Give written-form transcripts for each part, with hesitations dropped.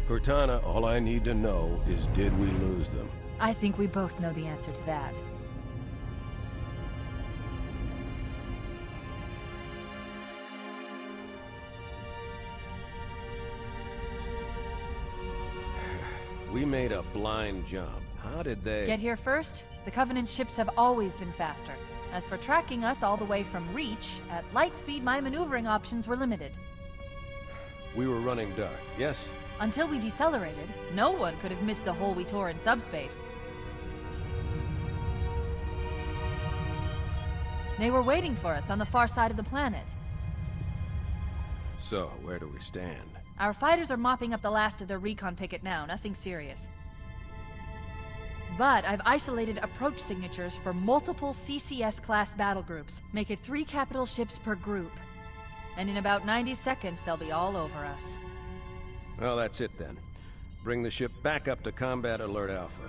Cortana, all I need to know is did we lose them? I think we both know the answer to that. We made a blind jump. How did they... Get here first? The Covenant ships have always been faster. As for tracking us all the way from Reach, at light speed my maneuvering options were limited. We were running dark, yes? Until we decelerated, no one could have missed the hole we tore in subspace. They were waiting for us on the far side of the planet. So, where do we stand? Our fighters are mopping up the last of their recon picket now, nothing serious. But I've isolated approach signatures for multiple CCS-class battle groups. Make it 3 capital ships per group. And in about 90 seconds, they'll be all over us. Well, that's it then. Bring the ship back up to Combat Alert Alpha.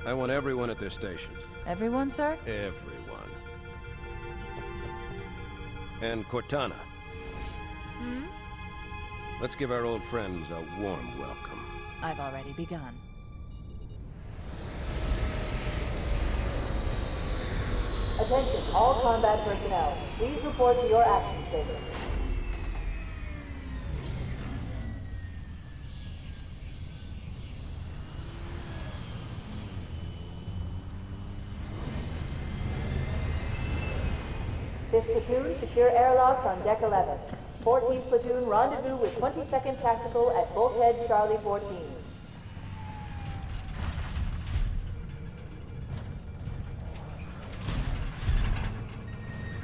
I want everyone at their stations. Everyone, sir? Everyone. And Cortana. Hmm? Let's give our old friends a warm welcome. I've already begun. Attention, all combat personnel. Please report to your action station. Fifth platoon, secure airlocks on deck 11. 14th platoon, rendezvous with 22nd Tactical at bulkhead Charlie 14.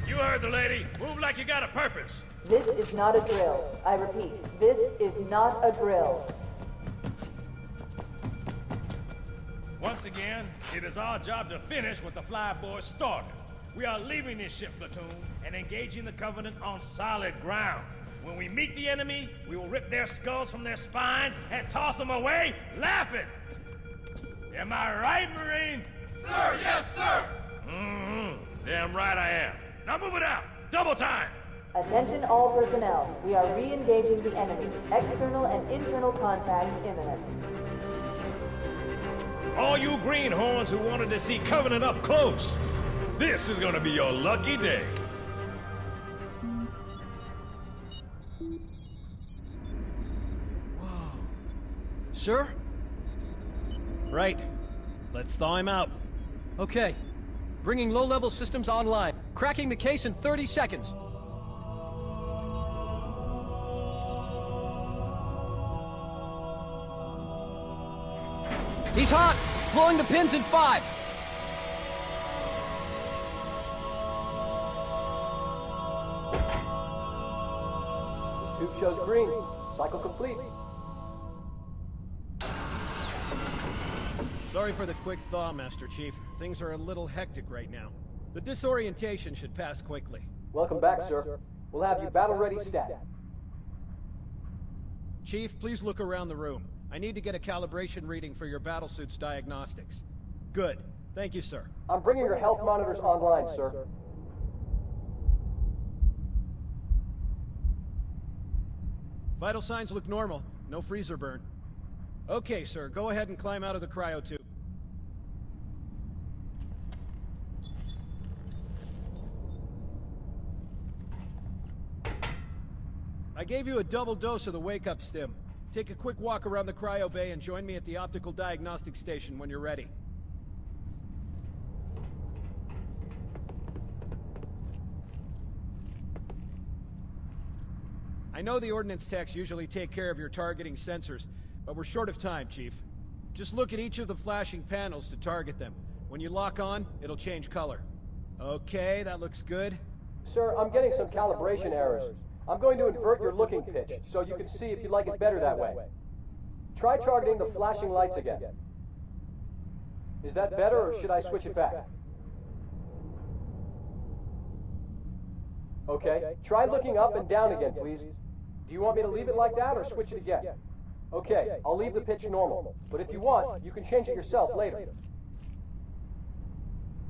You heard the lady. Move like you got a purpose. This is not a drill. I repeat, this is not a drill. Once again, it is our job to finish what the flyboys started. We are leaving this ship platoon and engaging the Covenant on solid ground. When we meet the enemy, we will rip their skulls from their spines and toss them away, laughing. Am I right, Marines? Sir, yes, sir! Damn right I am. Now move it out! Double time! Attention all personnel. We are re-engaging the enemy. External and internal contact imminent. All you greenhorns who wanted to see Covenant up close, this is gonna be your lucky day. Whoa. Sir? Right. Let's thaw him out. Okay. Bringing low-level systems online. Cracking the case in 30 seconds. He's hot! Blowing the pins in 5! This tube shows green. Cycle complete. Sorry for the quick thaw, Master Chief. Things are a little hectic right now. The disorientation should pass quickly. Welcome back, sir. We'll have you battle-ready stat. Chief, please look around the room. I need to get a calibration reading for your battlesuit's diagnostics. Good. Thank you, sir. I'm bringing your health monitors online, sir. Vital signs look normal. No freezer burn. Okay, sir. Go ahead and climb out of the cryo tube. I gave you a double dose of the wake-up stim. Take a quick walk around the cryo bay and join me at the optical diagnostic station when you're ready. I know the ordnance techs usually take care of your targeting sensors, but we're short of time, Chief. Just look at each of the flashing panels to target them. When you lock on, it'll change color. Okay, that looks good. Sir, I'm getting some calibration errors. I'm going to invert your looking pitch, so you can see if you like it better that way. Try targeting the flashing lights again. Is that better, or should I switch it back? Okay, try looking up and down again, please. Do you want me to leave it like that, or switch it again? Okay, I'll leave the pitch normal, but if you want, you can change it yourself later.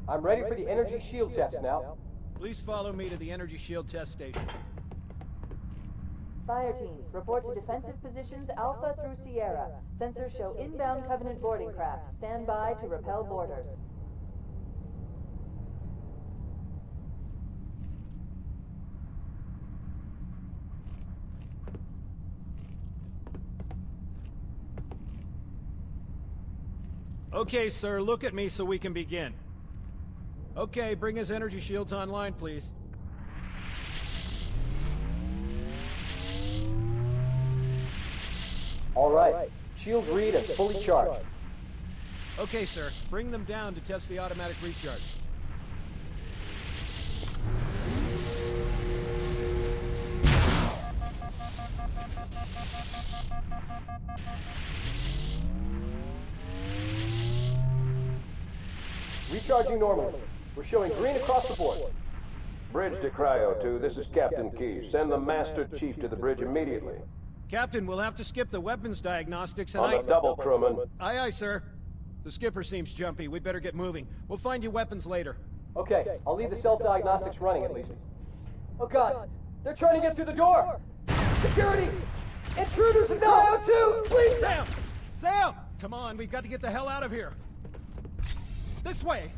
I'm ready for the energy shield test now. Please follow me to the energy shield test station. Fire teams, report to defensive positions Alpha through Sierra. Sensors show inbound Covenant boarding craft. Stand by to repel boarders. Okay, sir, look at me so we can begin. Okay, bring his energy shields online, please. All right. Shields read as fully charged. Okay, sir, bring them down to test the automatic recharge. Recharging normally. We're showing green across the board. Bridge to Cryo 2, this is Captain Key. Send the Master Chief to the bridge immediately. Captain, we'll have to skip the weapons diagnostics and On the double, crewman. Aye, aye, sir. The skipper seems jumpy. We'd better get moving. We'll find you weapons later. Okay, I'll leave the self-diagnostics running at least. Oh god, they're trying to get through the door! Security! Intruders in Cryo 2! Please! Sam! Sam! Come on, we've got to get the hell out of here. This way!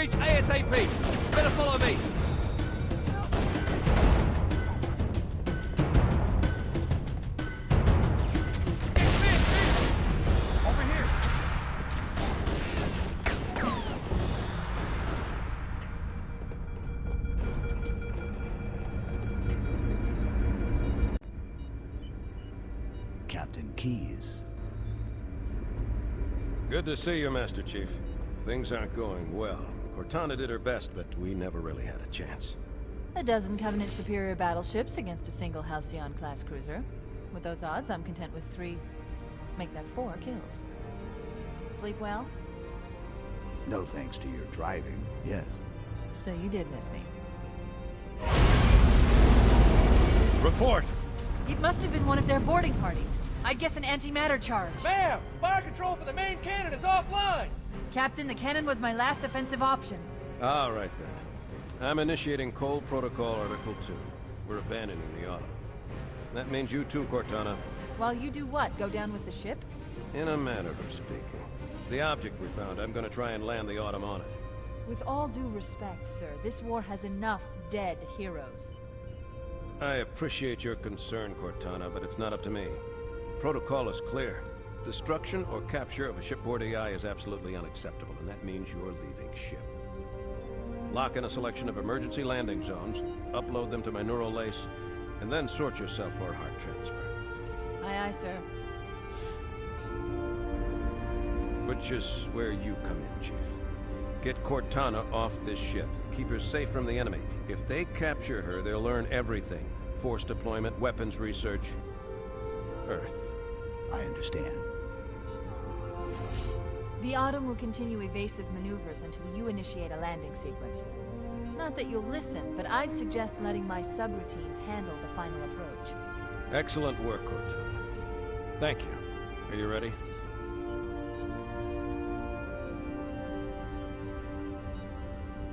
ASAP! Better follow me! Over here! Captain Keyes. Good to see you, Master Chief. Things aren't going well. Cortana did her best, but we never really had a chance. A dozen Covenant superior battleships against a single Halcyon-class cruiser. With those odds, I'm content with 3... make that 4 kills. Sleep well? No thanks to your driving, yes. So you did miss me. Report! It must have been one of their boarding parties. I'd guess an antimatter charge. Ma'am! Fire control for the main cannon is offline! Captain, the cannon was my last offensive option. All right, then. I'm initiating Cold Protocol Article 2. We're abandoning the Autumn. That means you too, Cortana. While you do what? Go down with the ship? In a manner of speaking. The object we found, I'm gonna try and land the Autumn on it. With all due respect, sir, this war has enough dead heroes. I appreciate your concern, Cortana, but it's not up to me. Protocol is clear. Destruction or capture of a shipboard AI is absolutely unacceptable, and that means you're leaving ship. Lock in a selection of emergency landing zones, upload them to my neural lace, and then sort yourself for a heart transfer. Aye, aye, sir. Which is where you come in, Chief. Get Cortana off this ship. Keep her safe from the enemy. If they capture her, they'll learn everything. Force deployment, weapons research, Earth. I understand. The Autumn will continue evasive maneuvers until you initiate a landing sequence. Not that you'll listen, but I'd suggest letting my subroutines handle the final approach. Excellent work, Cortana. Thank you. Are you ready?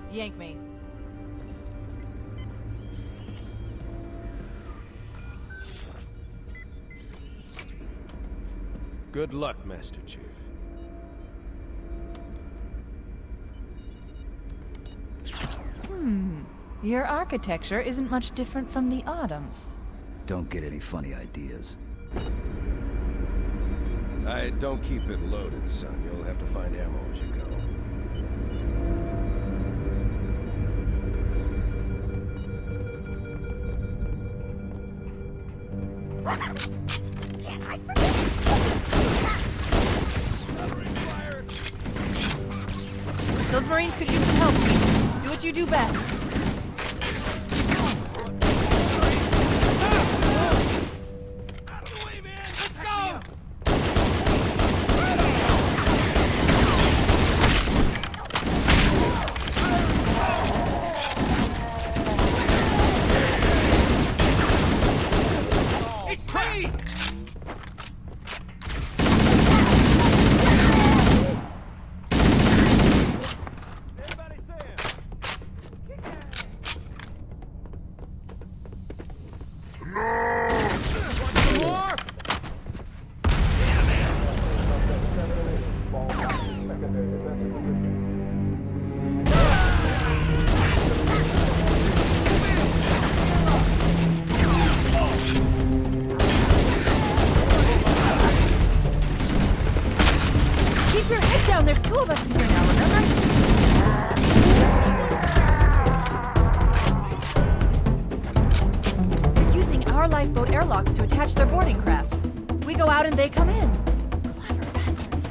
Yank me. Good luck, Master Chief. Your architecture isn't much different from the Autumn's. Don't get any funny ideas. I don't keep it loaded, son. You'll have to find ammo as you go. Can I Those Marines could use some help, Chief. Do what you do best. More! Keep your head down, there's two of us in here now, remember? They're using our lifeboat airlocks to attach their boarding craft. We go out and they come in. Clever bastards.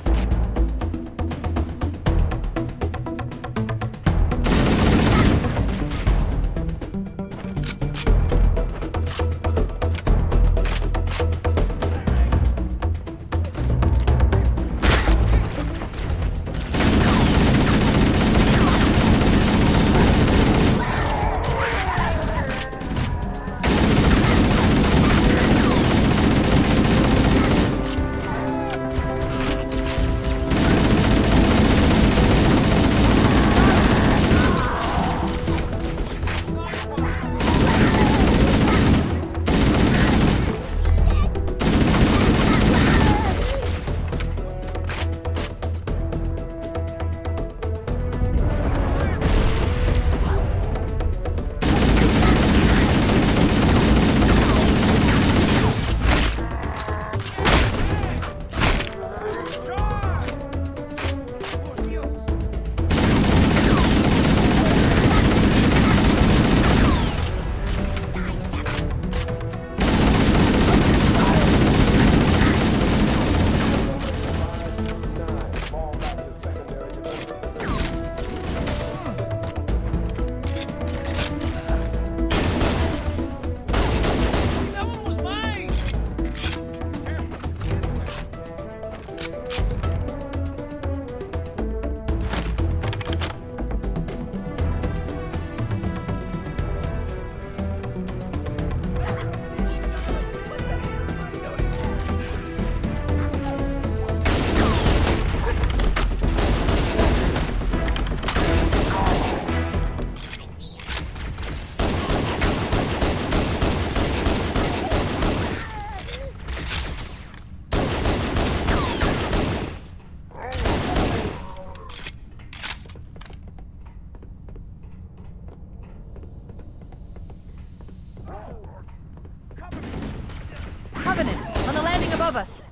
Covenant, on the landing above us.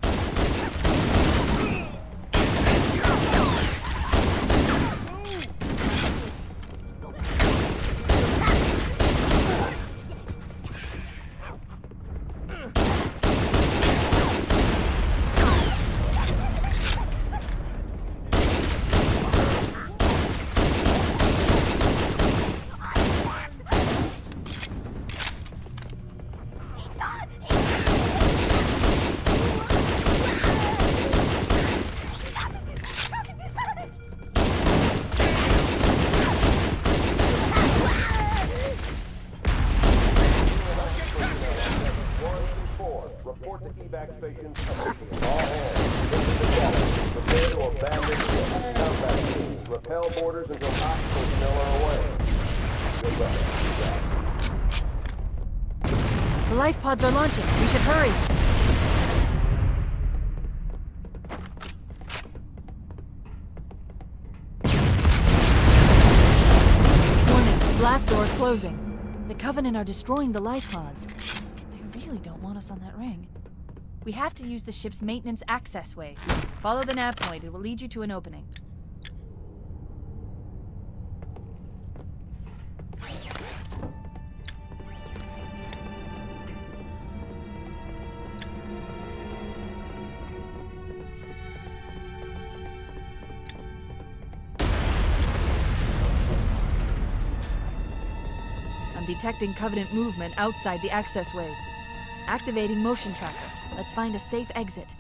Report to evac stations. All hands. This is the captain. Prepare to abandon ship. Combat teams. Repel borders until ops personnel are away. Good luck. The life pods are launching. We should hurry. Warning, blast doors closing. The Covenant are destroying the life pods. They really don't want us on that ring. We have to use the ship's maintenance access ways. Follow the nav point. It will lead you to an opening. I'm detecting Covenant movement outside the access ways. Activating motion tracker. Let's find a safe exit.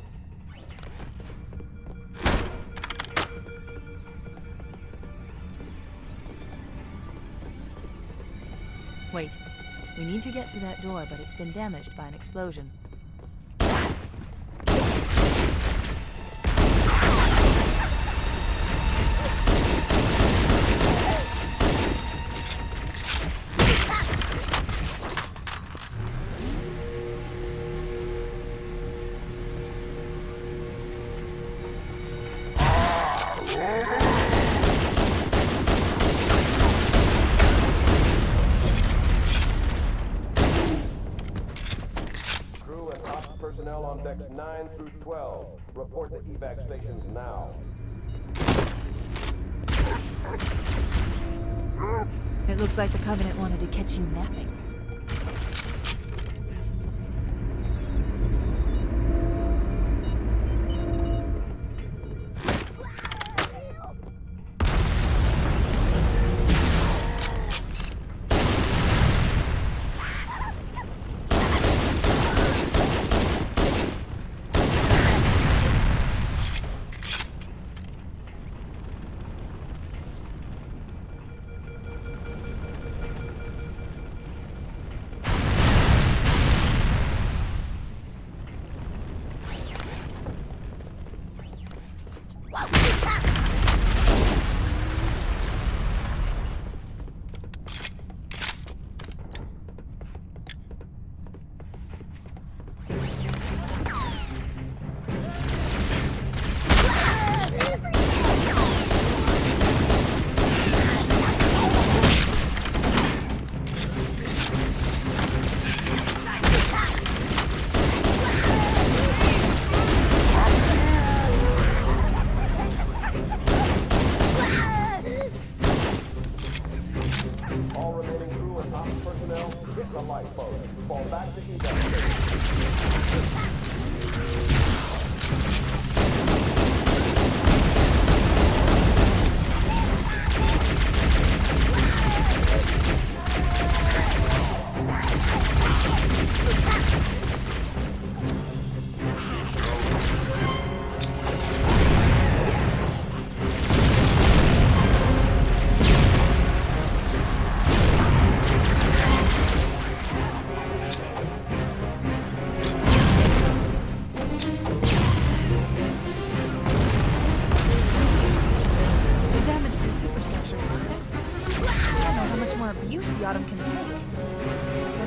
Wait. We need to get through that door, but it's been damaged by an explosion. personnel on decks 9 through 12. Report to evac stations now. It looks like the Covenant wanted to catch you napping. All remaining crew and ops personnel, hit the lifeboat. Fall back to evac stations.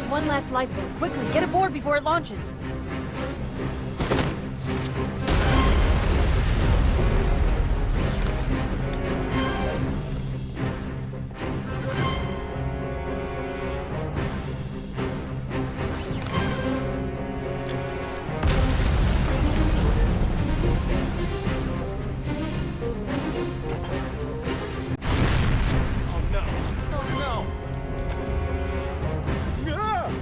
One last lifeboat. Quickly, get aboard before it launches.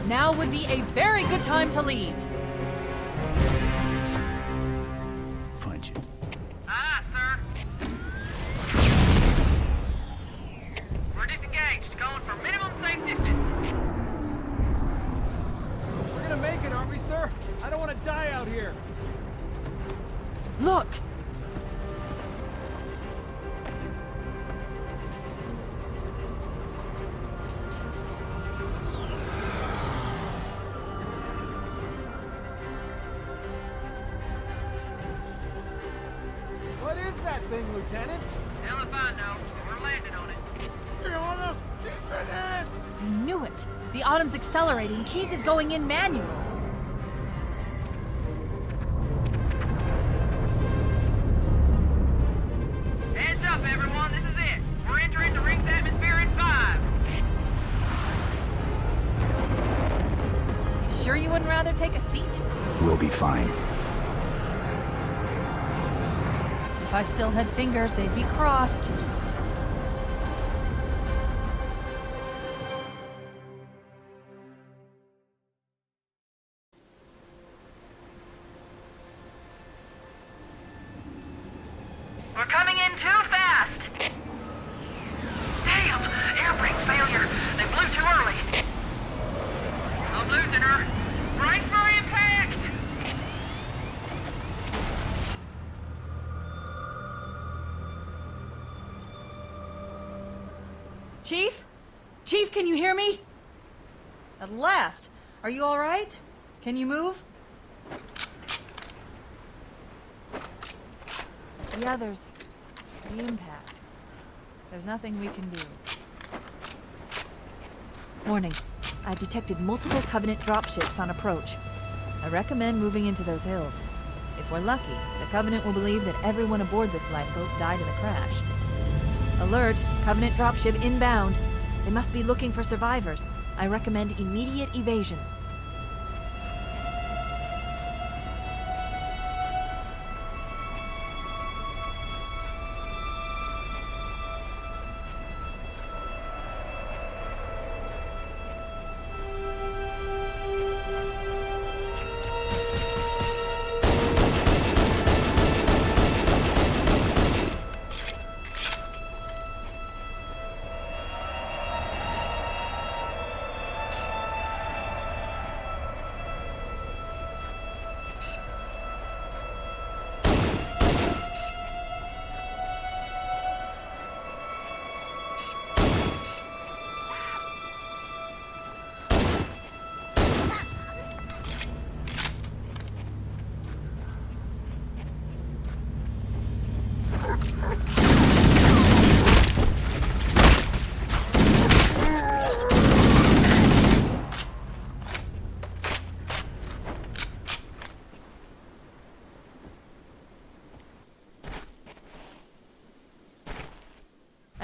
Now would be a very good time to leave. Punch it. Aye, sir. We're disengaged, going for minimum safe distance. We're gonna make it, aren't we, sir? I don't want to die out here. Look! What is that thing, Lieutenant? Hell if I know, but we're landing on it. I knew it! The Autumn's accelerating. Keys is going in manual. Heads up, everyone, this is it. We're entering the ring's atmosphere in 5. You sure you wouldn't rather take a seat? We'll be fine. If I still had fingers, they'd be crossed. We're coming in too fast! Damn! Air brake failure! They blew too early! I'm losing her! Brace for impact! Chief? Chief, can you hear me? At last! Are you alright? Can you move? The others. The impact. There's nothing we can do. Warning. I've detected multiple Covenant dropships on approach. I recommend moving into those hills. If we're lucky, the Covenant will believe that everyone aboard this lifeboat died in the crash. Alert! Covenant dropship inbound. They must be looking for survivors. I recommend immediate evasion.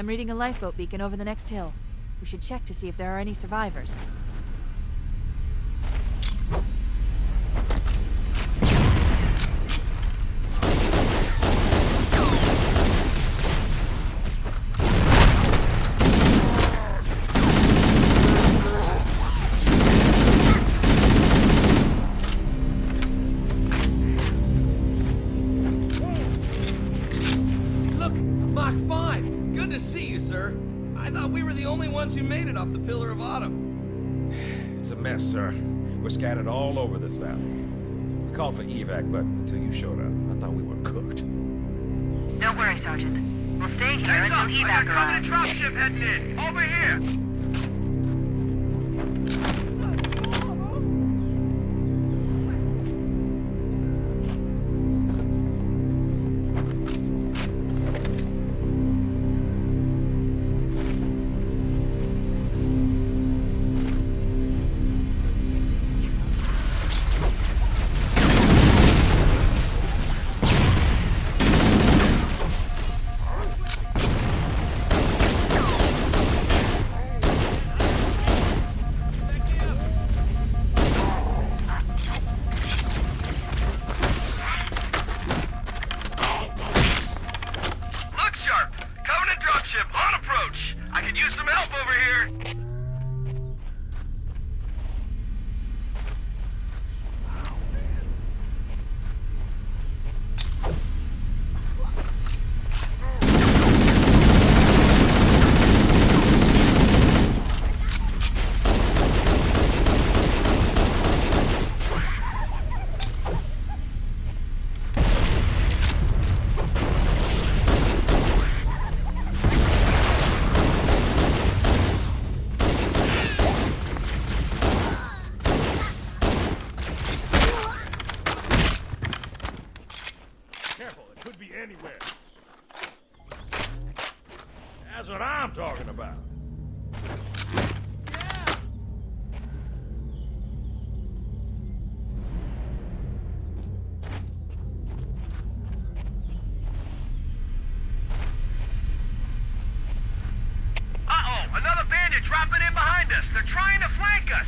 I'm reading a lifeboat beacon over the next hill. We should check to see if there are any survivors. Who made it off the Pillar of Autumn. It's a mess, sir. We're scattered all over this valley. We called for evac, but until you showed up, I thought we were cooked. Don't worry, Sergeant. We'll stay here until evac arrives. Dropship heading in. Over here. Anywhere. That's what I'm talking about. Uh-oh, another bandit dropping in behind us. They're trying to flank us.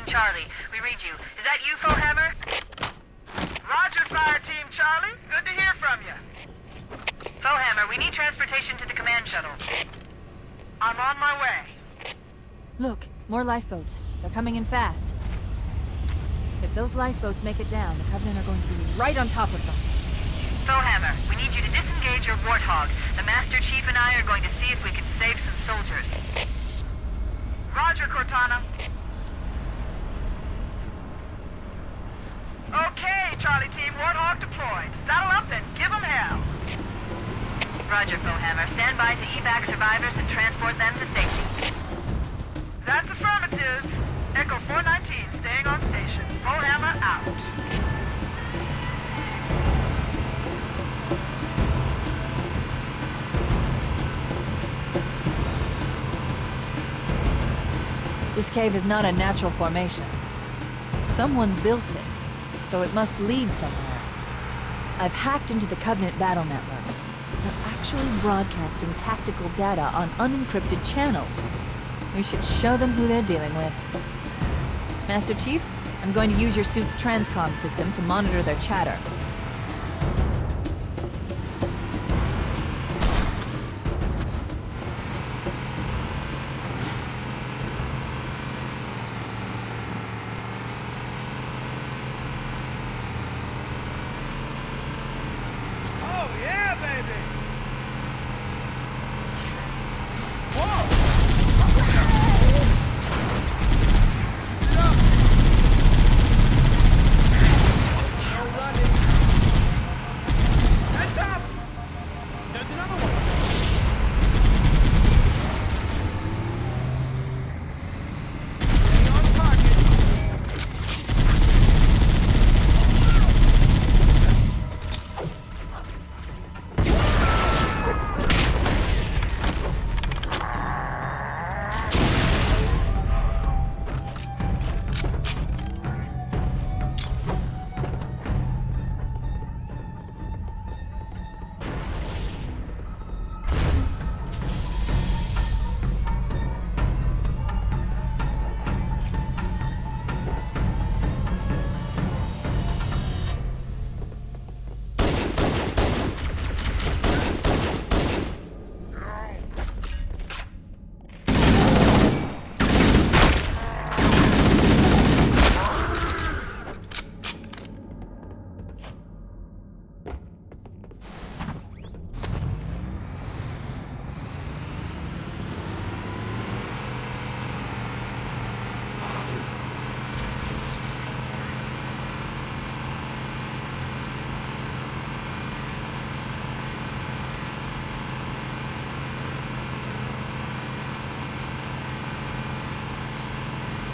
Charlie. We read you. Is that you, Fohammer? Roger, Fire Team Charlie. Good to hear from you. Fohammer, we need transportation to the command shuttle. I'm on my way. Look, more lifeboats. They're coming in fast. If those lifeboats make it down, the Covenant are going to be right on top of them. Foehammer, we need you to disengage your Warthog. The Master Chief and I are going to see if we can save some soldiers. Roger, Cortana. Okay, Charlie Team, Warthog deployed. Saddle up and give them hell. Roger, Foehammer. Stand by to evac survivors and transport them to safety. That's affirmative. Echo 419 staying on station. Foehammer out. This cave is not a natural formation. Someone built it, so it must lead somewhere. I've hacked into the Covenant battle network. They're actually broadcasting tactical data on unencrypted channels. We should show them who they're dealing with. Master Chief, I'm going to use your suit's transcom system to monitor their chatter. Oh, yeah, baby!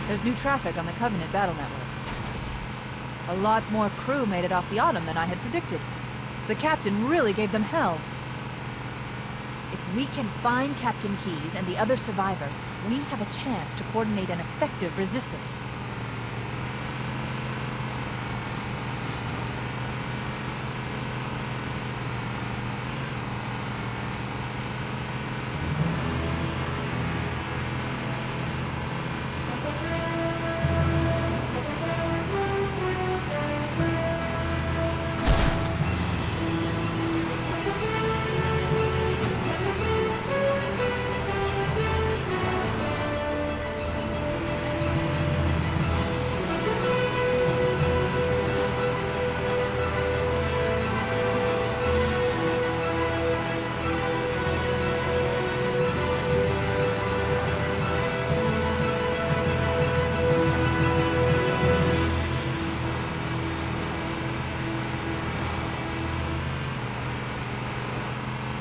There's new traffic on the Covenant battle network. A lot more crew made it off the Autumn than I had predicted. The captain really gave them hell. If we can find Captain Keyes and the other survivors, we have a chance to coordinate an effective resistance.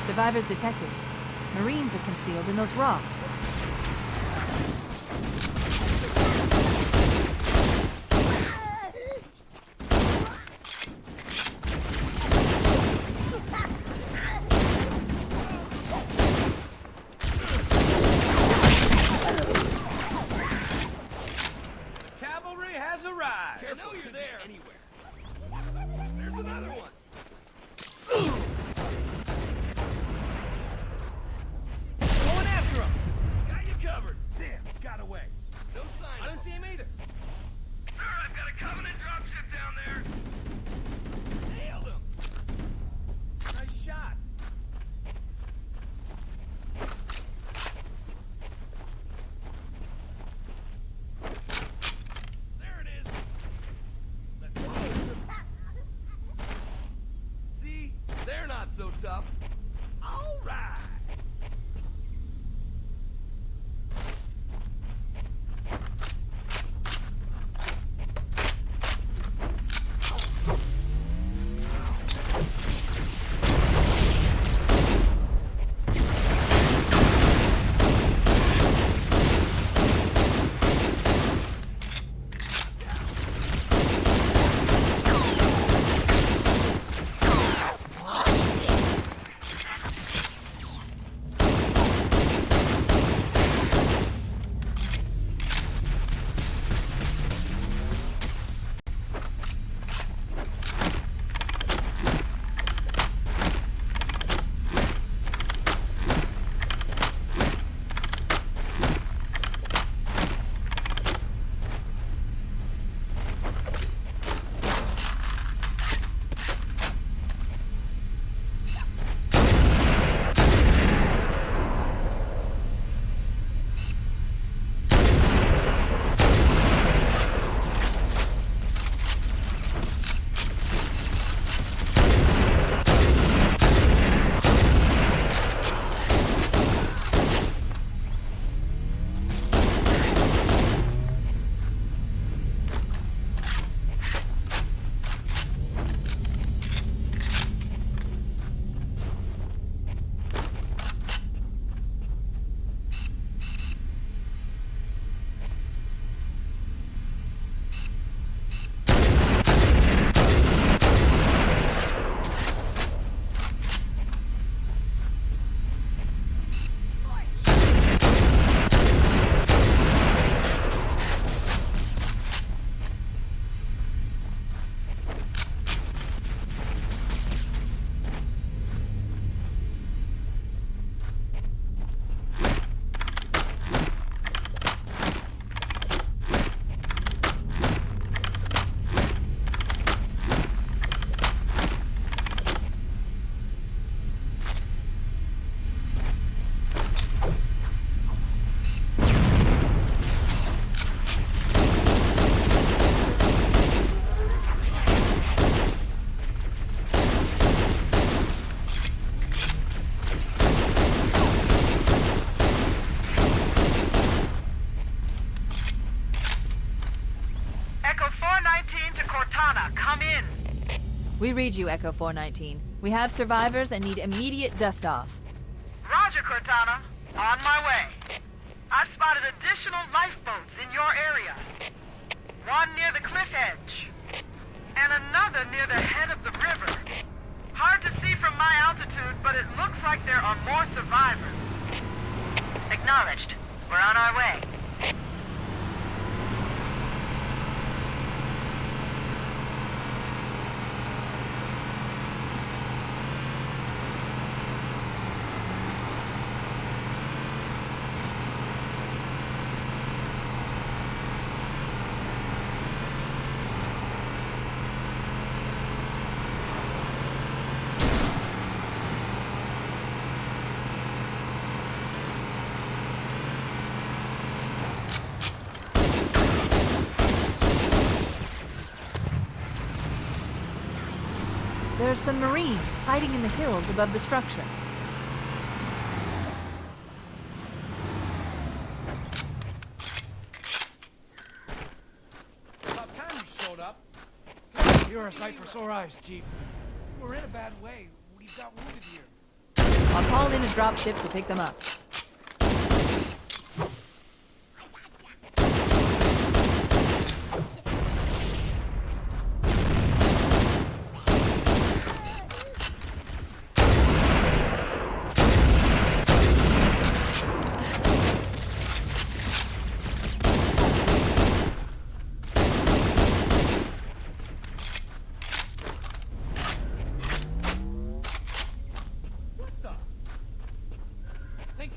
Survivors detected. Marines are concealed in those rocks. Cavalry has arrived! I know you're there! Anywhere. There's another one! Going after him! Got you covered! Damn, got away. No sign. I don't see him either. Sir, I've got a Covenant dropship down there. Nailed him! Nice shot. There it is. Let's go. See? tough. All right. Come in. We read you, Echo 419. We have survivors and need immediate dust-off. Roger, Cortana. On my way. I've spotted additional lifeboats in your area. One near the cliff edge, and another near the head of the river. Hard to see from my altitude, but it looks like there are more survivors. Acknowledged. We're on our way. There are some Marines hiding in the hills above the structure. About time you showed up. You're a sight for sore eyes, Chief. We're in a bad way. We've got wounded here. I'll call in a drop ship to pick them up. Think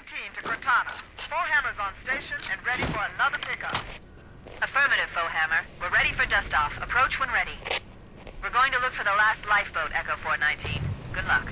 to Cortana. Foehammer's on station and ready for another pickup. Affirmative, Foehammer. We're ready for dust-off. Approach when ready. We're going to look for the last lifeboat, Echo 419. Good luck.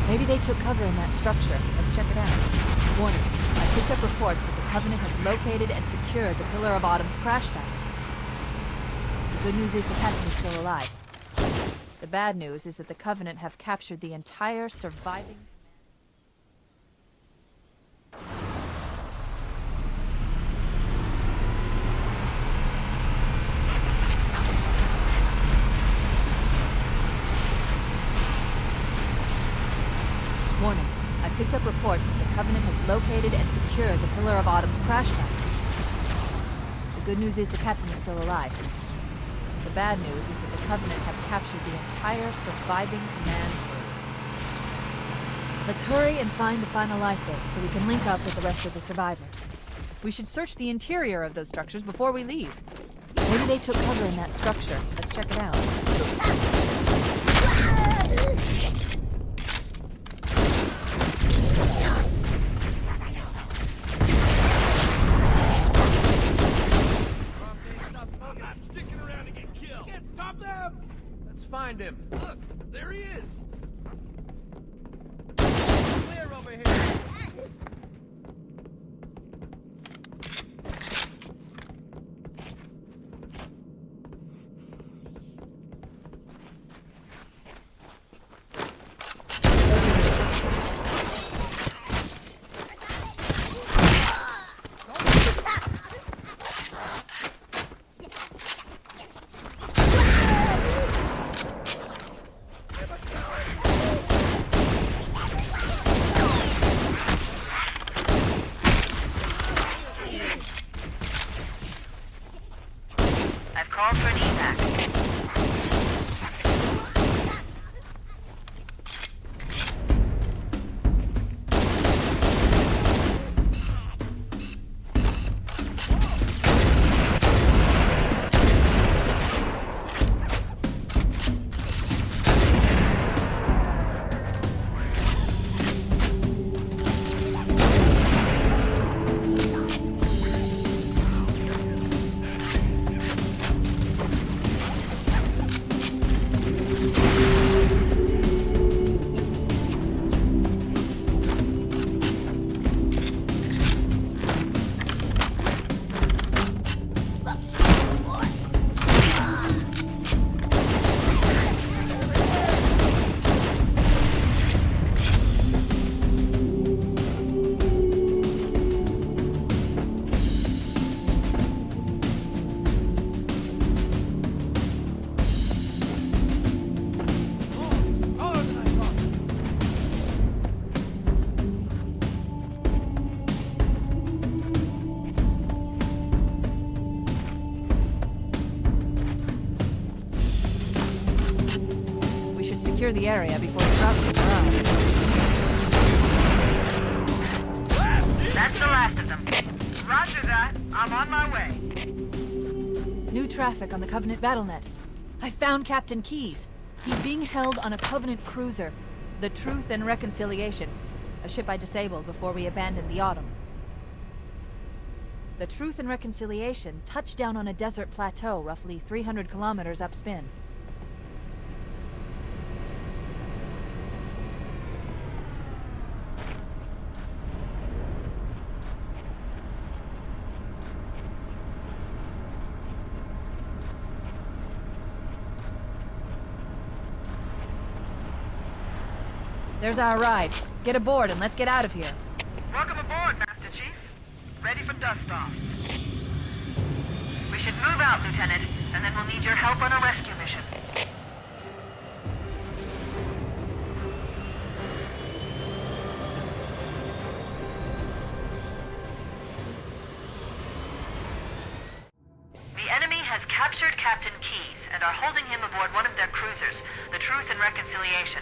Maybe they took cover in that structure. Let's check it out. Warning. I picked up reports that the Covenant has located and secured the Pillar of Autumn's crash site. The good news is the captain is still alive. The bad news is that the Covenant have captured the entire surviving... Warning. I picked up reports that the Covenant has located and secured the Pillar of Autumn's crash site. The good news is the captain is still alive. The bad news is that the Covenant have captured the entire surviving command crew. Let's hurry and find the final lifeboat so we can link up with the rest of the survivors. We should search the interior of those structures before we leave. Maybe they took cover in that structure. Let's check it out. Find him. Look, there he is. Clear over here. Call for an evac. Secure the area before the dropships arrive. That's the last of them. Roger that. I'm on my way. New traffic on the Covenant BattleNet. I found Captain Keyes. He's being held on a Covenant cruiser, the Truth and Reconciliation, a ship I disabled before we abandoned the Autumn. The Truth and Reconciliation touched down on a desert plateau roughly 300 kilometers upspin. There's our ride. Get aboard and let's get out of here. Welcome aboard, Master Chief. Ready for dust-off. We should move out out, Lieutenant, and then we'll need your help on a rescue mission. The enemy has captured Captain Keyes and are holding him aboard one of their cruisers, the Truth and Reconciliation.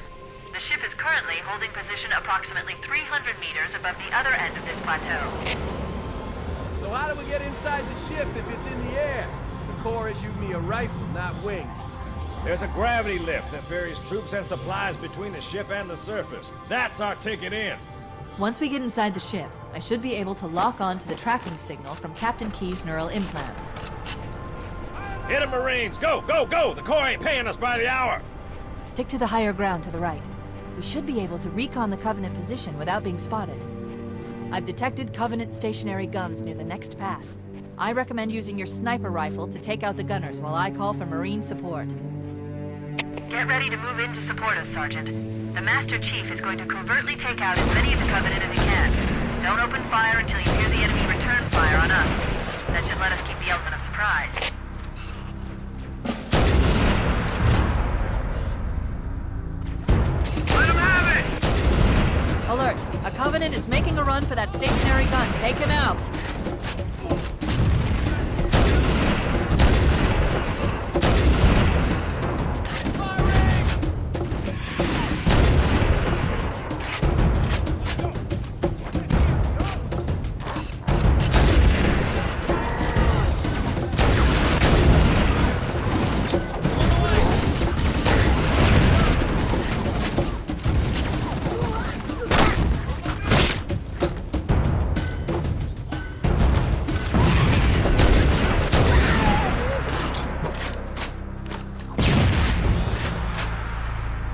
The ship is currently holding position approximately 300 meters above the other end of this plateau. So how do we get inside the ship if it's in the air? The Corps issued me a rifle, not wings. There's a gravity lift that ferries troops and supplies between the ship and the surface. That's our ticket in. Once we get inside the ship, I should be able to lock on to the tracking signal from Captain Keyes' neural implants. Hit 'em, Marines! Go, go, go! The Corps ain't paying us by the hour! Stick to the higher ground to the right. We should be able to recon the Covenant position without being spotted. I've detected Covenant stationary guns near the next pass. I recommend using your sniper rifle to take out the gunners while I call for Marine support. Get ready to move in to support us, Sergeant. The Master Chief is going to covertly take out as many of the Covenant as he can. Don't open fire until you hear the enemy return fire on us. That should let us keep the element of surprise. Alert! A Covenant is making a run for that stationary gun. Take him out!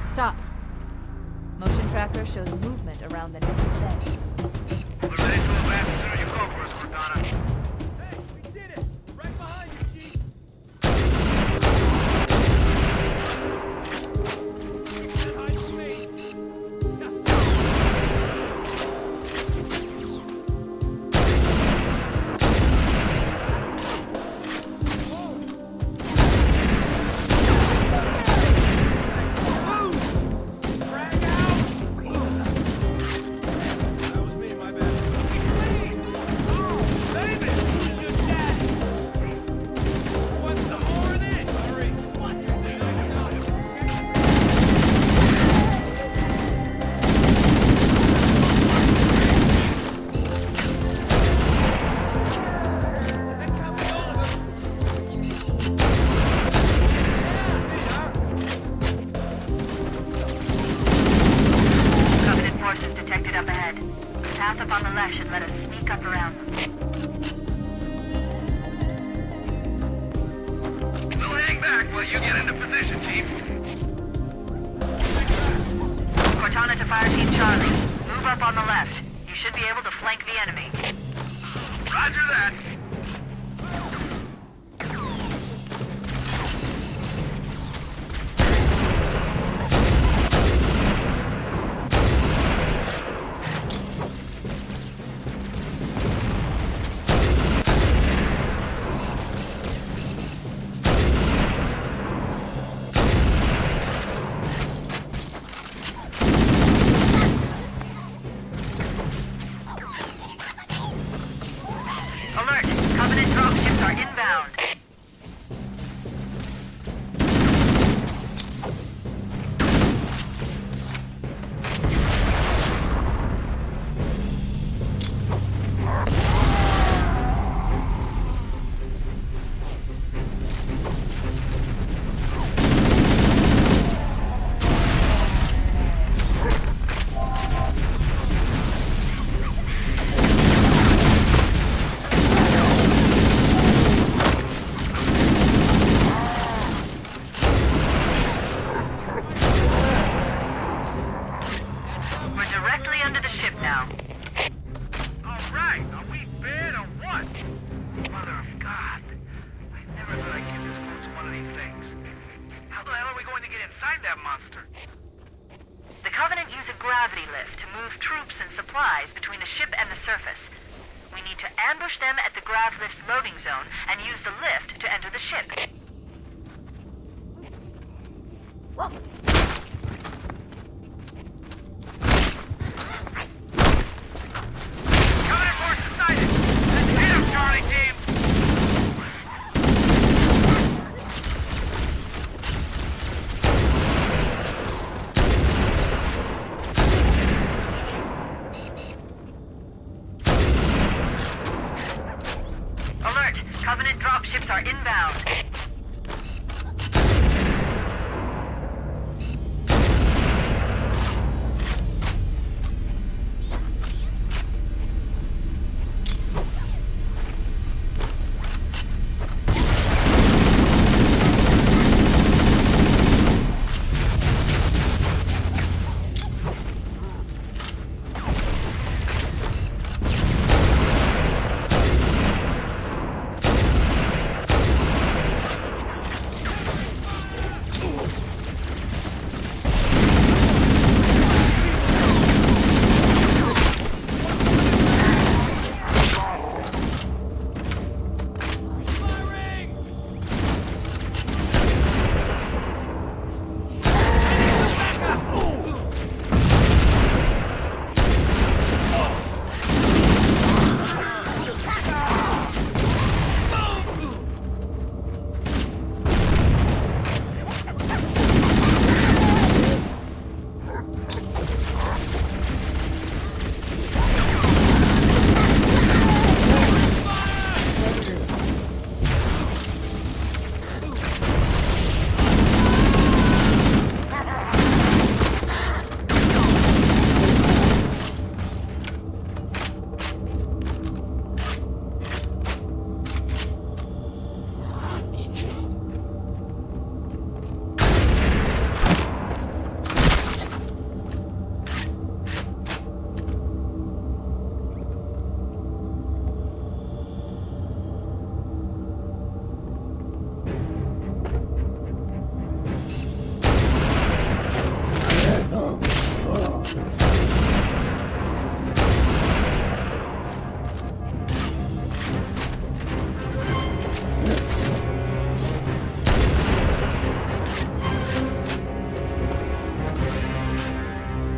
Stop. Motion tracker shows movement around the next bend. We're ready to advance as soon as you go for us, Cortana. Hey, we did it! Right behind you, Chief! Keep that high for me. Forces detected up ahead. The path up on the left should let us sneak up around them. We'll hang back while you get into position, Chief. Cortana to Fire Team Charlie. Move up on the left. You should be able to flank the enemy. Roger that. Alert! Covenant dropships are inbound. We're directly under the ship now. All right, are we bad or what? Mother of God. I never thought I'd get this close to one of these things. How the hell are we going to get inside that monster? The Covenant use a gravity lift to move troops and supplies between the ship and the surface. We need to ambush them at the grav lift's loading zone and use the lift to enter the ship. Covenant forces sighted! Let's hit him, Charlie team! Alert! Covenant dropships are inbound.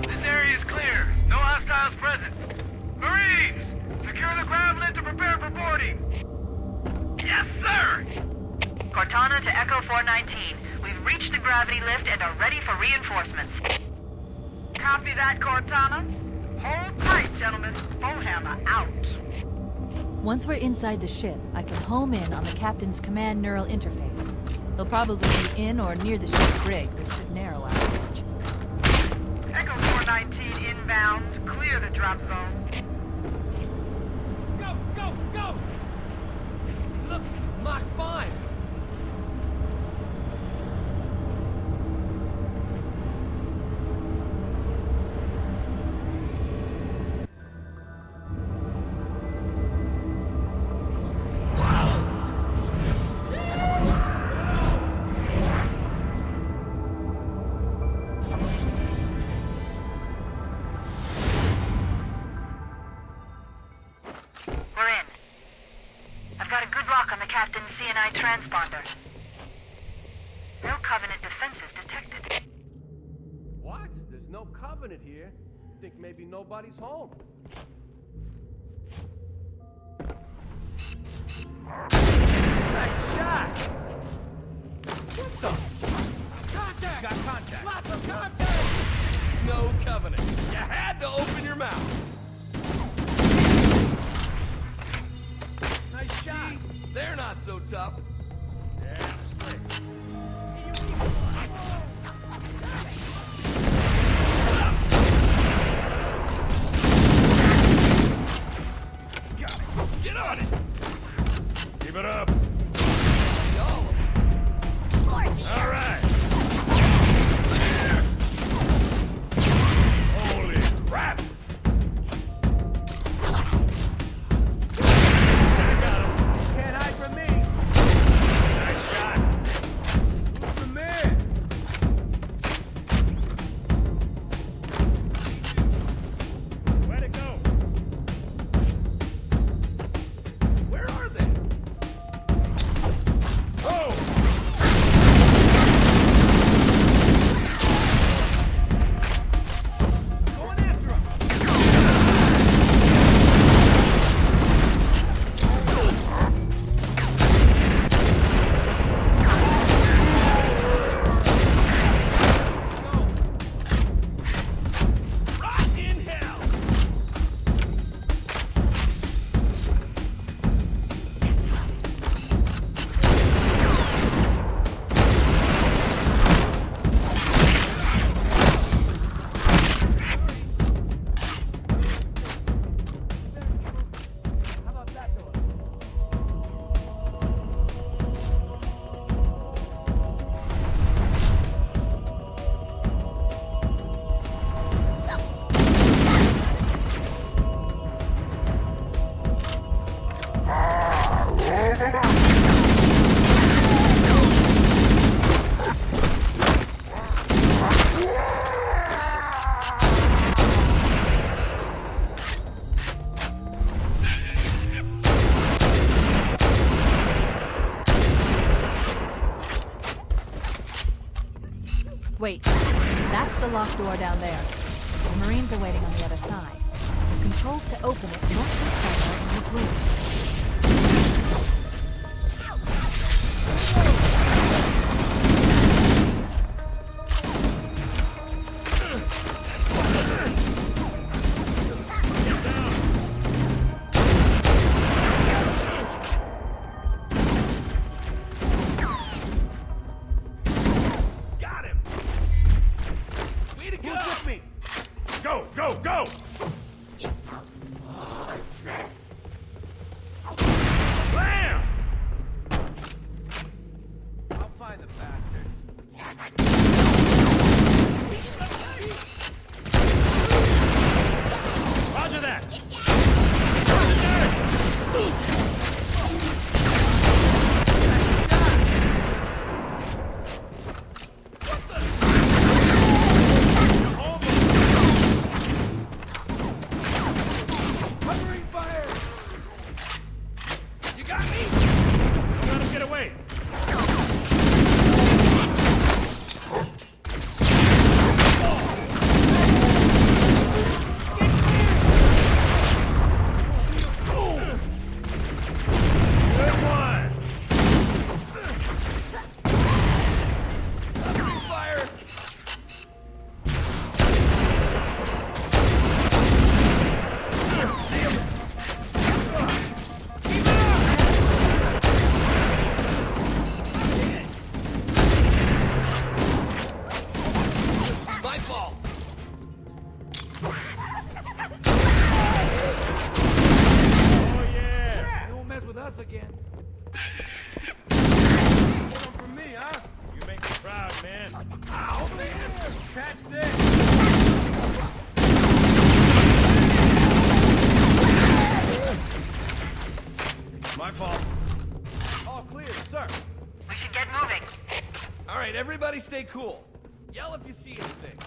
This area is clear. No hostiles present. Marines! Secure the ground lift and prepare for boarding! Yes, sir! Cortana to Echo 419. We've reached the gravity lift and are ready for reinforcements. Copy that, Cortana. Hold tight, gentlemen. Bowhammer out. Once we're inside the ship, I can home in on the captain's command neural interface. They'll probably be in or near the ship's rig, which should narrow our search. Echo 419 inbound. Clear the drop zone. Go, go, go! Look, Mach 5! We're in. I've got a good lock on the captain's CNI transponder. No Covenant defenses detected. What? There's no Covenant here. Think maybe nobody's home. Nice shot! What the? Contact! Got contact. Lots of contact! No Covenant. You had to open your mouth. Nice shot! They're not so tough. Yeah, straight. Get on it! Keep it up! All right! Holy crap! Can't hide from me! Nice shot! Who's the man? Way to go! Wait, that's the locked door down there. The Marines are waiting on the other side. The controls to open it must be somewhere in this room. Got him! Way to go! Who's with me? Go, go, go! Blam! I'll find the bastard. Roger that! Covering fire! You got me? Don't let him get away! Good one! Covering fire! My fault! Oh yeah! They won't mess with us again. One for me, huh? You make me proud, man. Ow, man! Catch this! My fault. All clear, sir. We should get moving. All right, everybody stay cool. Yell if you see anything.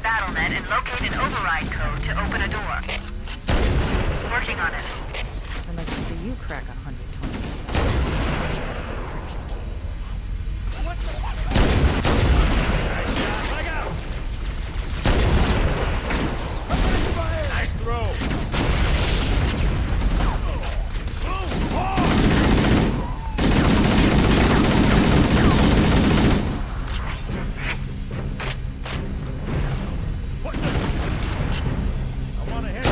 BattleNet and locate an override code to open a door. Working on it. I'd like to see you crack 120. Nice throw. What the? I want to hit you.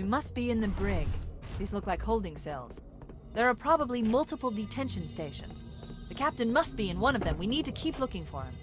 We must be in the brig. These look like holding cells. There are probably multiple detention stations. The captain must be in one of them. We need to keep looking for him.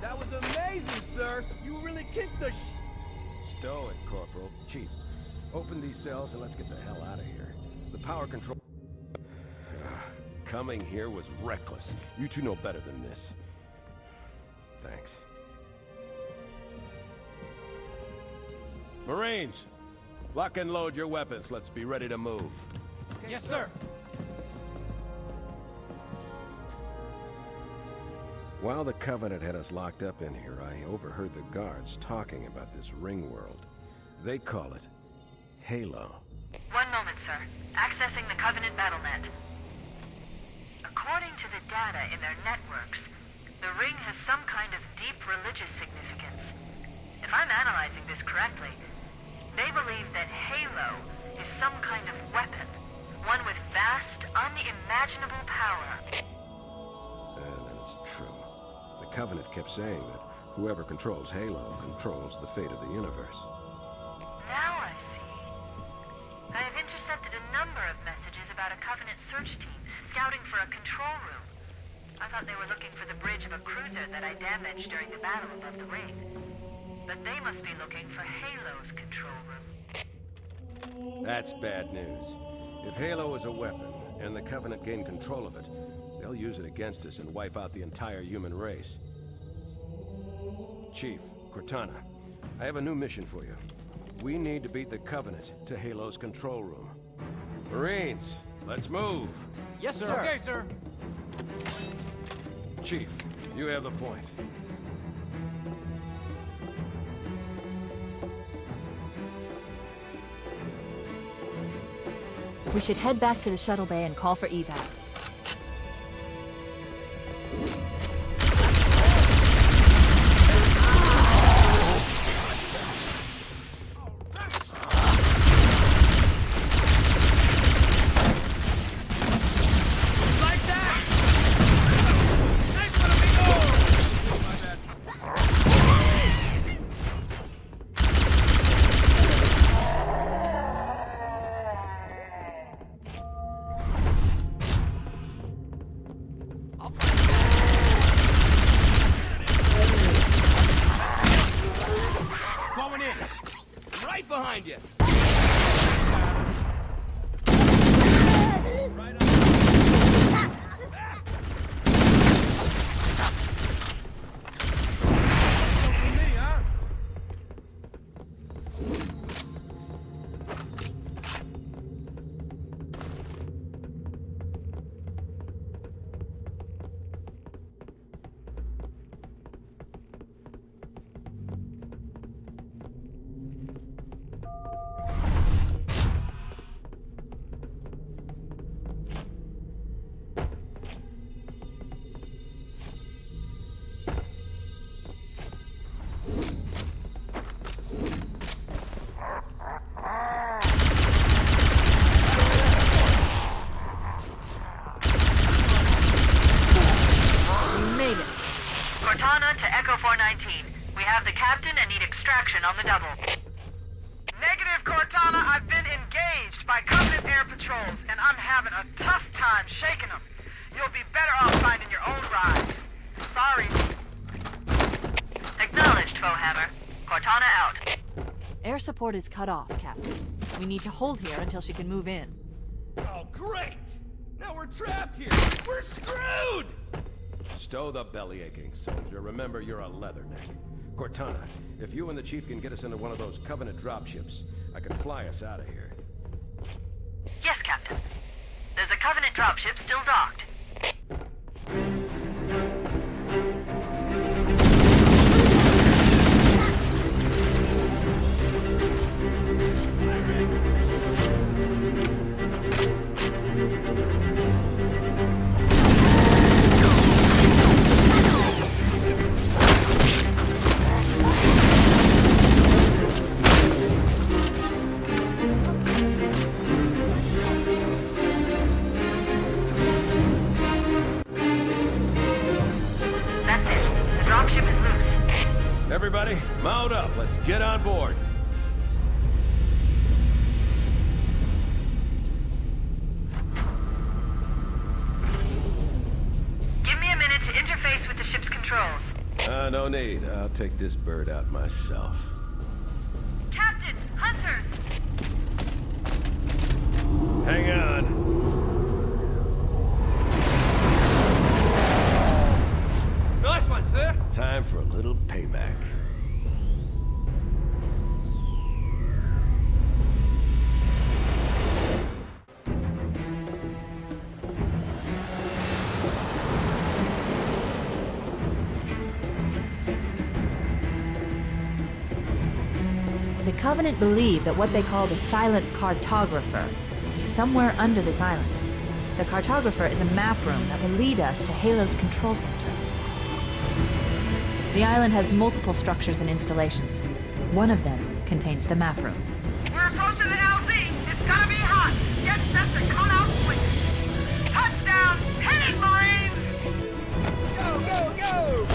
That was amazing, sir! You really kicked the Stow it, Corporal. Chief, open these cells and let's get the hell out of here. The power control... Coming here was reckless. You two know better than this. Thanks. Marines, lock and load your weapons. Let's be ready to move. Yes, sir! While the Covenant had us locked up in here, I overheard the guards talking about this ring world. They call it Halo. One moment, sir. Accessing the Covenant BattleNet. According to the data in their networks, the ring has some kind of deep religious significance. If I'm analyzing this correctly, they believe that Halo is some kind of weapon, one with vast, unimaginable power. And it's true. The Covenant kept saying that whoever controls Halo controls the fate of the universe. Now I see. I have intercepted a number of messages about a Covenant search team scouting for a control room. I thought they were looking for the bridge of a cruiser that I damaged during the battle above the ring. But they must be looking for Halo's control room. That's bad news. If Halo is a weapon, and the Covenant gain control of it, they'll use it against us and wipe out the entire human race. Chief, Cortana, I have a new mission for you. We need to beat the Covenant to Halo's control room. Marines, let's move! Yes, sir. Okay, sir! Chief, you have the point. We should head back to the shuttle bay and call for evac. Going in! Right behind you! Right on. For me, huh? Cortana to Echo 419. We have the captain and need extraction on the double. Negative, Cortana. I've been engaged by Covenant air patrols, and I'm having a tough time shaking them. You'll be better off finding your own ride. Sorry. Acknowledged, Foehammer. Cortana out. Air support is cut off, Captain. We need to hold here until she can move in. Oh, great! Now we're trapped here! We're screwed! Stow the belly aching, soldier. Remember, you're a leatherneck. Cortana, if you and the Chief can get us into one of those Covenant dropships, I can fly us out of here. Yes, Captain. There's a Covenant dropship still docked. That's it. The dropship is loose. Everybody, mount up. Let's get on board. Give me a minute to interface with the ship's controls. No need. I'll take this bird out myself. Captain! Hunters! Hang on. Nice one, sir! Time for a little payback. The Covenant believe that what they call the silent cartographer is somewhere under this island. The cartographer is a map room that will lead us to Halo's control center. The island has multiple structures and installations. One of them contains the map room. We're approaching the LZ. It's gonna be hot. Get set to come out quick. Touchdown! Hit it, Marines! Go, go, go!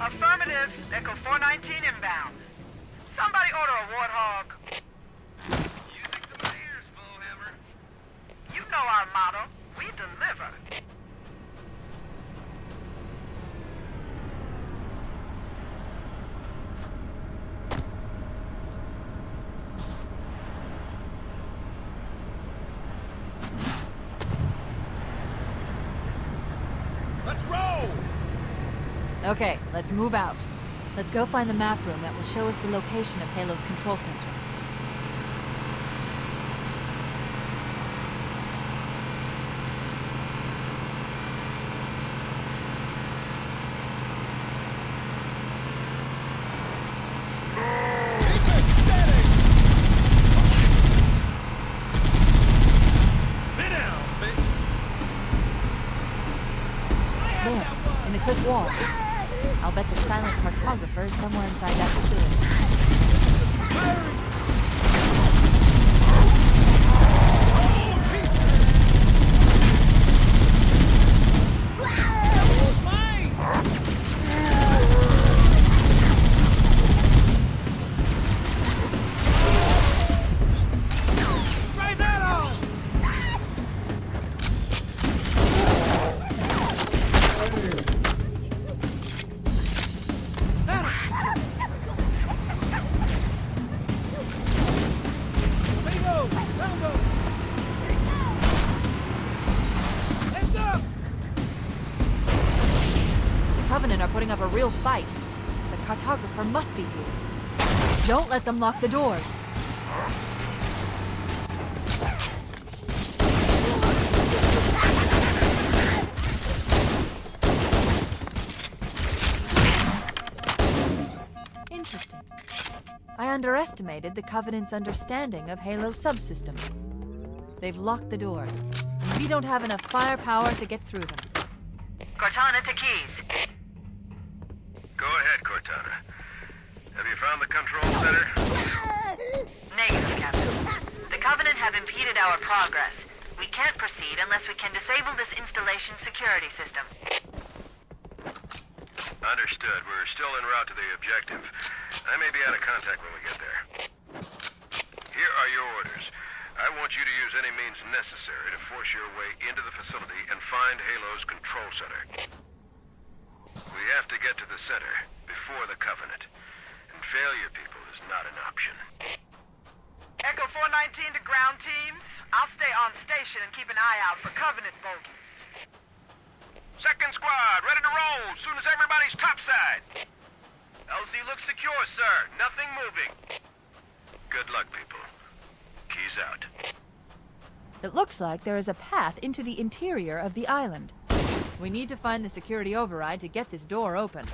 Affirmative. Echo 419 inbound. Somebody order a warthog. Music to my ears, Foehammer. You know our motto. We deliver. Let's roll! Okay, let's move out. Let's go find the map room that will show us the location of Halo's control center. Sit down, bitch! There, in the cliff wall. I'll bet the silent cartographer is somewhere inside that facility. Try that on! Let it go! Let him go! Hands up! The Covenant are putting up a real fight. The cartographer must be here. Don't let them lock the doors. underestimated the Covenant's understanding of Halo's subsystems. They've locked the doors. We don't have enough firepower to get through them. Cortana to Keys. Go ahead, Cortana. Have you found the control center? Negative, Captain. The Covenant have impeded our progress. We can't proceed unless we can disable this installation's security system. Understood. We're still en route to the objective. I may be out of contact when we get there. Here are your orders. I want you to use any means necessary to force your way into the facility and find Halo's control center. We have to get to the center before the Covenant. And failure, people, is not an option. Echo 419 to ground teams. I'll stay on station and keep an eye out for Covenant bogies. Second squad, ready to roll, soon as everybody's topside. LZ looks secure, sir. Nothing moving. Good luck, people. Keys out. It looks like there is a path into the interior of the island. We need to find the security override to get this door open.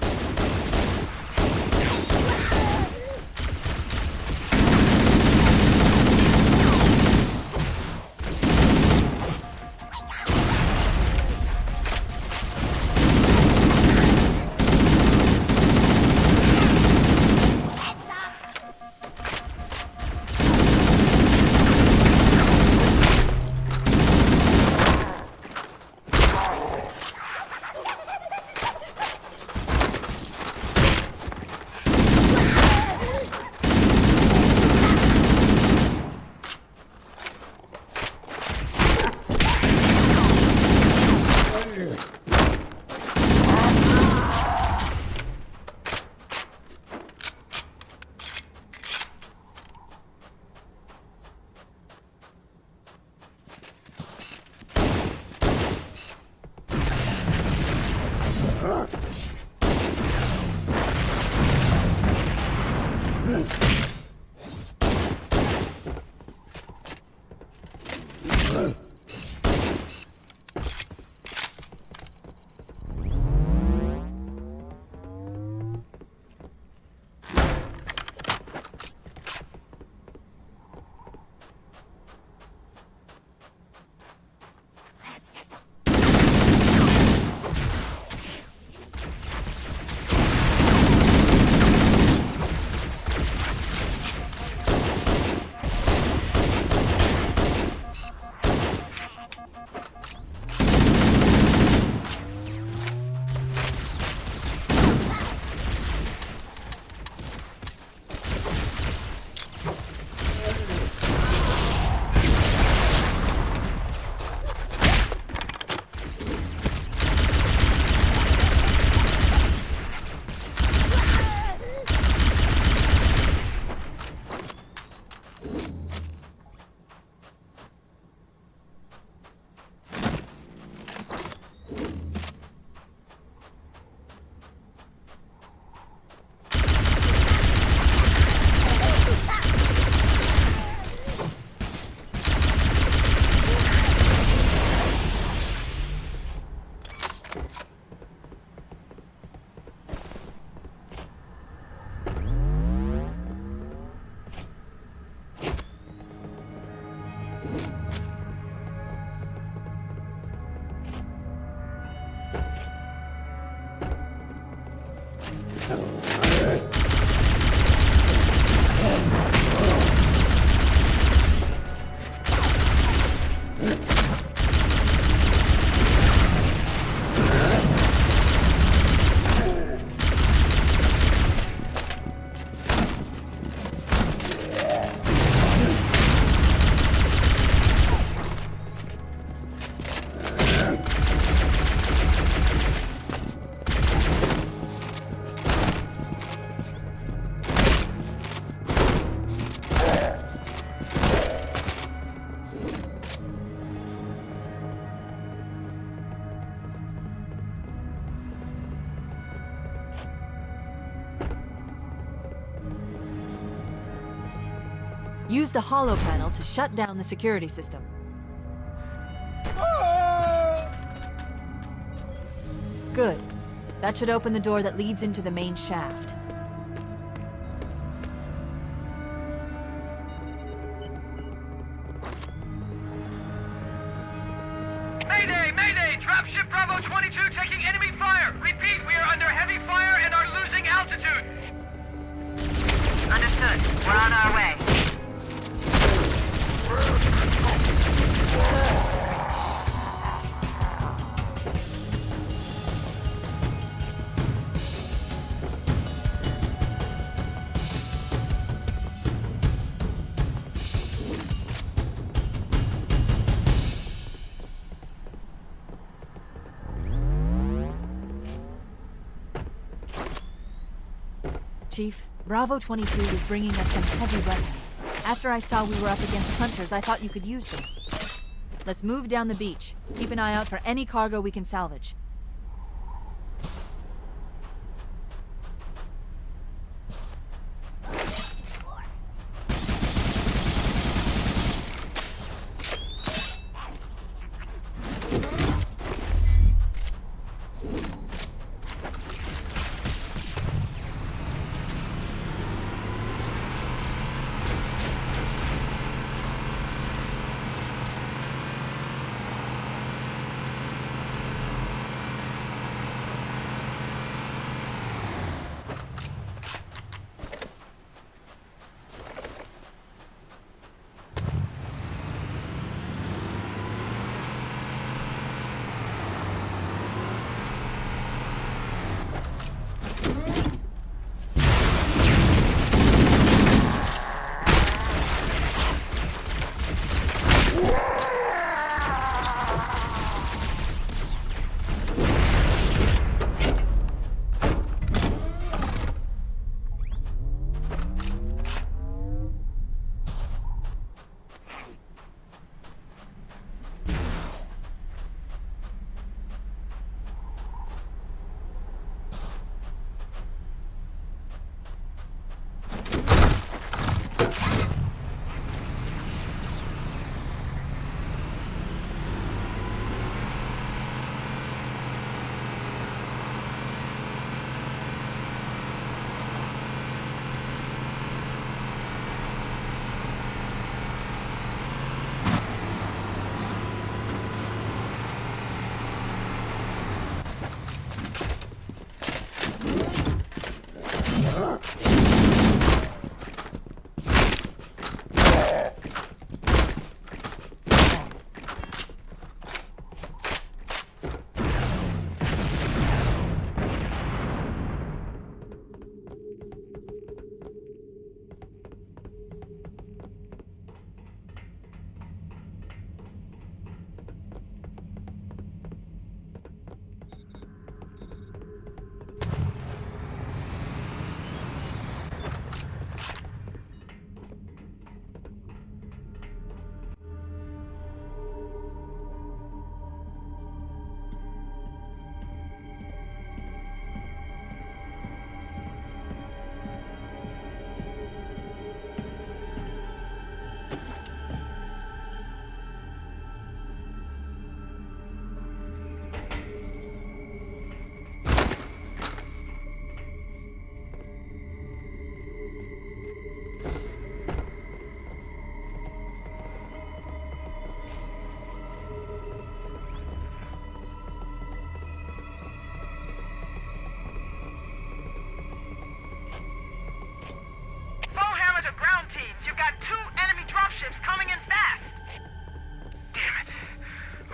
Use the holo panel to shut down the security system. Good. That should open the door that leads into the main shaft. Mayday! Mayday! Dropship Bravo 22 taking enemy fire! Repeat, we are under heavy fire and are losing altitude! Understood. We're on our way. Chief, Bravo 22 was bringing us some heavy weapons. After I saw we were up against hunters, I thought you could use them. Let's move down the beach. Keep an eye out for any cargo we can salvage. You've got 2 enemy dropships coming in fast! Damn it.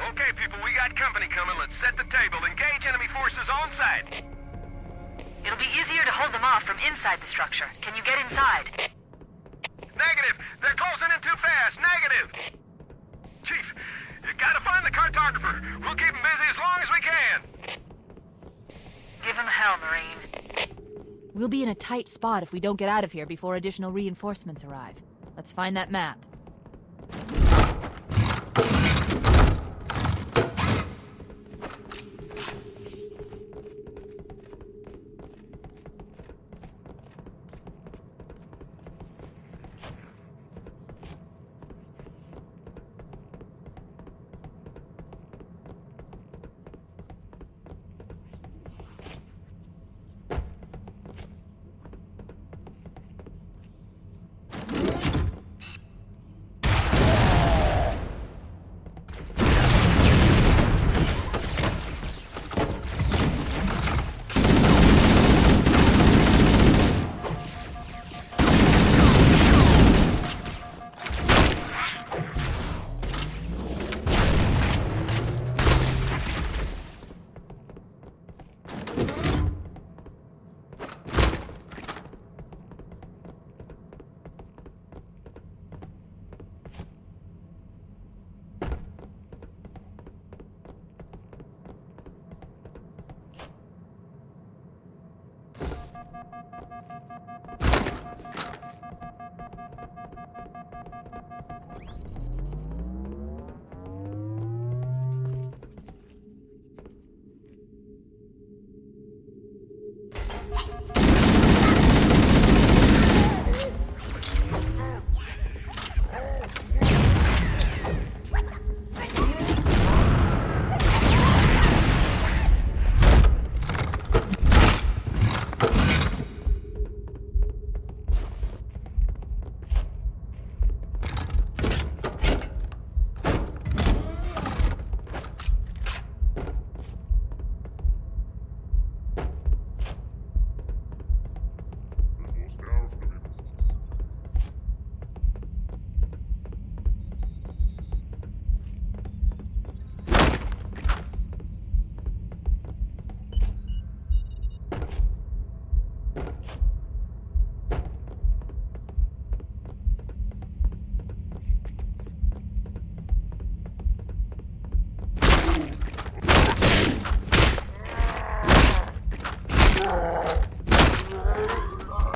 Okay, people, we got company coming. Let's set the table. Engage enemy forces on site. It'll be easier to hold them off from inside the structure. Can you get inside? Negative. They're closing in too fast. Negative. Chief, you gotta find the cartographer. We'll keep him busy as long as we can. Give him hell, Marine. We'll be in a tight spot if we don't get out of here before additional reinforcements arrive. Let's find that map.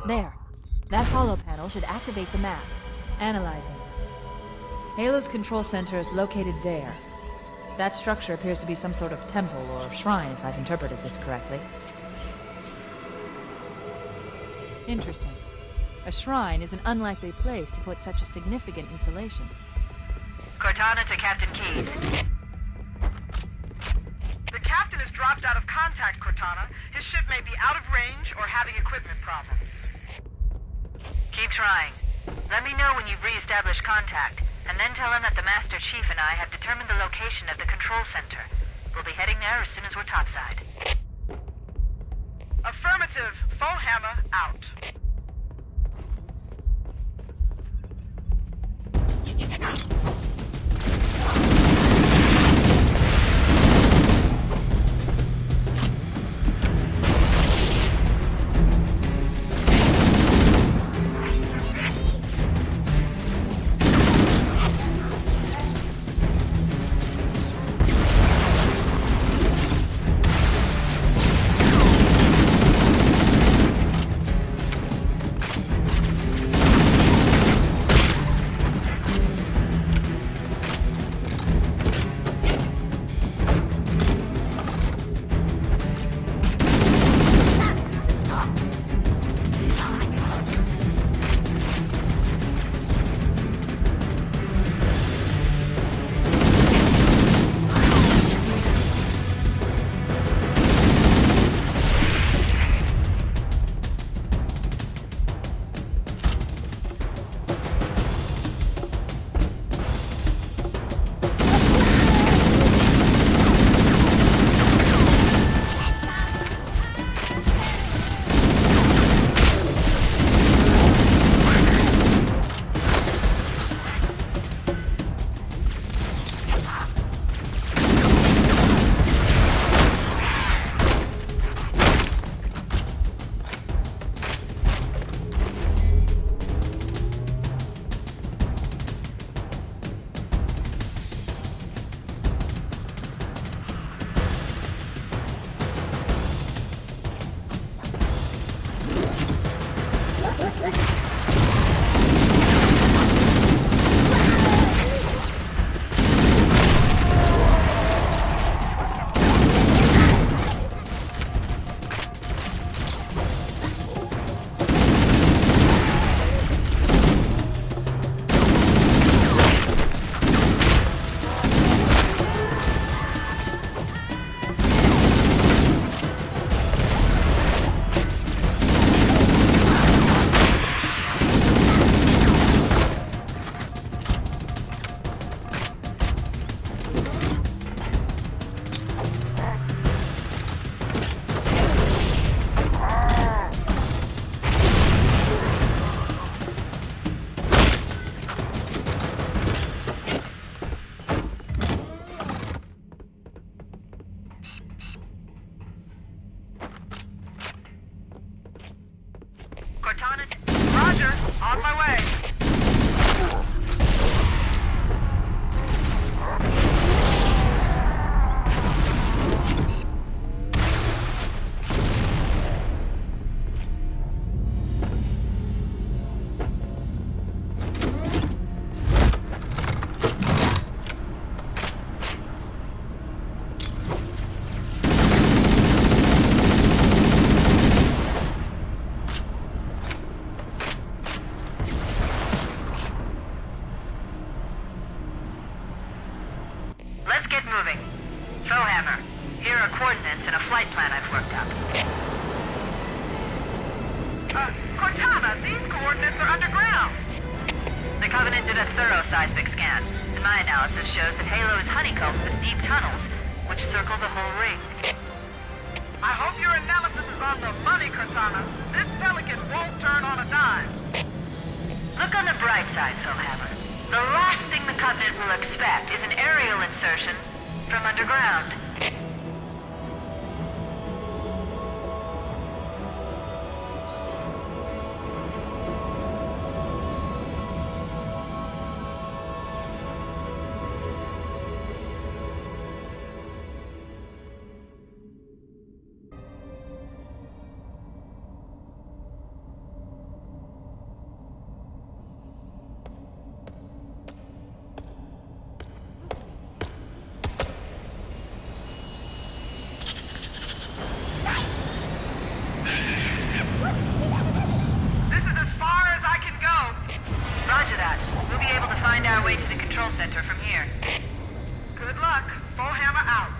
There. That hollow panel should activate the map. Analyzing. Halo's control center is located there. That structure appears to be some sort of temple or shrine, if I've interpreted this correctly. Interesting. A shrine is an unlikely place to put such a significant installation. Cortana to Captain Keyes. The captain has dropped out of contact, Cortana. His ship may be out of range or having equipment problems. Keep trying. Let me know when you've re-established contact, and then tell him that the Master Chief and I have determined the location of the control center. We'll be heading there as soon as we're topside. Affirmative. Foehammer out. Let's get moving. Foehammer, here are coordinates and a flight plan I've worked up. Cortana, these coordinates are underground. The Covenant did a thorough seismic scan, and my analysis shows that Halo is honeycombed with deep tunnels, which circle the whole ring. I hope your analysis is on the money, Cortana. This pelican won't turn on a dime. Look on the bright side, Foehammer. The last thing the Covenant will expect is an aerial insertion from underground. Our way to the control center from here. Good luck. Foehammer out.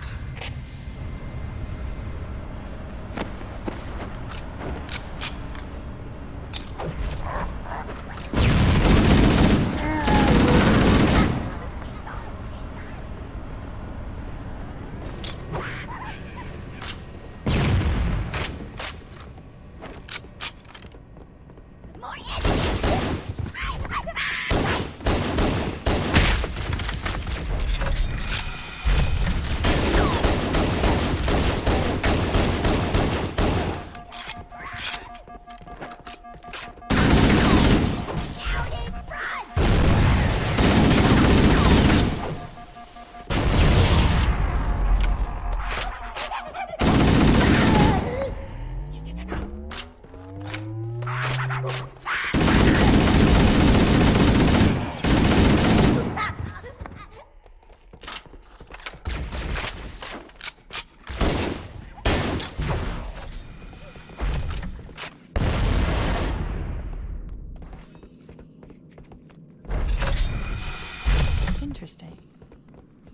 Interesting.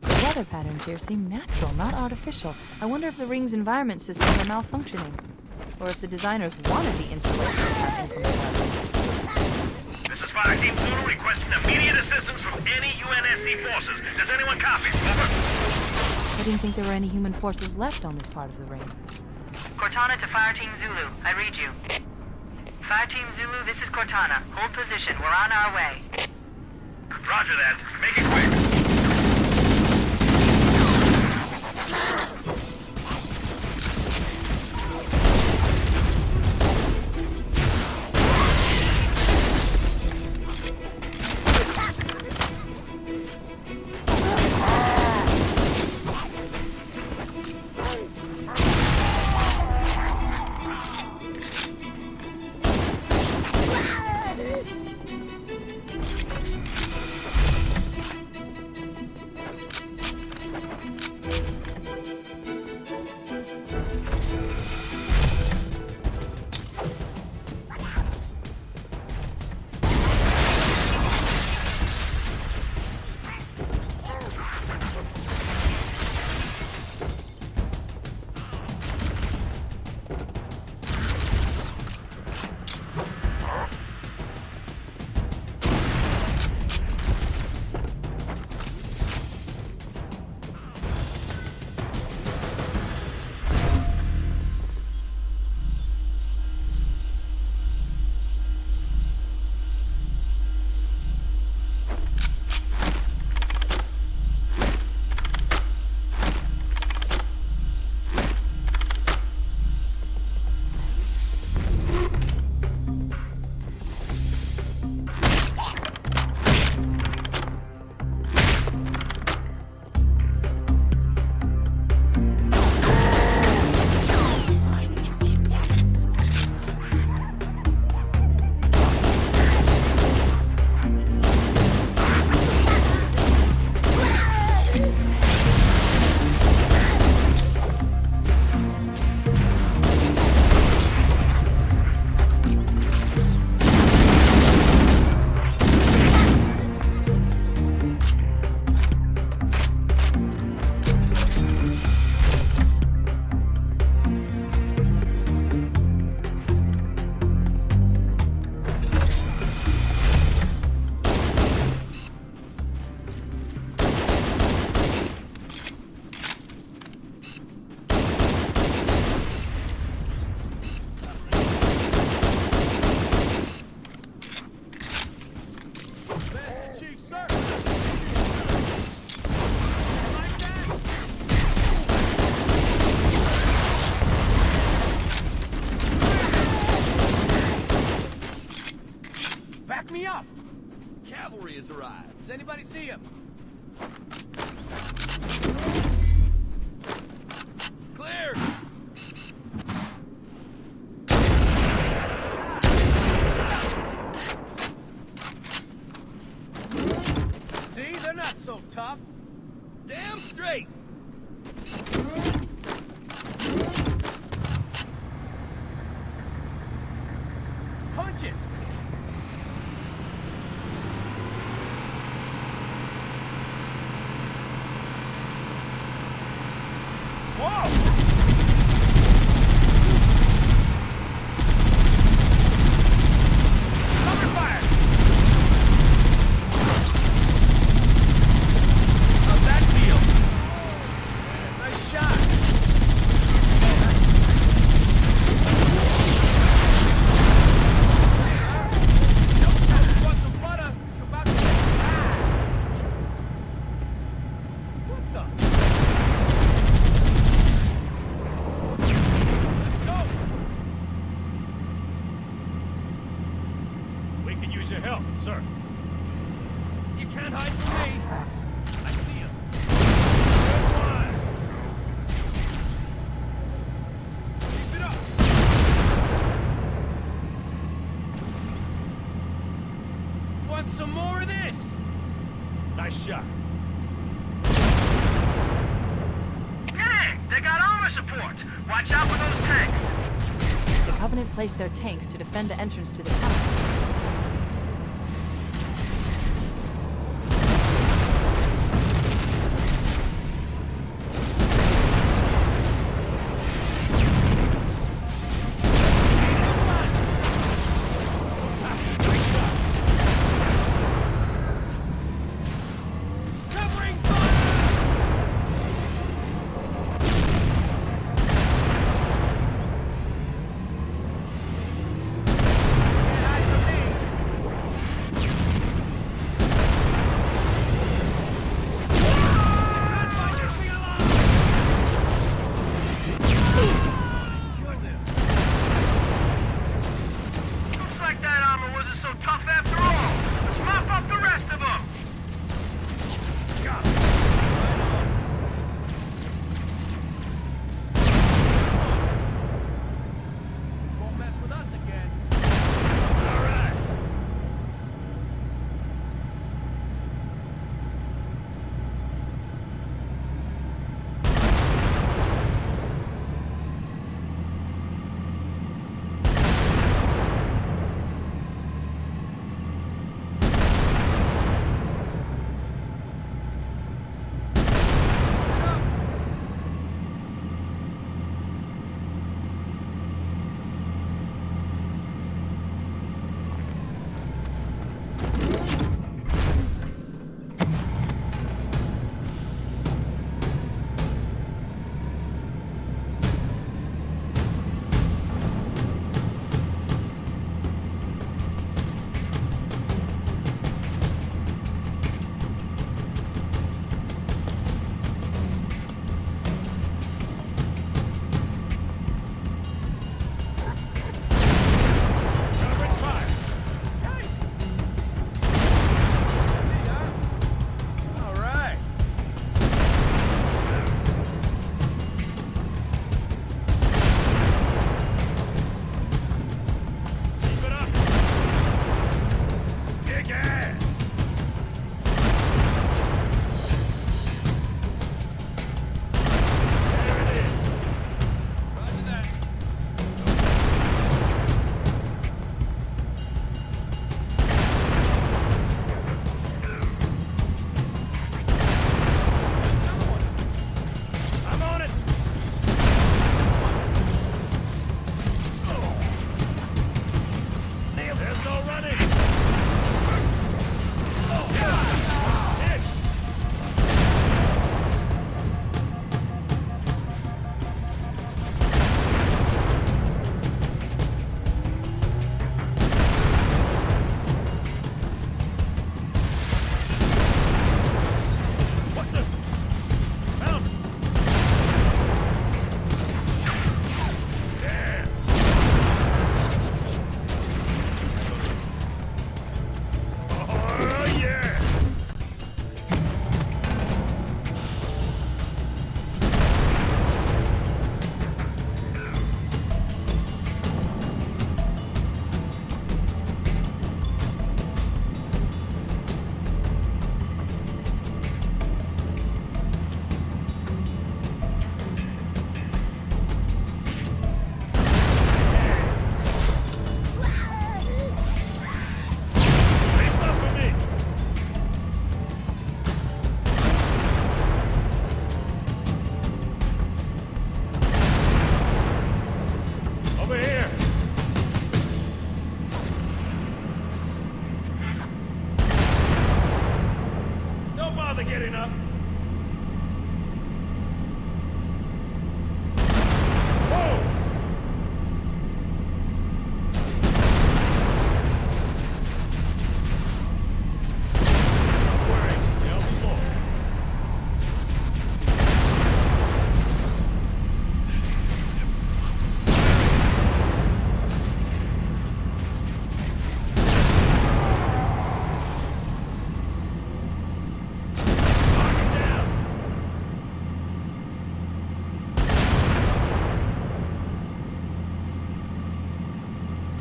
The weather patterns here seem natural, not artificial. I wonder if the ring's environment systems are malfunctioning, or if the designers wanted the installation to have inclement weather. This is Fire Team Zulu requesting immediate assistance from any UNSC forces. Does anyone copy? Over. I didn't think there were any human forces left on this part of the ring. Cortana to Fire Team Zulu. I read you. Fire Team Zulu, this is Cortana. Hold position. We're on our way. Roger that. Make it quick. Anybody see him? Clear! See, they're not so tough. Damn straight! Punch it! Whoa! Cover fire! How's that feel? Nice shot! Want some butter? It's about to get What the? Let's go! We can use your help, sir. You can't hide from me. I see him. Good one. Keep it up. Want some more of this? Nice shot. Dang! They got armor support! Watch out for those tanks! The Covenant placed their tanks to defend the entrance to the tower. Covering fire! Can't hide from me. getting up. Whoa! Don't worry, there'll be more.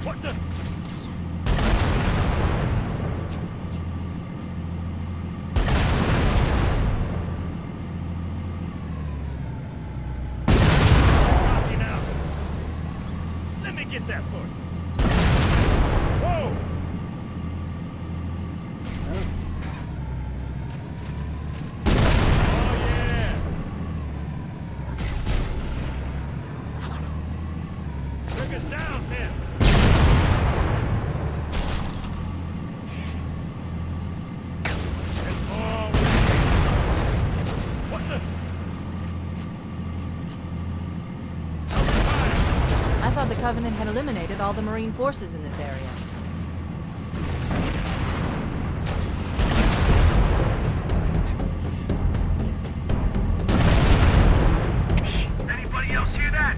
What the? Knocking out. Let me get that for you. Whoa! Oh yeah! Took us down, man. What the? I thought the Covenant had eliminated all the Marine forces in this area. Anybody else hear that?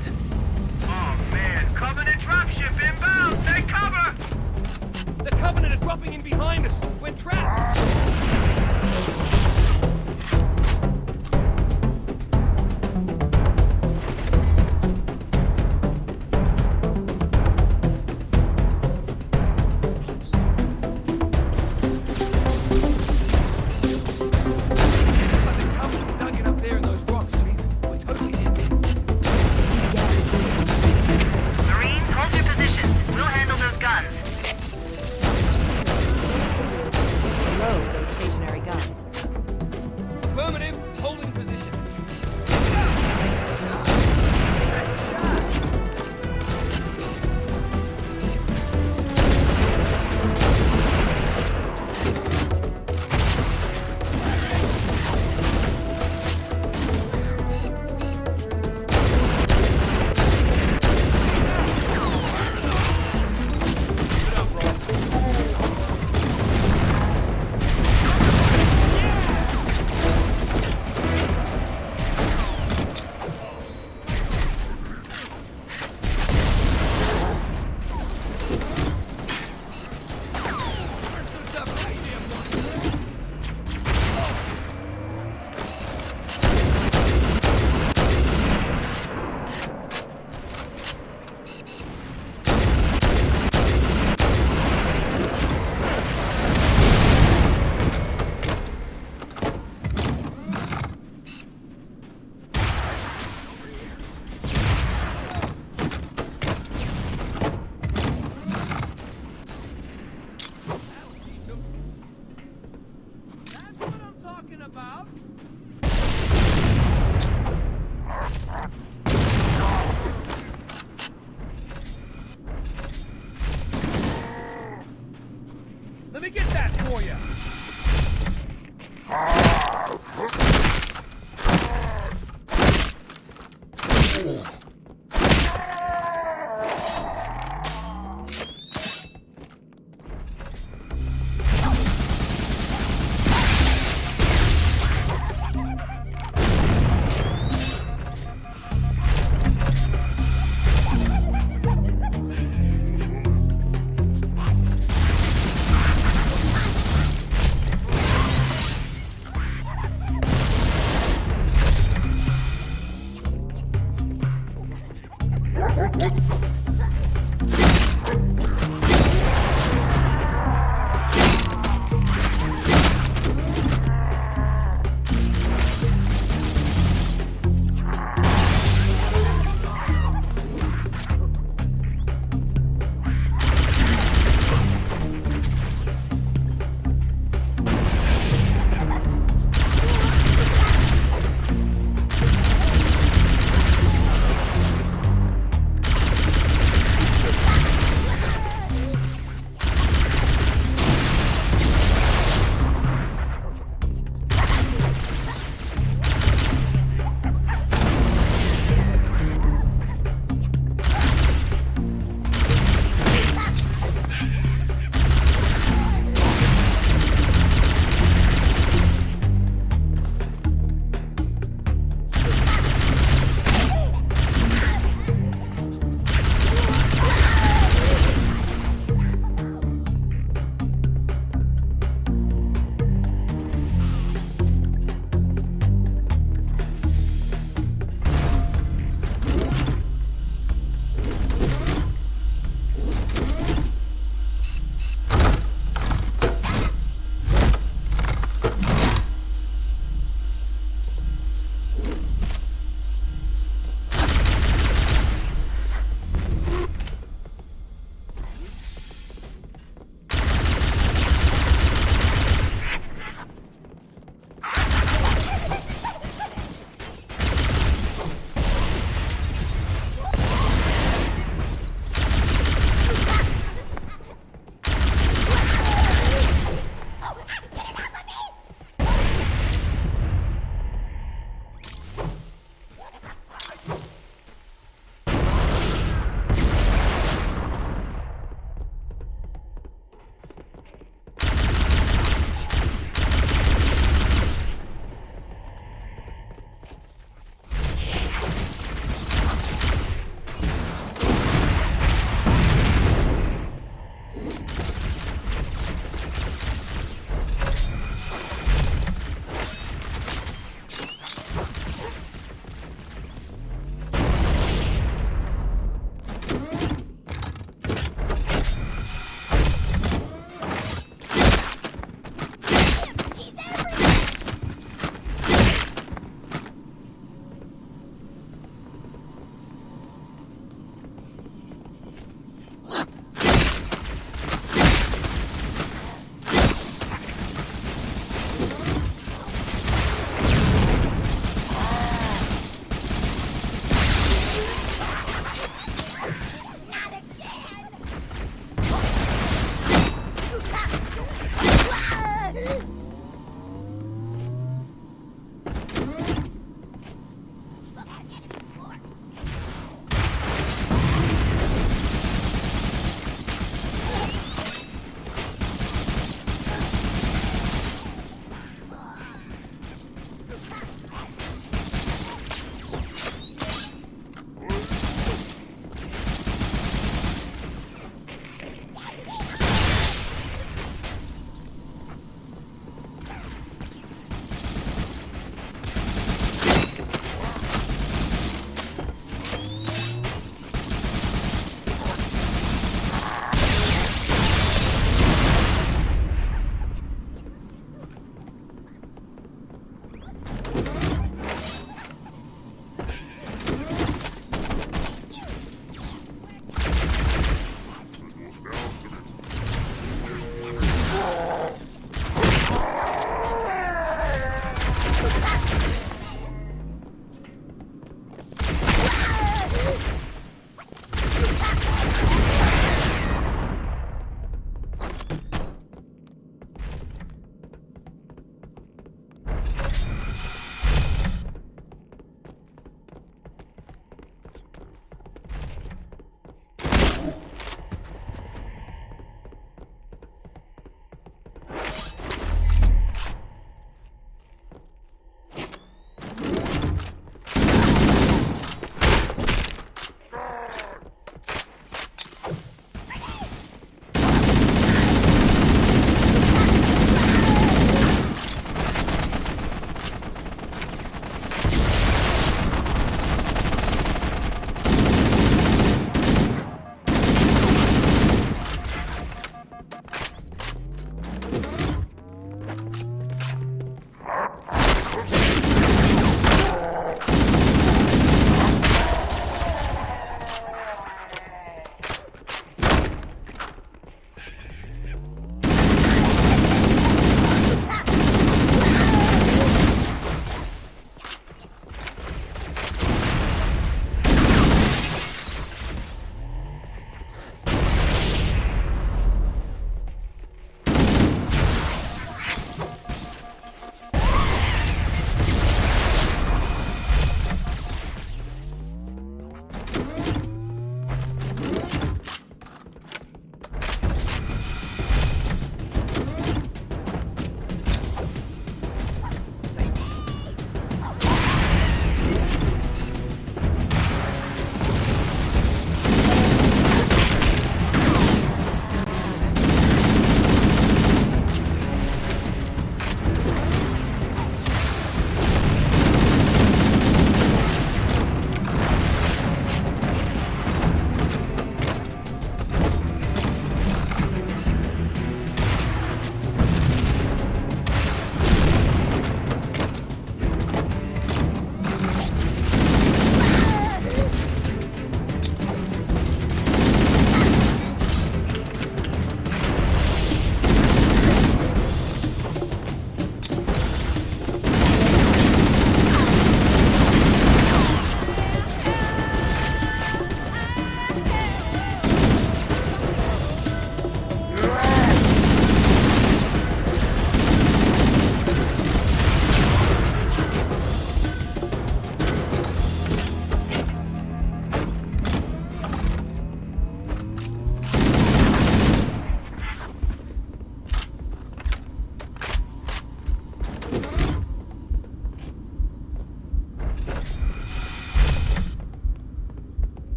Oh man, Covenant dropship inbound! Take cover! The Covenant are dropping in behind us! We're trapped!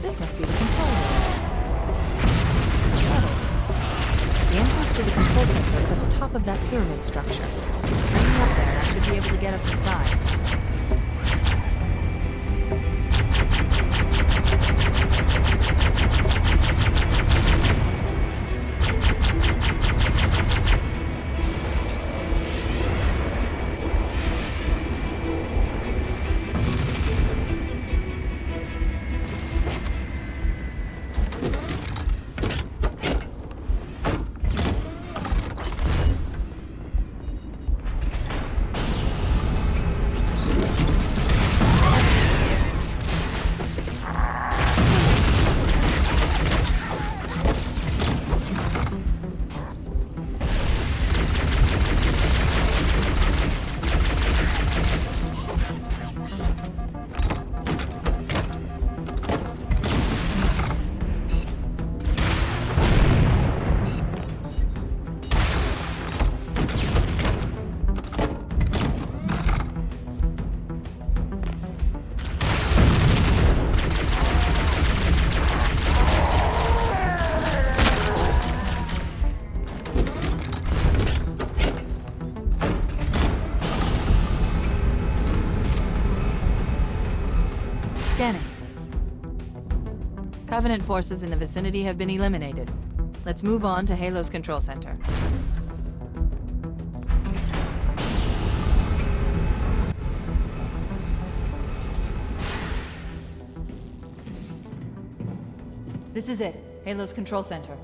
This must be the control room. Settled. The entrance to the control center is at the top of that pyramid structure. Bringing up there, I should be able to get us inside. Scanning. Covenant forces in the vicinity have been eliminated. Let's move on to Halo's control center. This is it, Halo's control center.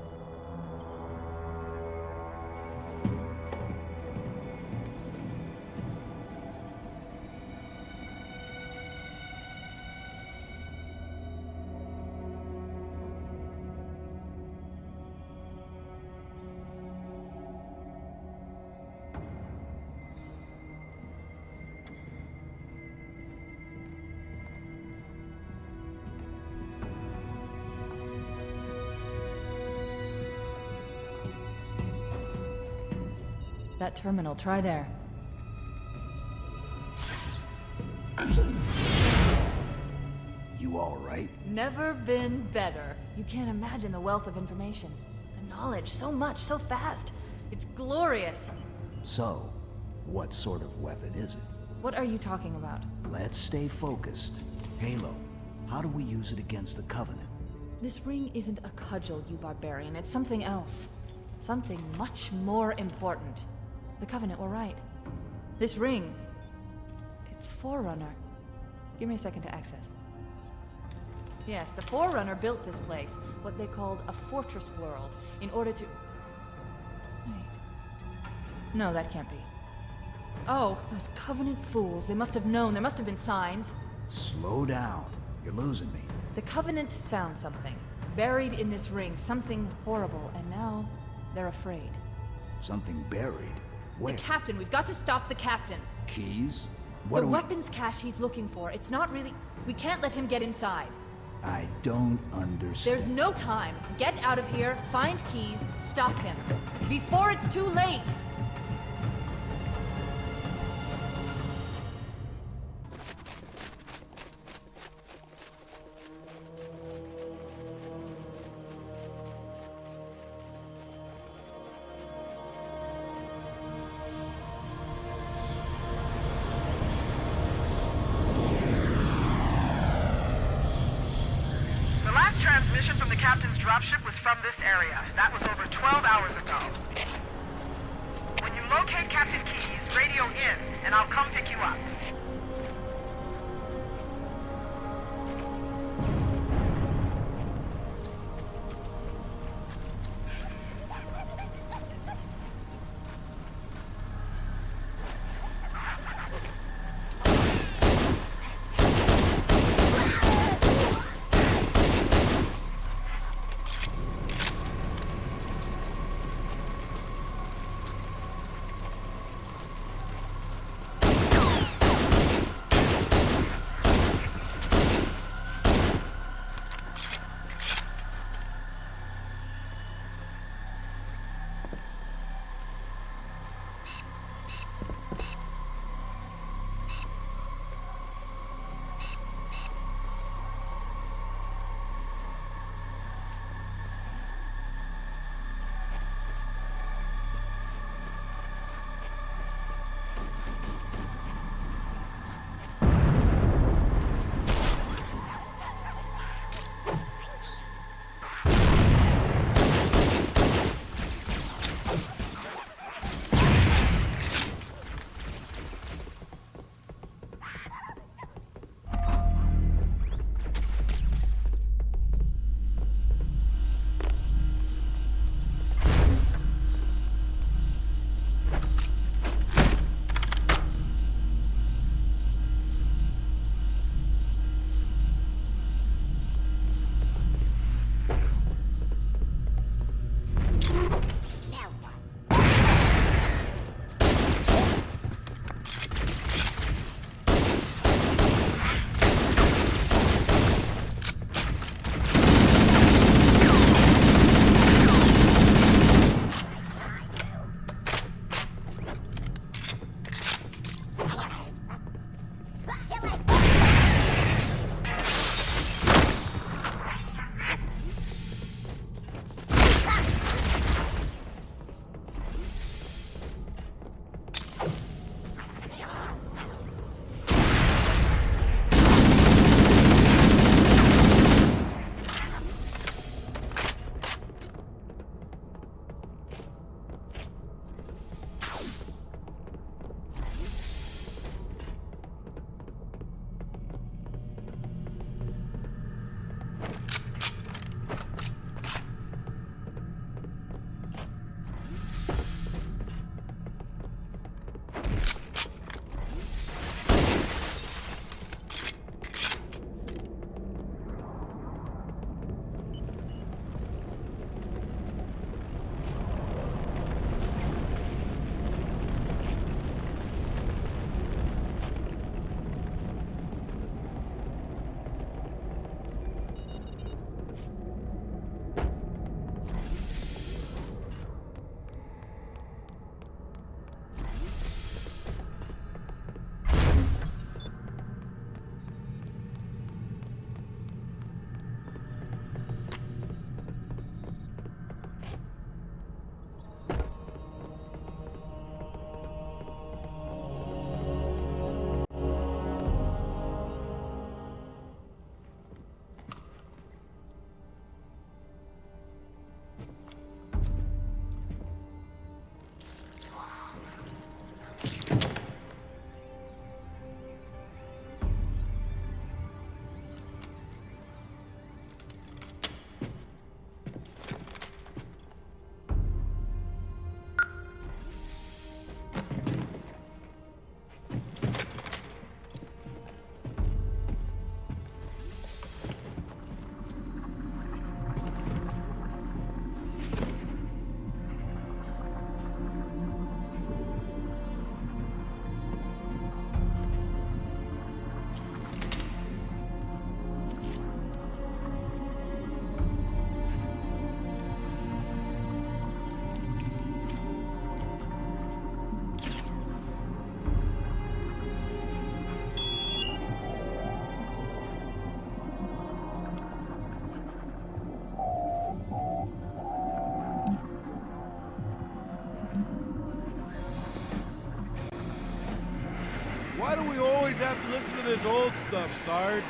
That terminal, try there. You all right? Never been better. You can't imagine the wealth of information. The knowledge, so much, so fast. It's glorious. So, what sort of weapon is it? What are you talking about? Let's stay focused. Halo, how do we use it against the Covenant? This ring isn't a cudgel, you barbarian. It's something else. Something much more important. The Covenant were right. This ring, it's Forerunner. Give me a second to access. Yes, the Forerunner built this place, what they called a fortress world, in order to... Wait. No, that can't be. Oh, those Covenant fools. They must have known. There must have been signs. Slow down. You're losing me. The Covenant found something. Buried in this ring. Something horrible. And now, they're afraid. Something buried? Where? The captain. We've got to stop the captain. Keys? The weapons cache he's looking for. It's not really... We can't let him get inside. I don't understand. There's no time. Get out of here, find keys, stop him. Before it's too late! Transmission from the captain's dropship was from this area. That was over 12 hours ago. When you locate Captain Keyes, radio in, and I'll come pick you up. always have to listen to this old stuff, Sarge?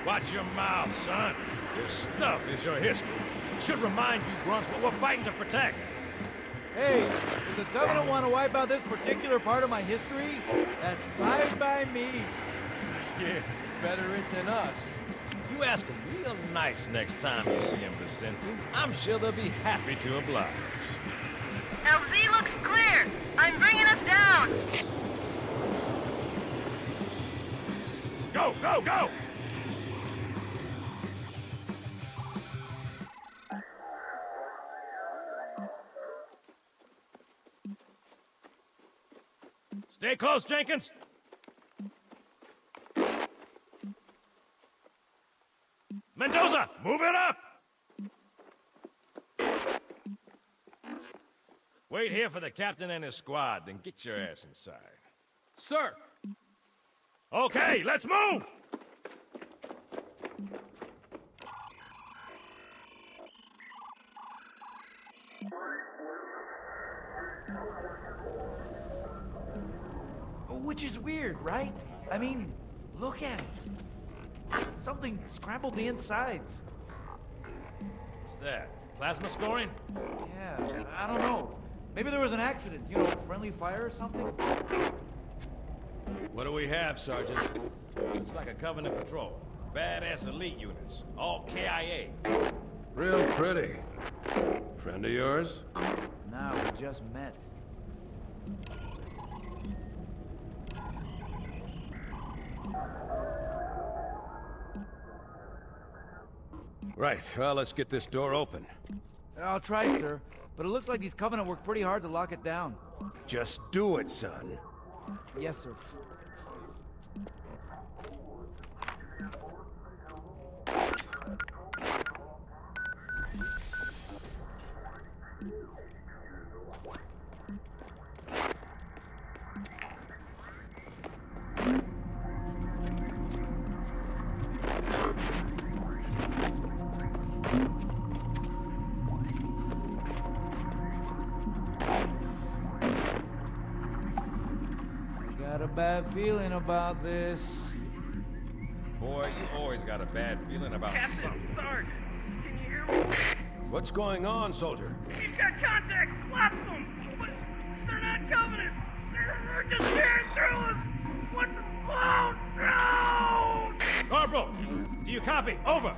Watch your mouth, son. This stuff is your history. It should remind you grunts what we're fighting to protect. Hey, if the Covenant want to wipe out this particular part of my history, that's fine by me. Yeah, better it than us. You ask them real nice next time you see them, Vicente. I'm sure they'll be happy to oblige. LZ looks clear. I'm bringing us down. Go, go, go! Stay close, Jenkins. Mendoza, move it up! Wait here for the captain and his squad, then get your ass inside. Sir! Okay, let's move! Which is weird, right? I mean, look at it. Something scrambled the insides. What's that? Plasma scoring? Yeah, I don't know. Maybe there was an accident, you know, friendly fire or something? What do we have, Sergeant? Looks like a Covenant patrol. Badass elite units. All KIA. Real pretty. Friend of yours? Nah, we just met. Right, well, let's get this door open. I'll try, sir. But it looks like these Covenant worked pretty hard to lock it down. Just do it, son. Yes, sir. Got a bad feeling about this. Boy, you always got a bad feeling about something. Sarge, can you hear me? What's going on, soldier? We've got contacts, lots of them, but they're not Covenant. They're just tearing through us. What the... Oh, no! Corporal, do you copy? Over.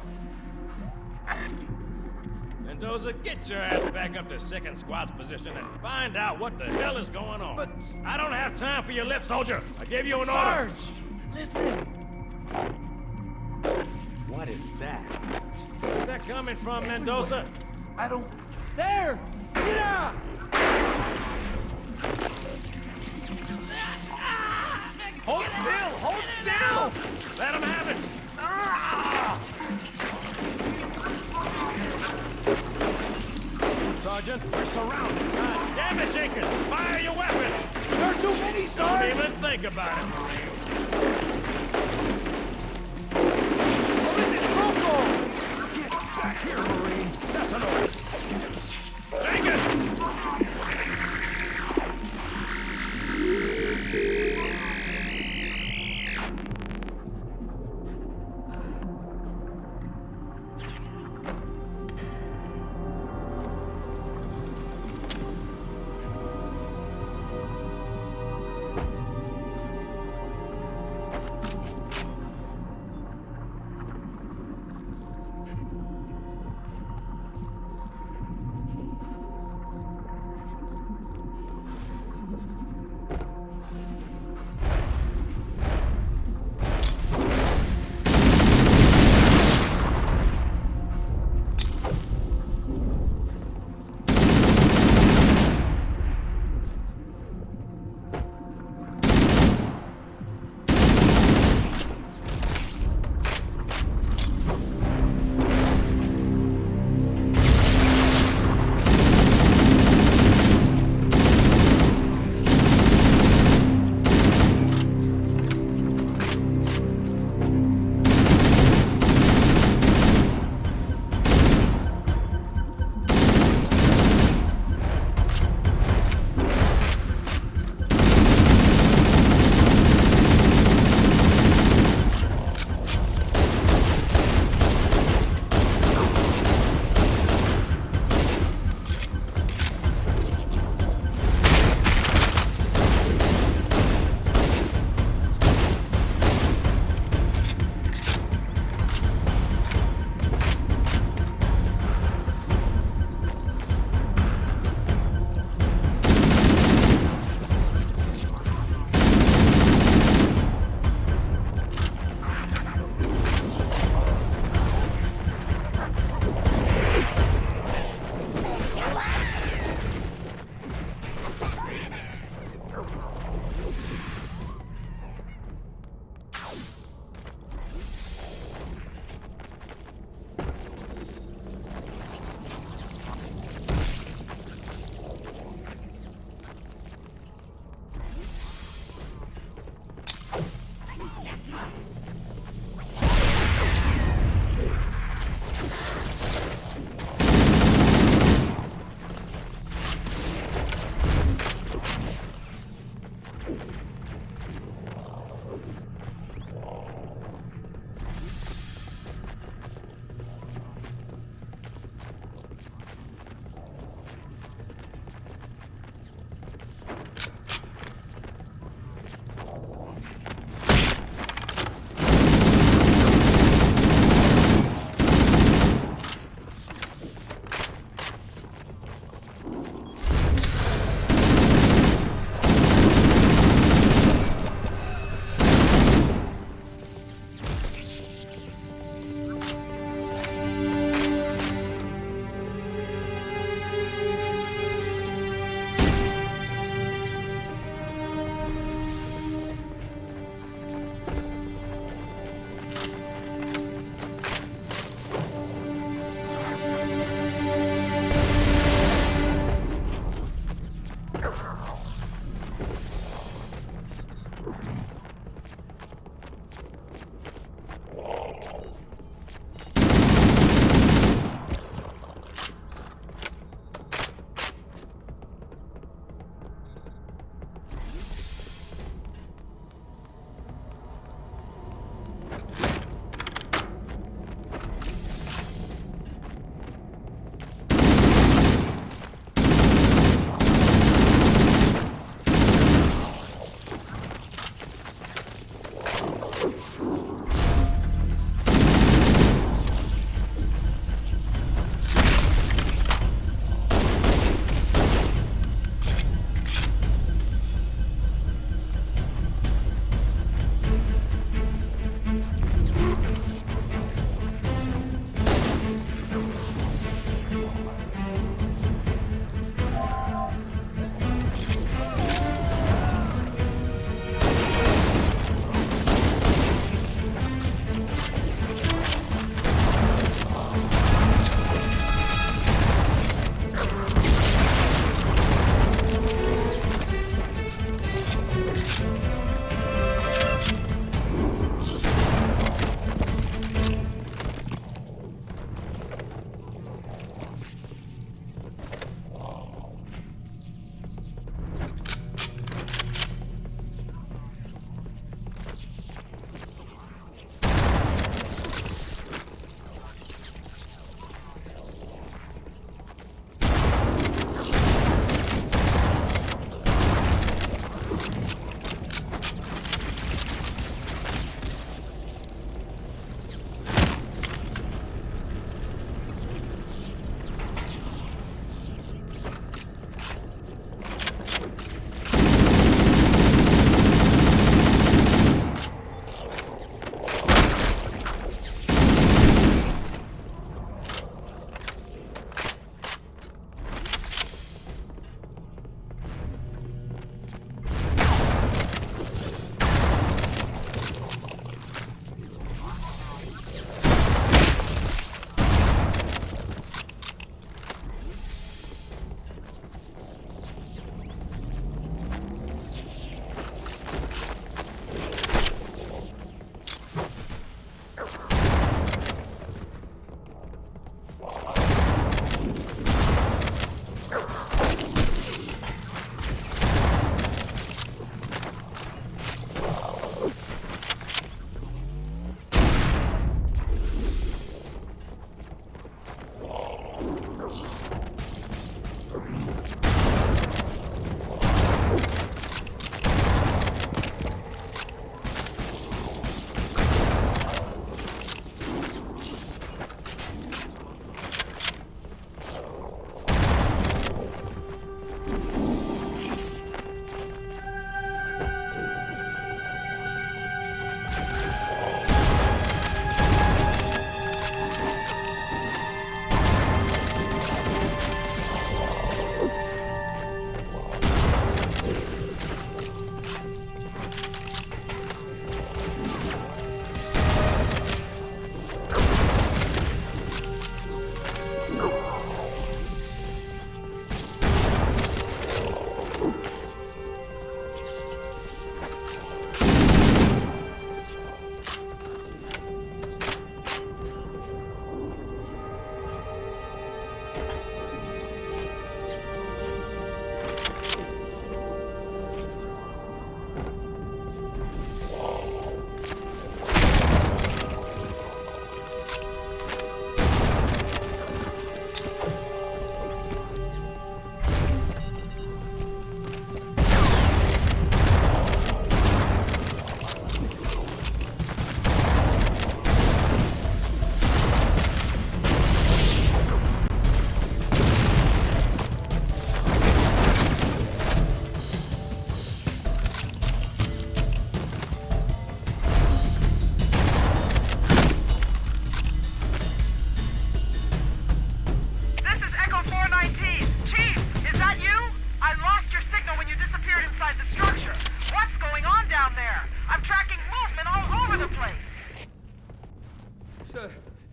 Mendoza, get your ass back up to second squad's position and find out what the hell is going on. But... I don't have time for your lip, soldier. I gave you an order. Sarge! Listen! What is that? Where's that coming from, Mendoza? I don't... There! Get out! Hold still! Hold still! Let him have it! Sergeant, we're surrounded. God damn it, Jenkins! Fire your weapon! There are too many, Sarge! Don't even think about it, Marine. What is it? Rocco! Get back here, Marine! That's an order! Jenkins!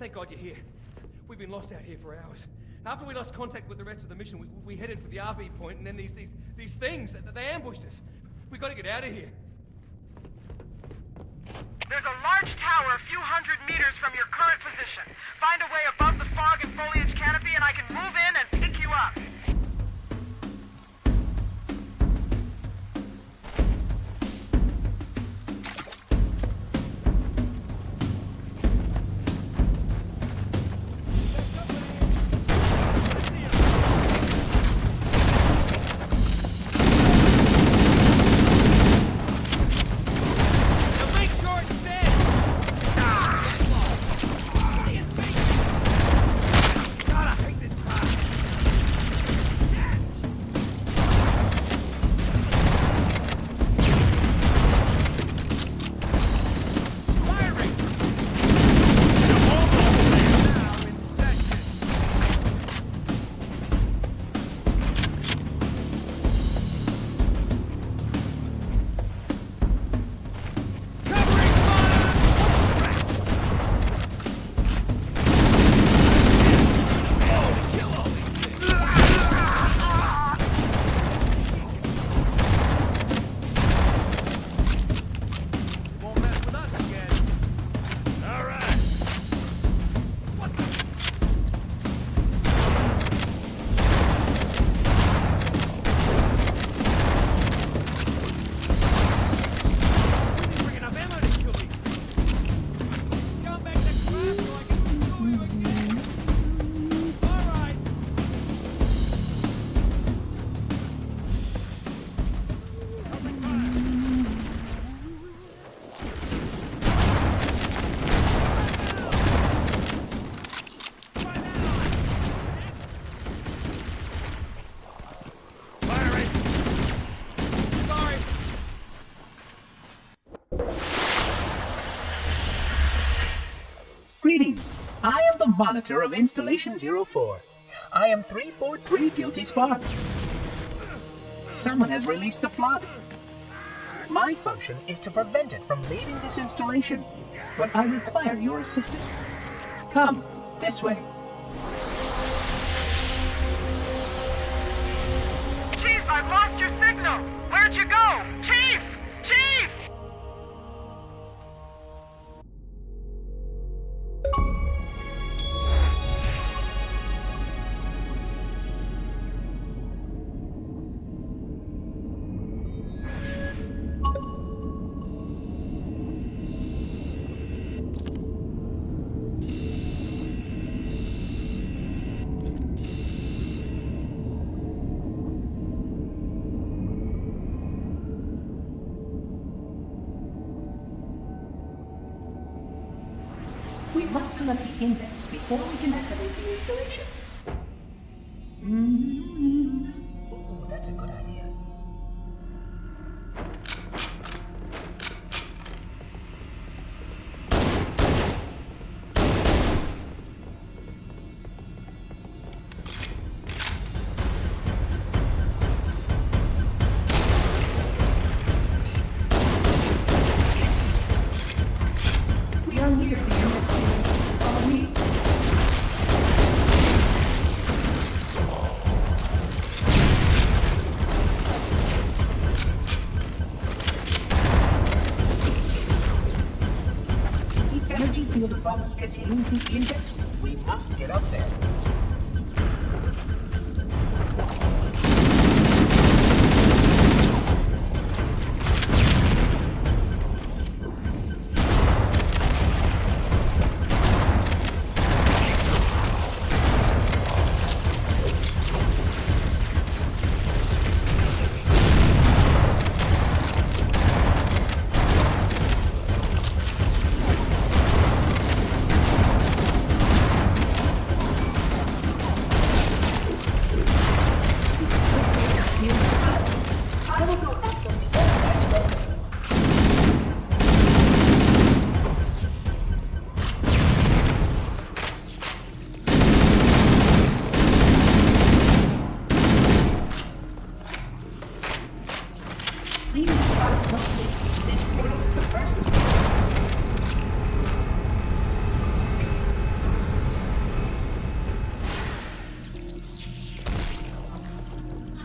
Thank God you're here. We've been lost out here for hours. After we lost contact with the rest of the mission, we headed for the RV point, and then these things, they ambushed us. We gotta get out of here. There's a large tower a few hundred meters from your current position. Find a way above the fog and foliage canopy, and I can move in and pick you up. Greetings. I am the monitor of Installation 04. I am 343 Guilty Spark. Someone has released the flood. My function is to prevent it from leaving this installation, but I require your assistance. Come, this way. Chief, I've lost your signal. Where'd you go? Chief! Chief! We must collect the index before we can activate the installation. Ooh, that's a good idea. We are near the index. Follow me. The energy field above us contains the index. We must get up there.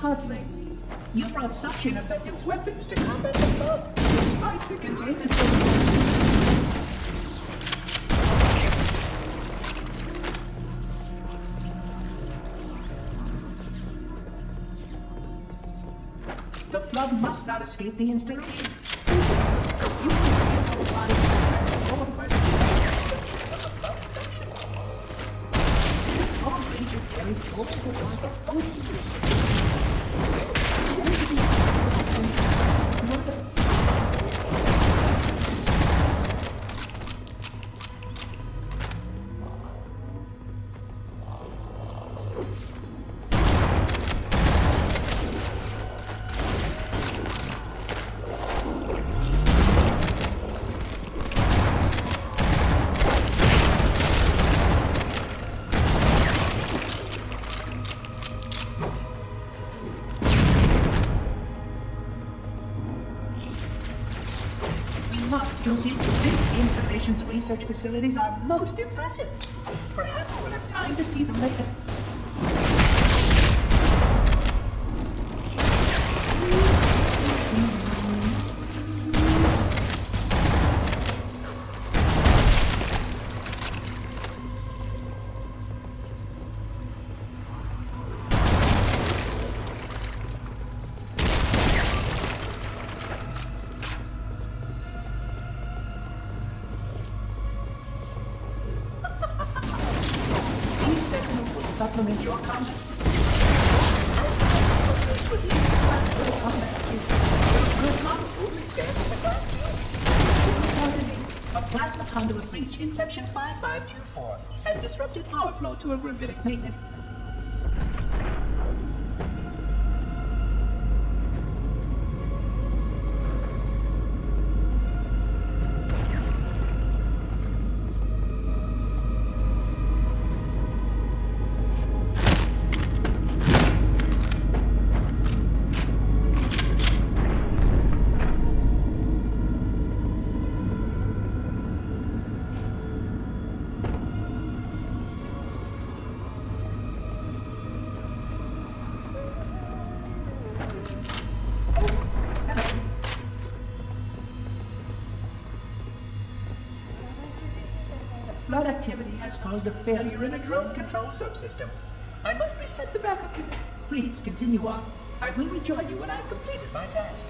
puzzling. You brought such ineffective weapons to combat the flood, despite the containment protocol. The flood must not escape the installation. You can see your body transformed by the of the flood infection. This whole region carries multiple types of poisons. This installation's research facilities are most impressive. Perhaps we'll have time to see them later. Supplement your combat system. With these combat skills, your model only stands as a class 2. A plasma conduit breach in section 5524 has disrupted power flow to a gravitic maintenance. Flood activity has caused a failure in a drone control subsystem. I must reset the backup unit. Please continue on. I will rejoin you when I've completed my task.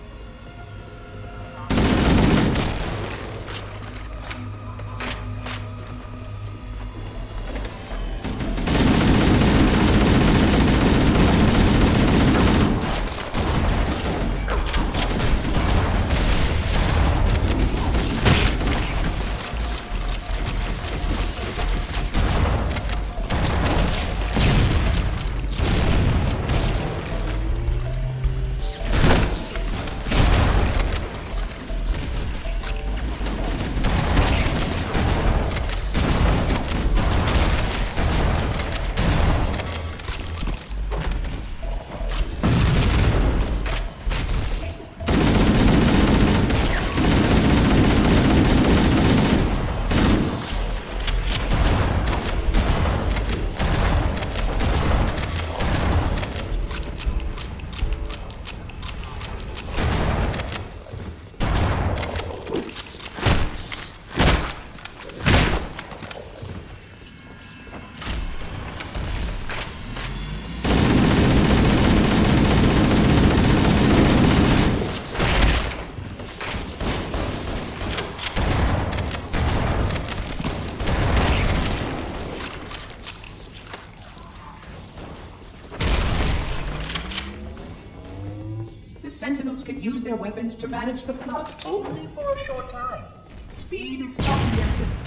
Sentinels can use their weapons to manage the flood only for a short time. Speed is of the essence.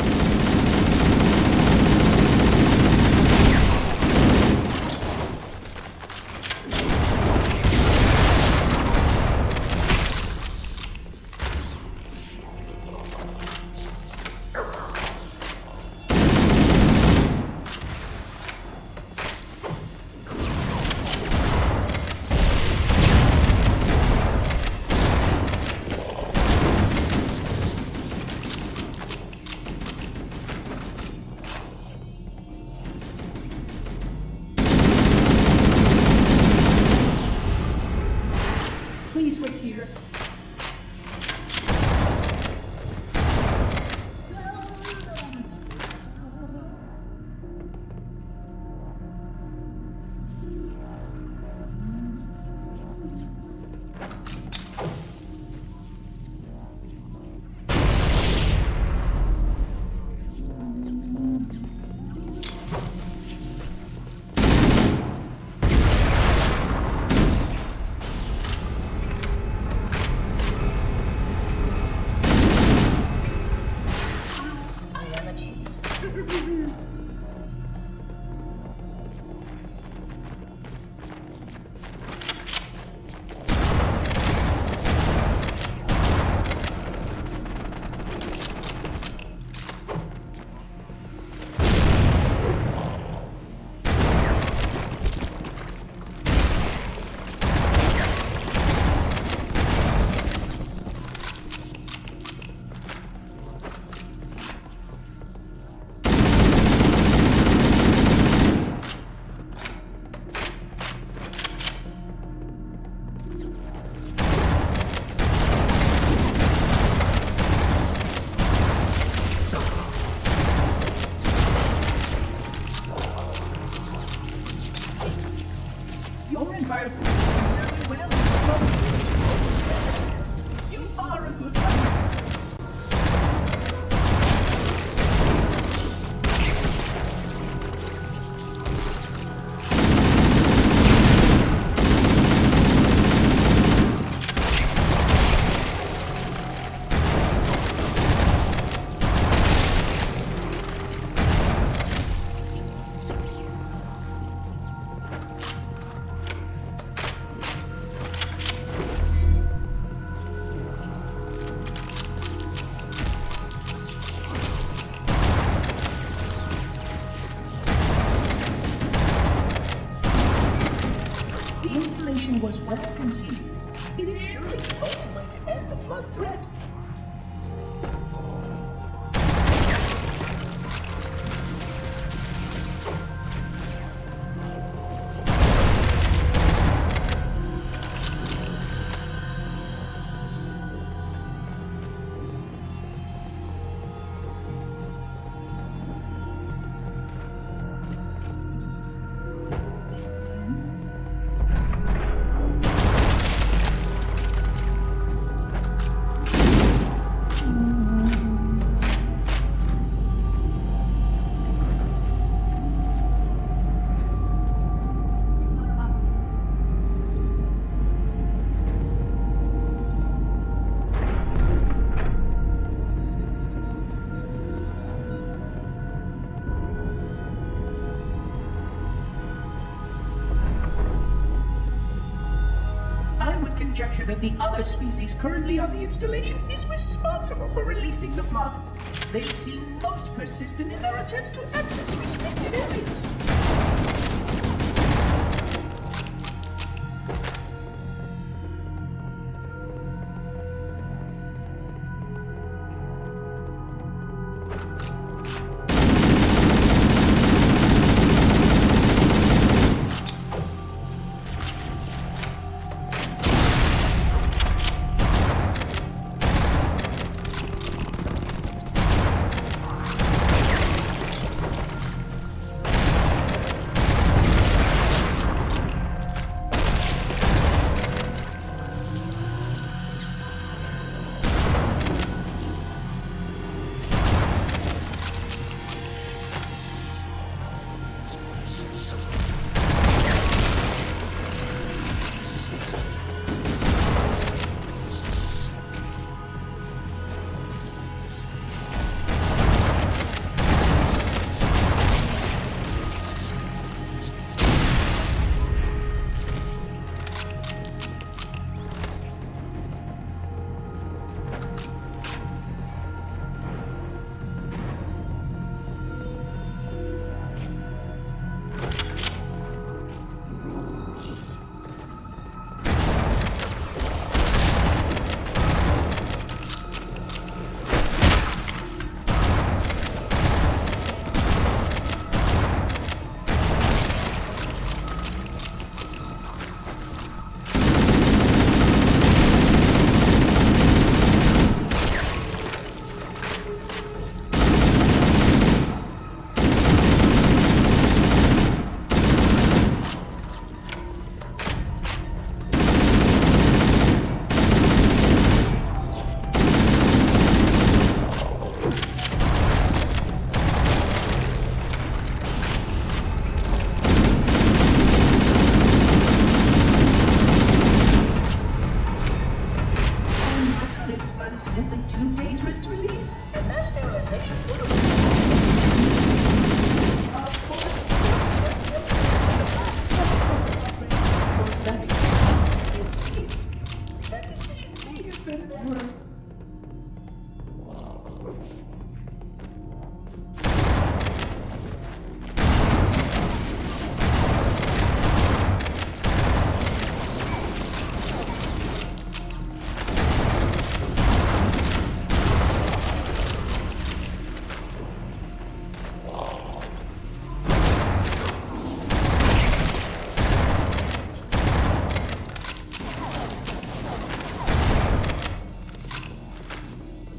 was well conceived, it is surely the only way to end the flood threat. Conjecture that the other species currently on the installation is responsible for releasing the flood. They seem most persistent in their attempts to access restricted areas.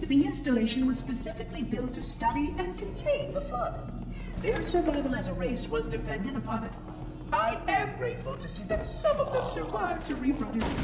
The installation was specifically built to study and contain the flood. Their survival as a race was dependent upon it. I am grateful to see that some of them survived to reproduce.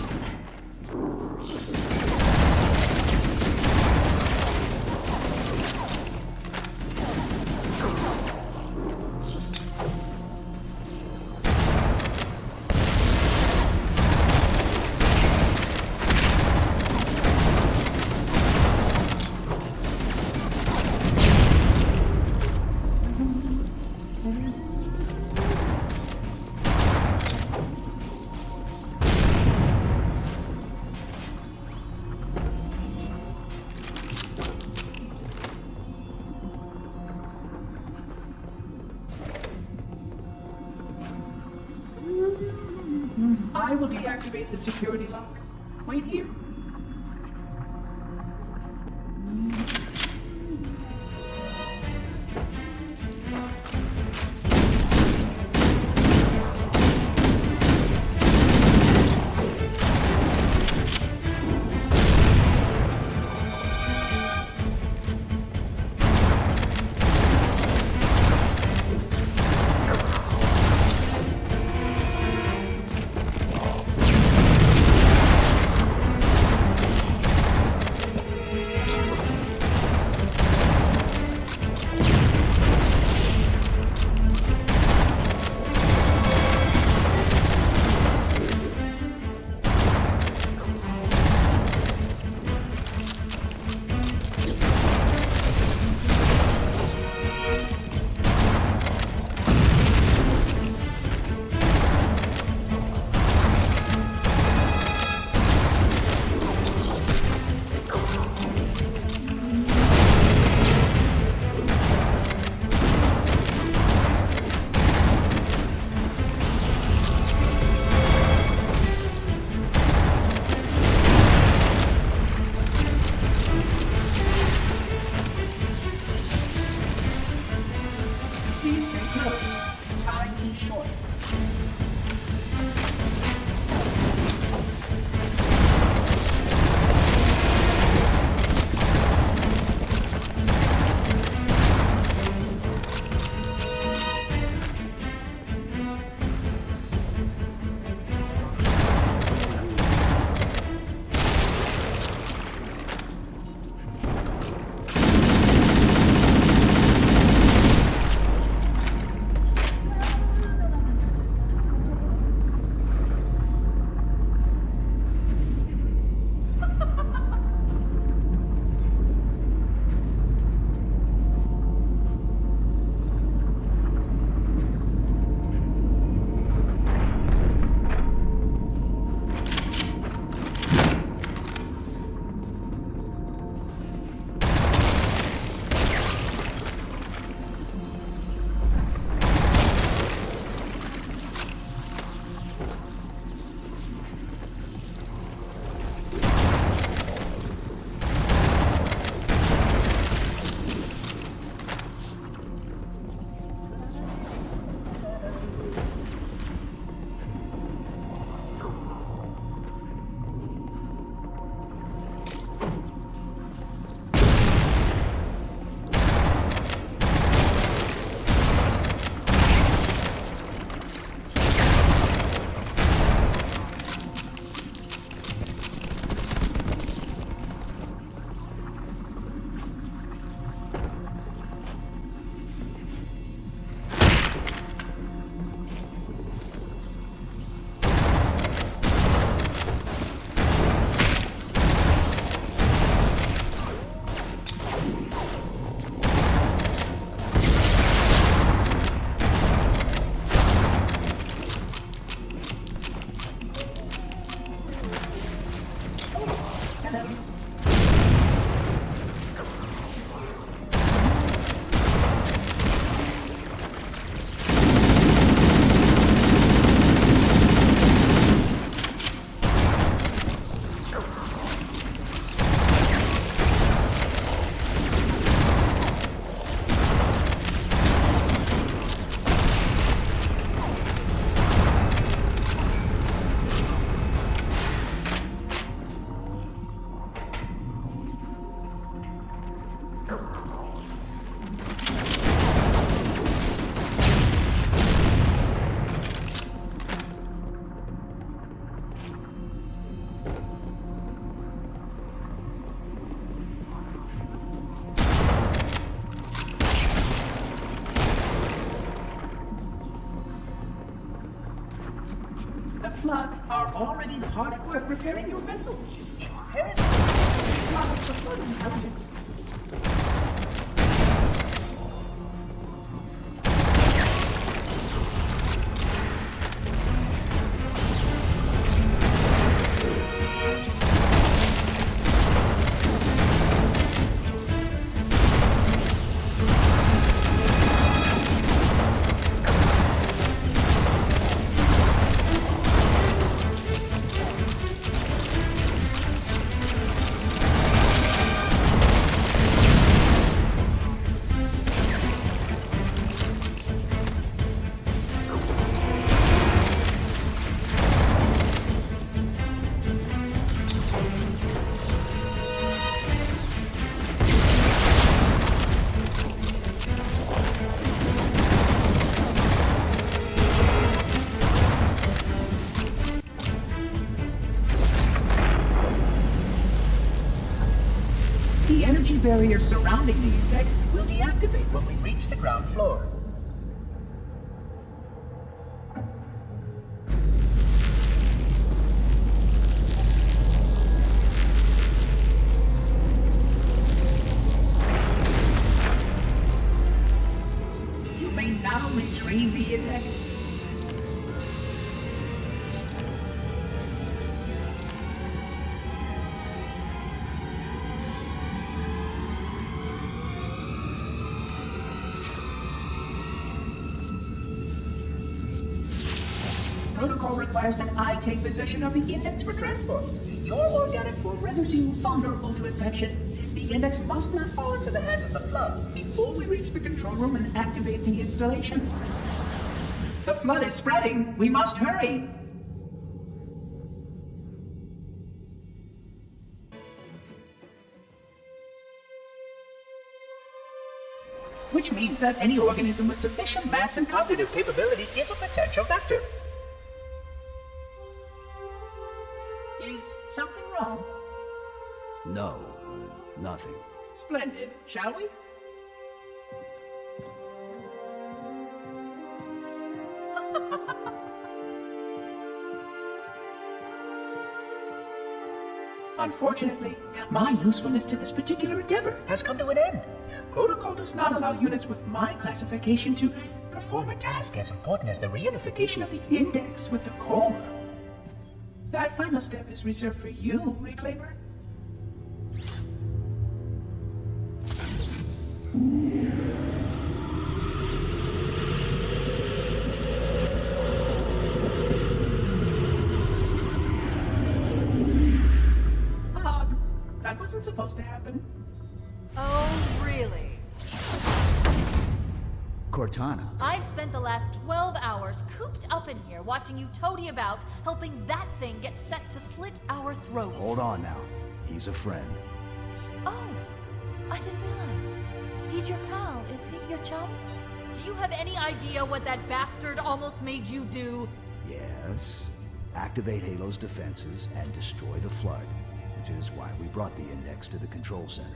I will deactivate the security lock. Wait here. Please stay close. Time is short. Flood are already hard at work repairing your vessel. It's periscope. Flood for Flood's intelligence. barrier surrounding the index will deactivate when we reach the ground floor. You may now retrieve the index. Protocol requires that I take possession of the index for transport. Your organic form renders you vulnerable to infection. The index must not fall into the hands of the Flood before we reach the control room and activate the installation. The Flood is spreading. We must hurry. Which means that any organism with sufficient mass and cognitive capability is a potential vector. Is something wrong? No, nothing. Splendid, shall we? Unfortunately, my usefulness to this particular endeavor has come to an end. Protocol does not allow units with my classification to perform a task as important as the reunification of the index with the core. That final step is reserved for you, Reclaimer. That wasn't supposed to happen. Oh, really? Cortana. I've spent the last 12 hours cooped up in here watching you toady about, helping that thing get set to slit our throats. Hold on now. He's a friend. Oh, I didn't realize. He's your pal, is he? Your chum? Do you have any idea what that bastard almost made you do? Yes. Activate Halo's defenses and destroy the Flood, which is why we brought the index to the control center.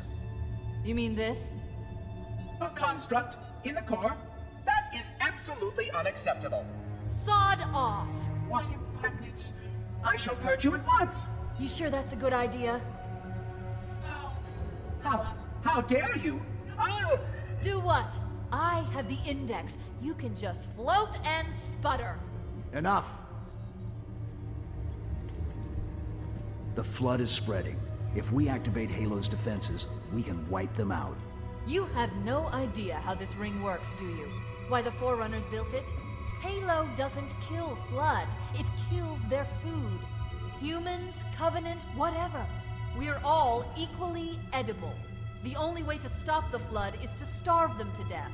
You mean this? A construct in the core? That is absolutely unacceptable. Sod off! What impertinence! I shall purge you at once! You sure that's a good idea? How dare you? I'll... Do what? I have the index. You can just float and sputter. Enough! The Flood is spreading. If we activate Halo's defenses, we can wipe them out. You have no idea how this ring works, do you? Why the Forerunners built it? Halo doesn't kill Flood. It kills their food. Humans, Covenant, whatever. We're all equally edible. The only way to stop the Flood is to starve them to death.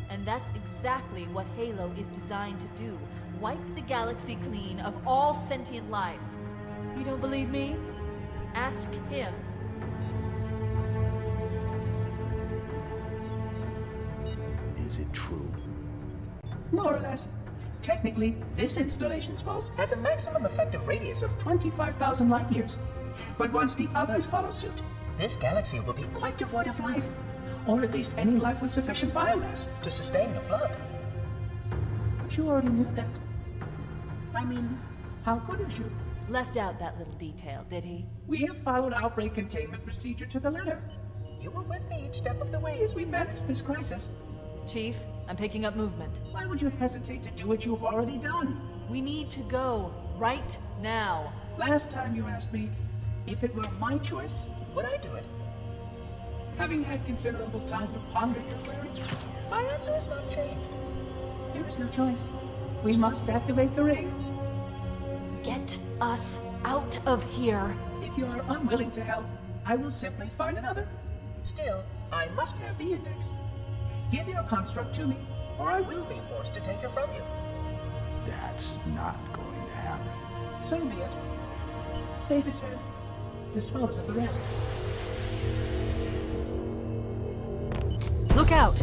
And that's exactly what Halo is designed to do. Wipe the galaxy clean of all sentient life. You don't believe me? Ask him. Is it true? More or less. Technically, this installation's pulse has a maximum effective radius of 25,000 light years. But once the others follow suit, this galaxy will be quite devoid of life. Or at least any life with sufficient biomass to sustain the Flood. But you already knew that. I mean, how couldn't you? Left out that little detail, did he? We have followed outbreak containment procedure to the letter. You were with me each step of the way as we managed this crisis. Chief, I'm picking up movement. Why would you hesitate to do what you've already done? We need to go, right now. Last time you asked me, if it were my choice, would I do it? Having had considerable time to ponder your query, my answer has not changed. There is no choice. We must activate the ring. Get us out of here. If you are unwilling to help, I will simply find another. Still, I must have the index. Give your construct to me, or I will be forced to take her from you. That's not going to happen. So be it. Save his head. Dispose of the rest. Look out!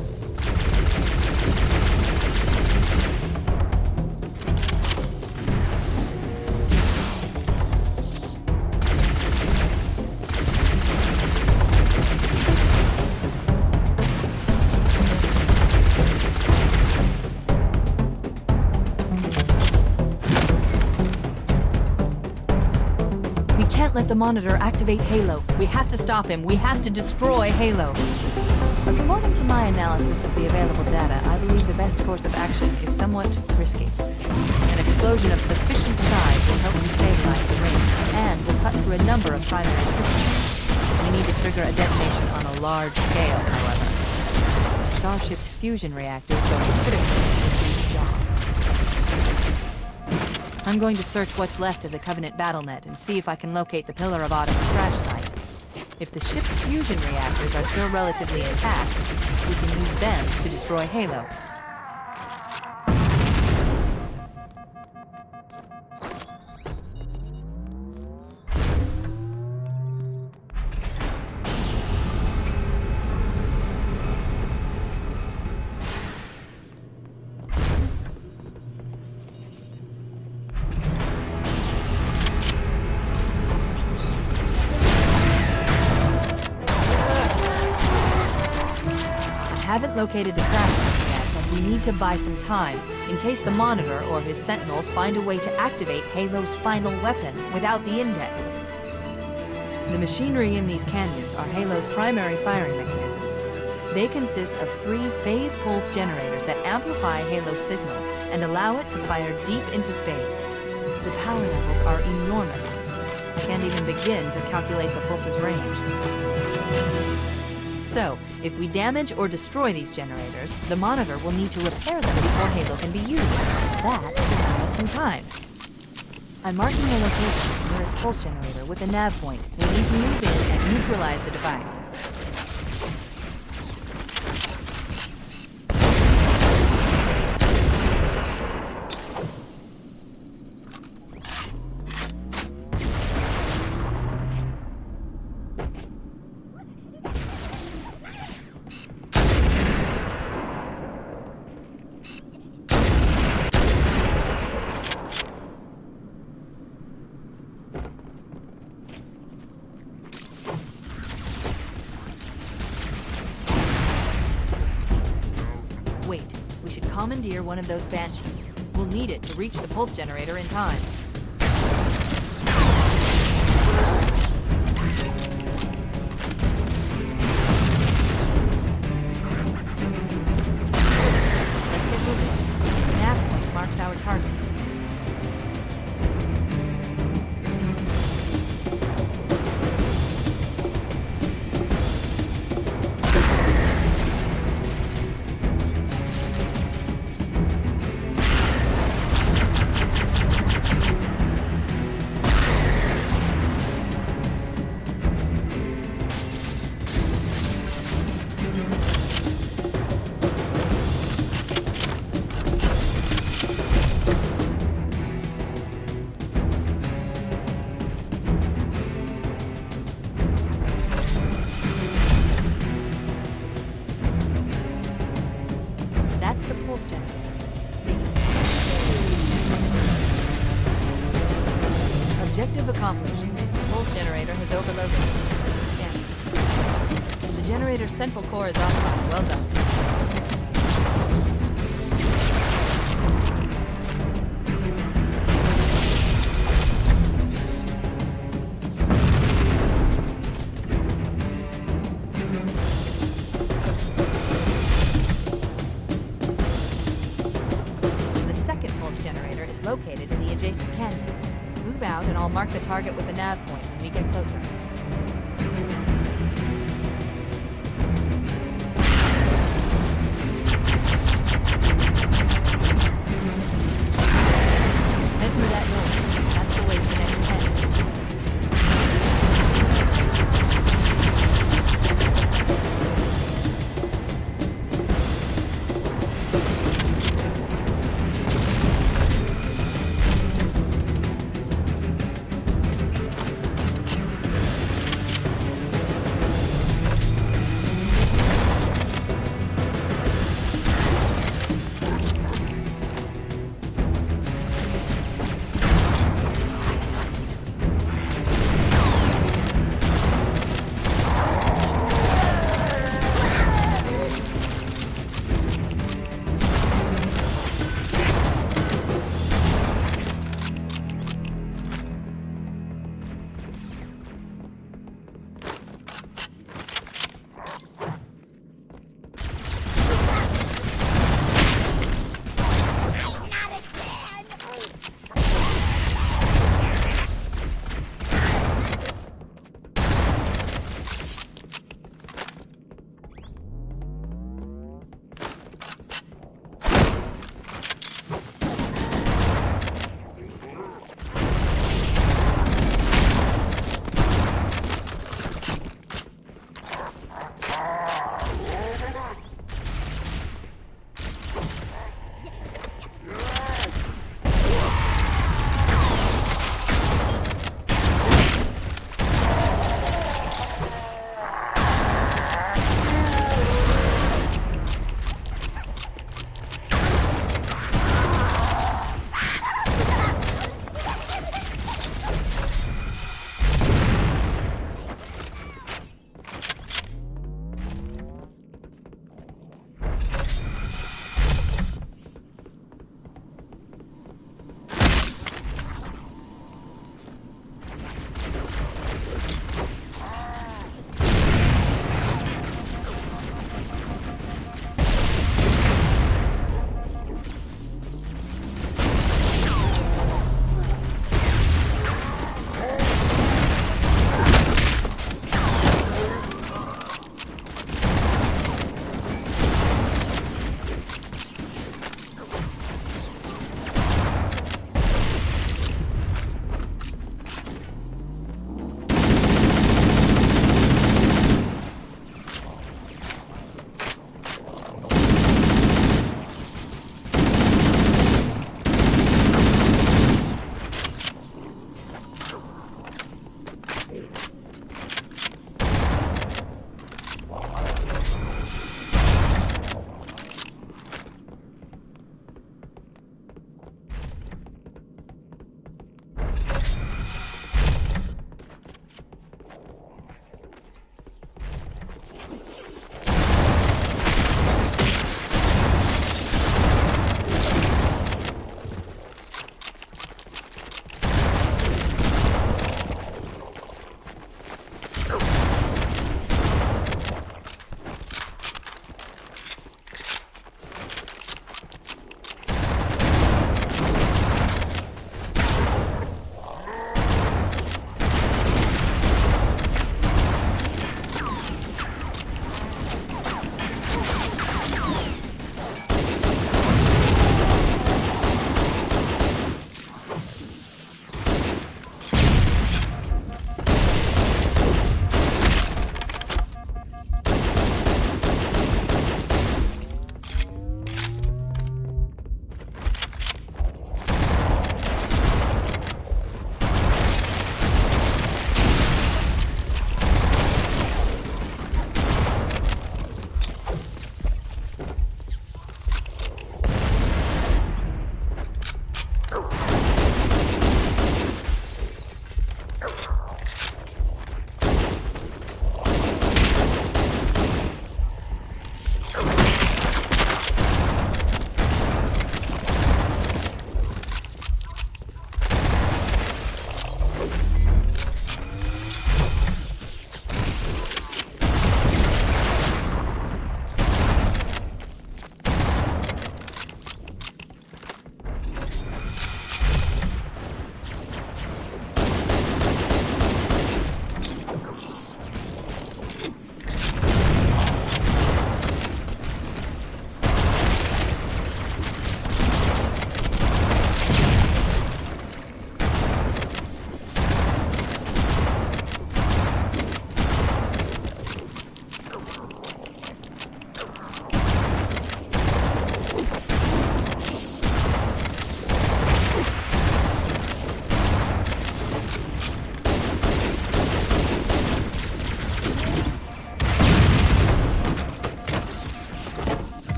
can't let the Monitor activate Halo. We have to stop him. We have to destroy Halo. According to my analysis of the available data, I believe the best course of action is somewhat risky. An explosion of sufficient size will help destabilize the ring, and will cut through a number of primary systems. We need to trigger a detonation on a large scale, however. Starship's fusion reactors will be critical to this job. I'm going to search what's left of the Covenant BattleNet and see if I can locate the Pillar of Autumn's crash site. If the ship's fusion reactors are still relatively intact, we can use them to destroy Halo. I haven't located the crash site yet, but we need to buy some time, in case the Monitor or his Sentinels find a way to activate Halo's final weapon without the Index. The machinery in these canyons are Halo's primary firing mechanisms. They consist of 3 phase pulse generators that amplify Halo's signal and allow it to fire deep into space. The power levels are enormous. I can't even begin to calculate the pulse's range. So, if we damage or destroy these generators, the Monitor will need to repair them before Halo can be used. That should buy us some time. I'm marking the location of the nearest pulse generator with a nav point. We need to move in and neutralize the device. Wait, we should commandeer one of those Banshees. We'll need it to reach the pulse generator in time. Let's get moving. The nav point marks our target. That's the pulse generator. Objective accomplished. The pulse generator has overloaded. Scanning. The generator's central core is offline. Well done. Generator is located in the adjacent canyon. Move out and I'll mark the target with a nav point when we get closer. Head through that door. That's the way to the next canyon.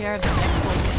care of the next pulse.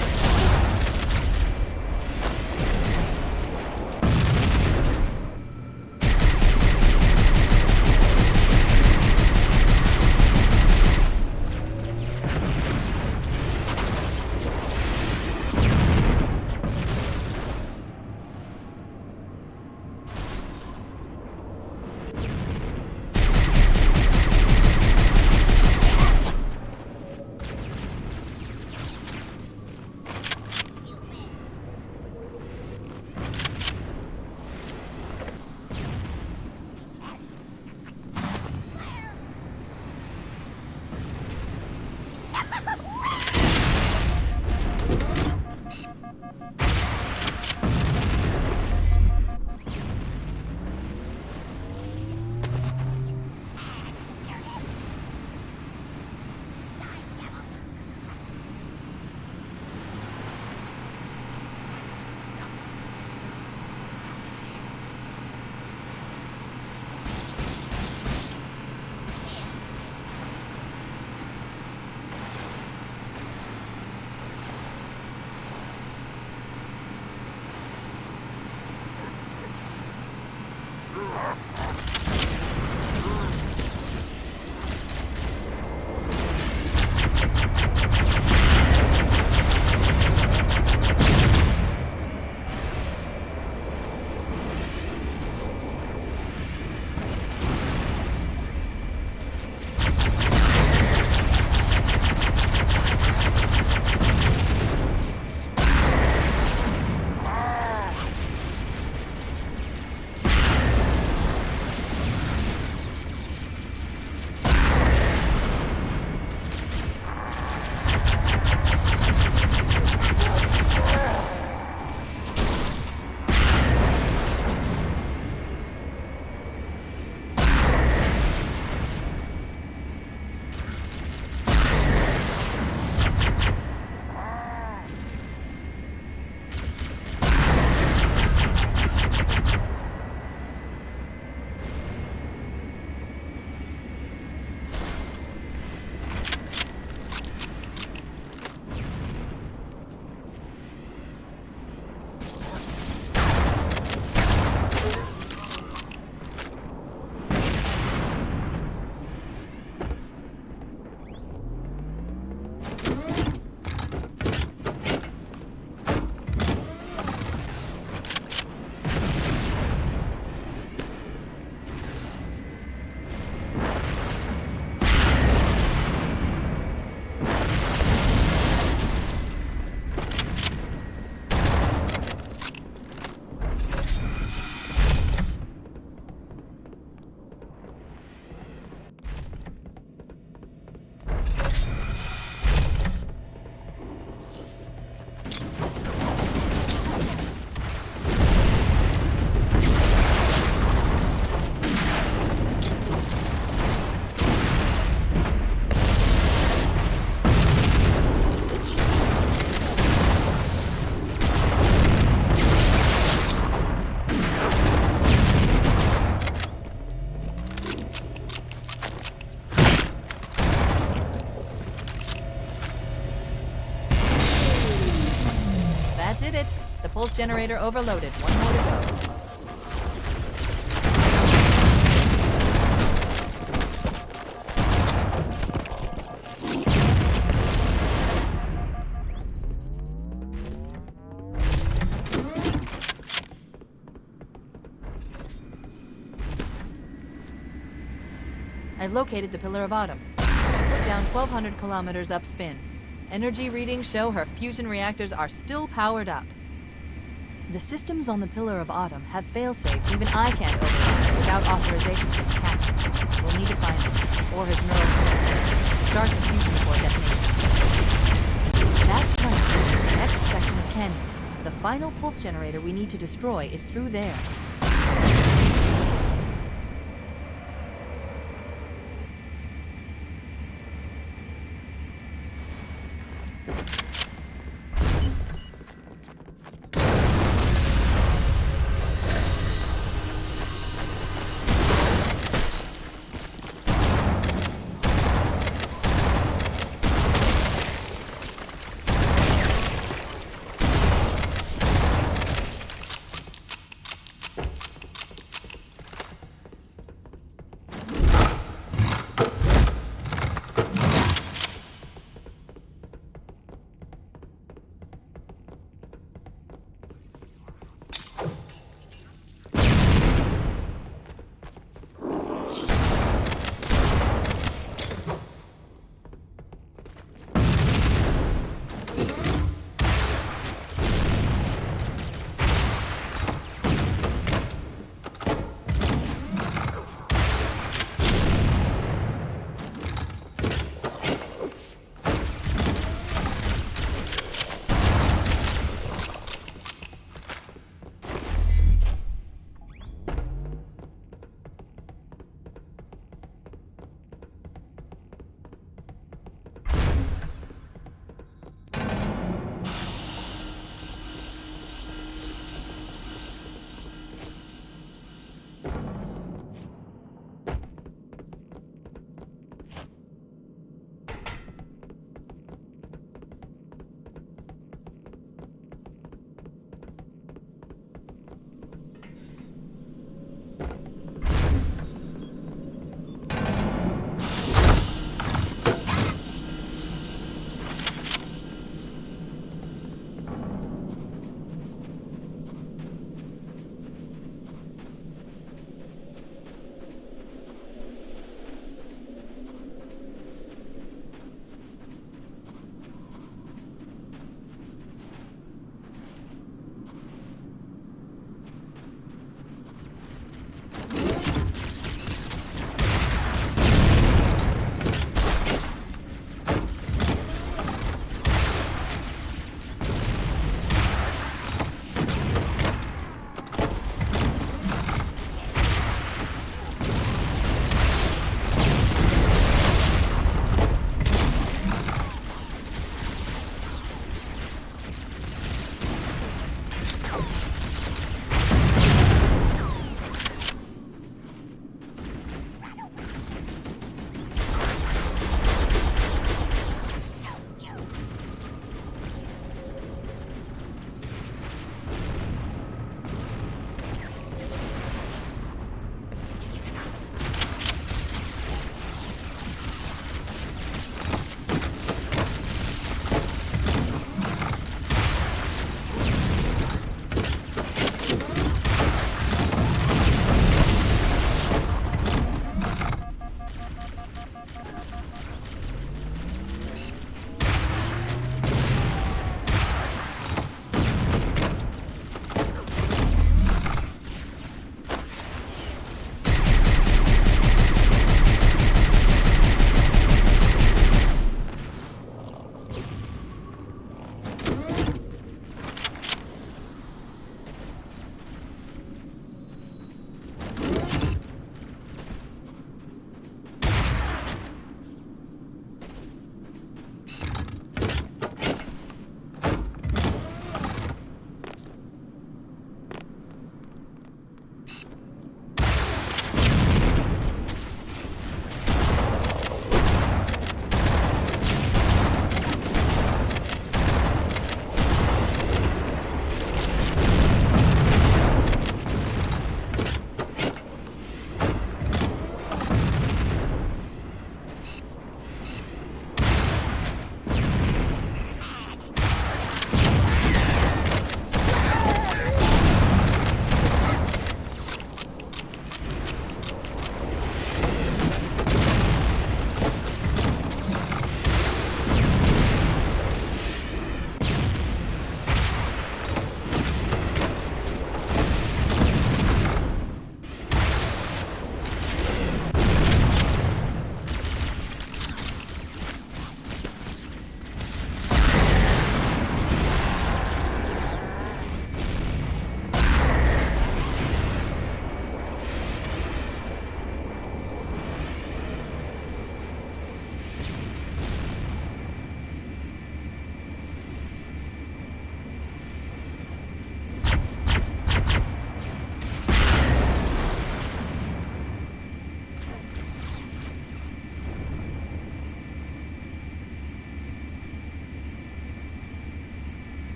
Did it. The pulse generator overloaded. One more to go. I've located the Pillar of Autumn. Put down 1,200 kilometers upspin. Energy readings show her fusion reactors are still powered up. The systems on the Pillar of Autumn have fail-safes even I can't override without authorization from the captain. We'll need to find him, or his neural connectors, to start the fusion core detonation. That tunnel is the next section of canyon. The final pulse generator we need to destroy is through there.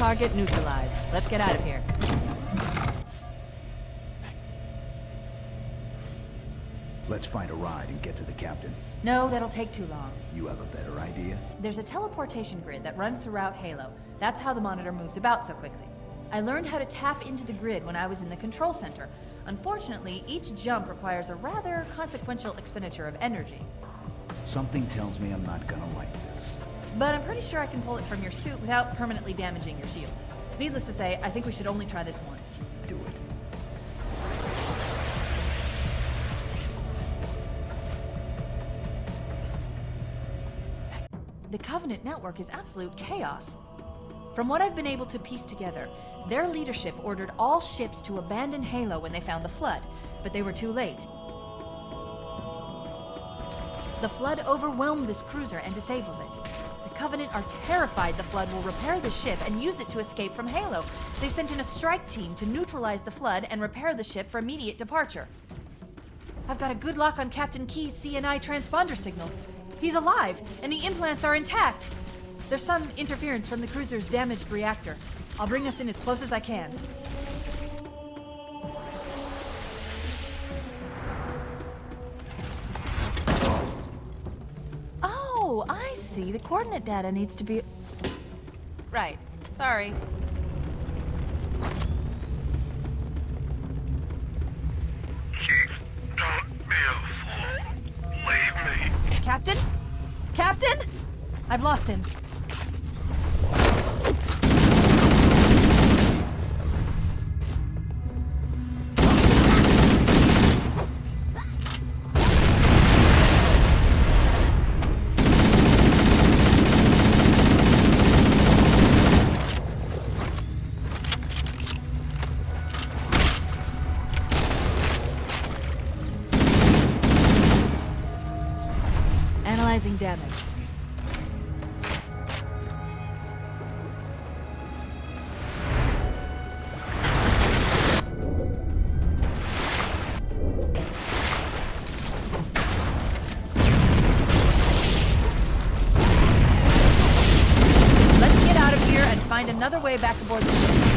target neutralized. Let's get out of here. Let's find a ride and get to the captain. No, that'll take too long. You have a better idea? There's a teleportation grid that runs throughout Halo. That's how the monitor moves about so quickly. I learned how to tap into the grid when I was in the control center. Unfortunately, each jump requires a rather consequential expenditure of energy. Something tells me I'm not gonna like this. But I'm pretty sure I can pull it from your suit without permanently damaging your shields. Needless to say, I think we should only try this once. Do it. The Covenant network is absolute chaos. From what I've been able to piece together, their leadership ordered all ships to abandon Halo when they found the Flood, but they were too late. The Flood overwhelmed this cruiser and disabled it. The Covenant are terrified the Flood will repair the ship and use it to escape from Halo. They've sent in a strike team to neutralize the Flood and repair the ship for immediate departure. I've got a good lock on Captain Key's CNI transponder signal. He's alive, and the implants are intact. There's some interference from the cruiser's damaged reactor. I'll bring us in as close as I can. Oh, I see. The coordinate data needs to be... Right. Sorry. Chief, don't be a fool. Leave me. Captain? Captain? I've lost him. Analyzing damage. Let's get out of here and find another way back aboard the ship.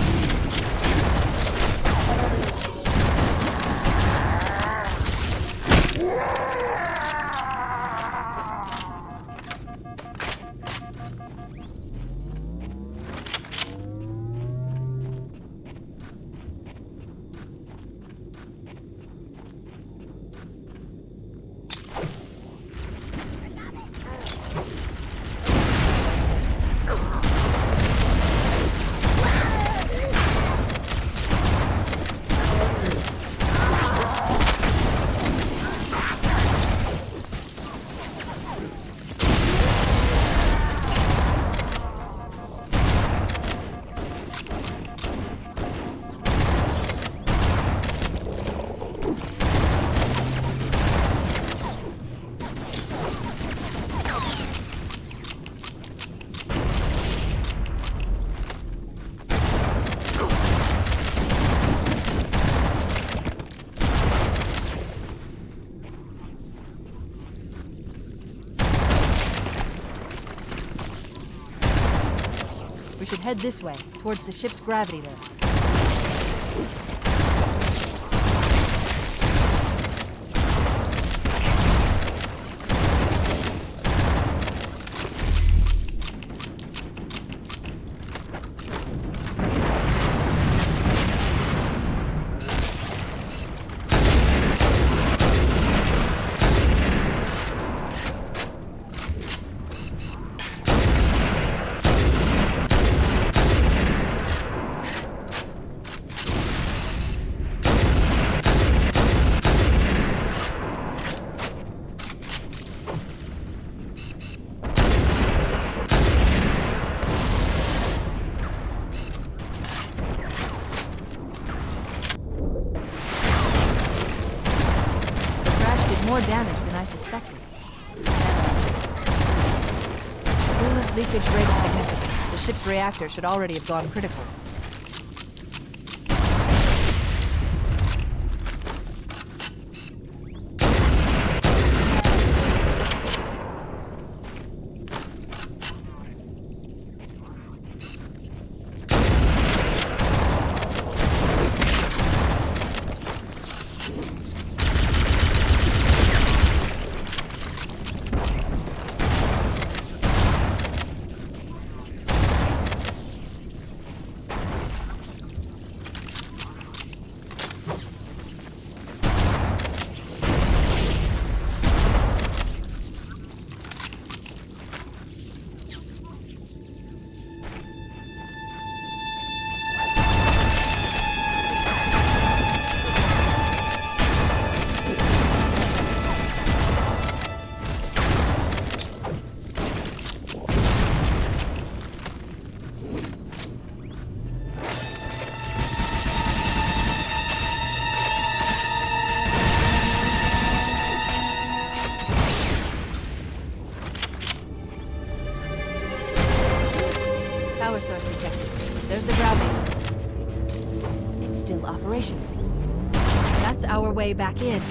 We should head this way, towards the ship's gravity lift. More damage than I suspected. Coolant leakage rate is significant. The ship's reactor should already have gone critical. still operational. That's our way back in.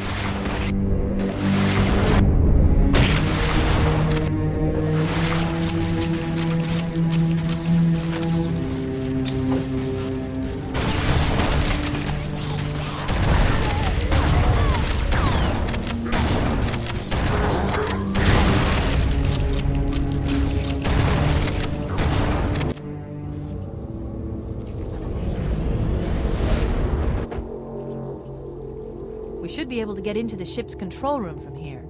We should be able to get into the ship's control room from here.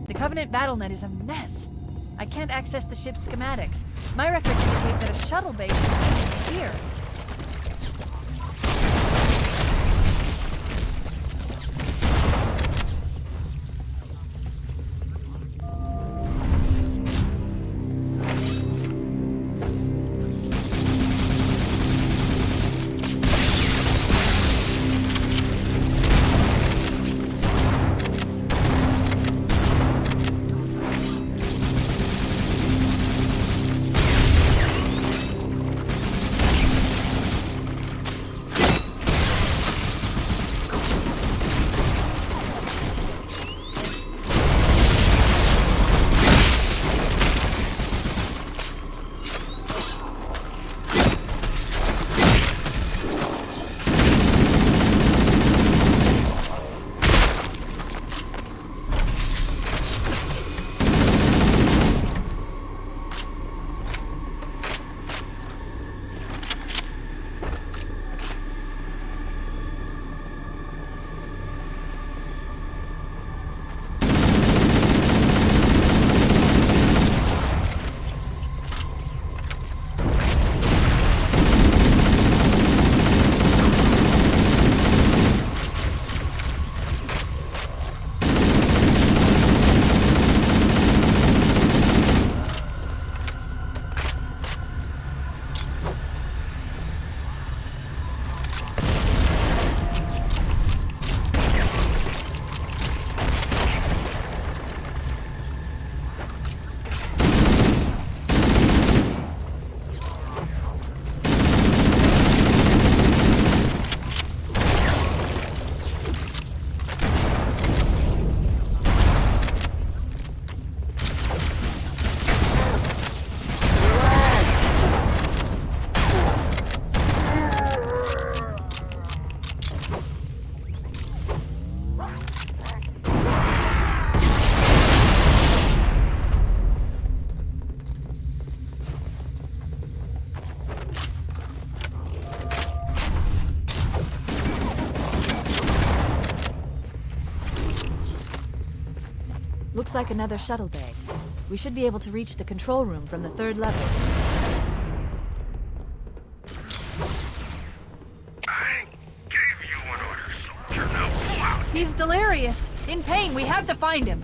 The Covenant BattleNet is a mess. I can't access the ship's schematics. My records indicate that a shuttle base should be here. Looks like another shuttle bay. We should be able to reach the control room from the 3rd level. I gave you an order, soldier. Now pull out. He's delirious. In pain. We have to find him.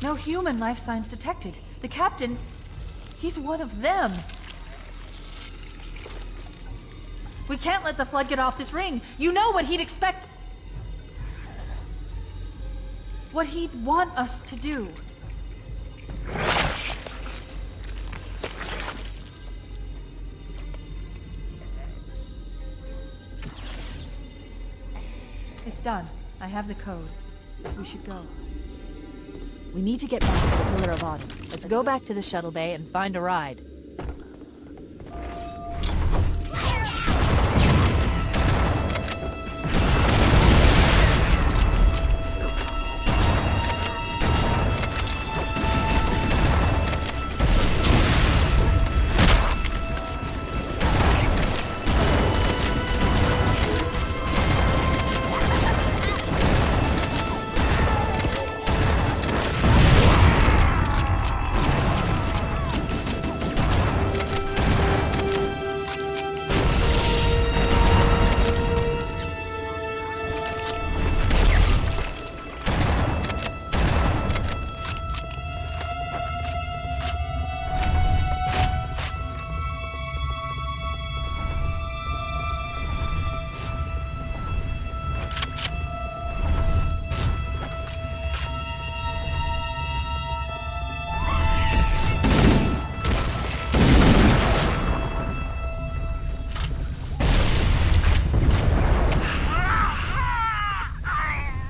No human life signs detected. The captain, he's one of them. We can't let the Flood get off this ring. You know what he'd expect. What he'd want us to do. It's done. I have the code. We should go. We need to get back to the Pillar of Autumn. Let's go back to the shuttle bay and find a ride.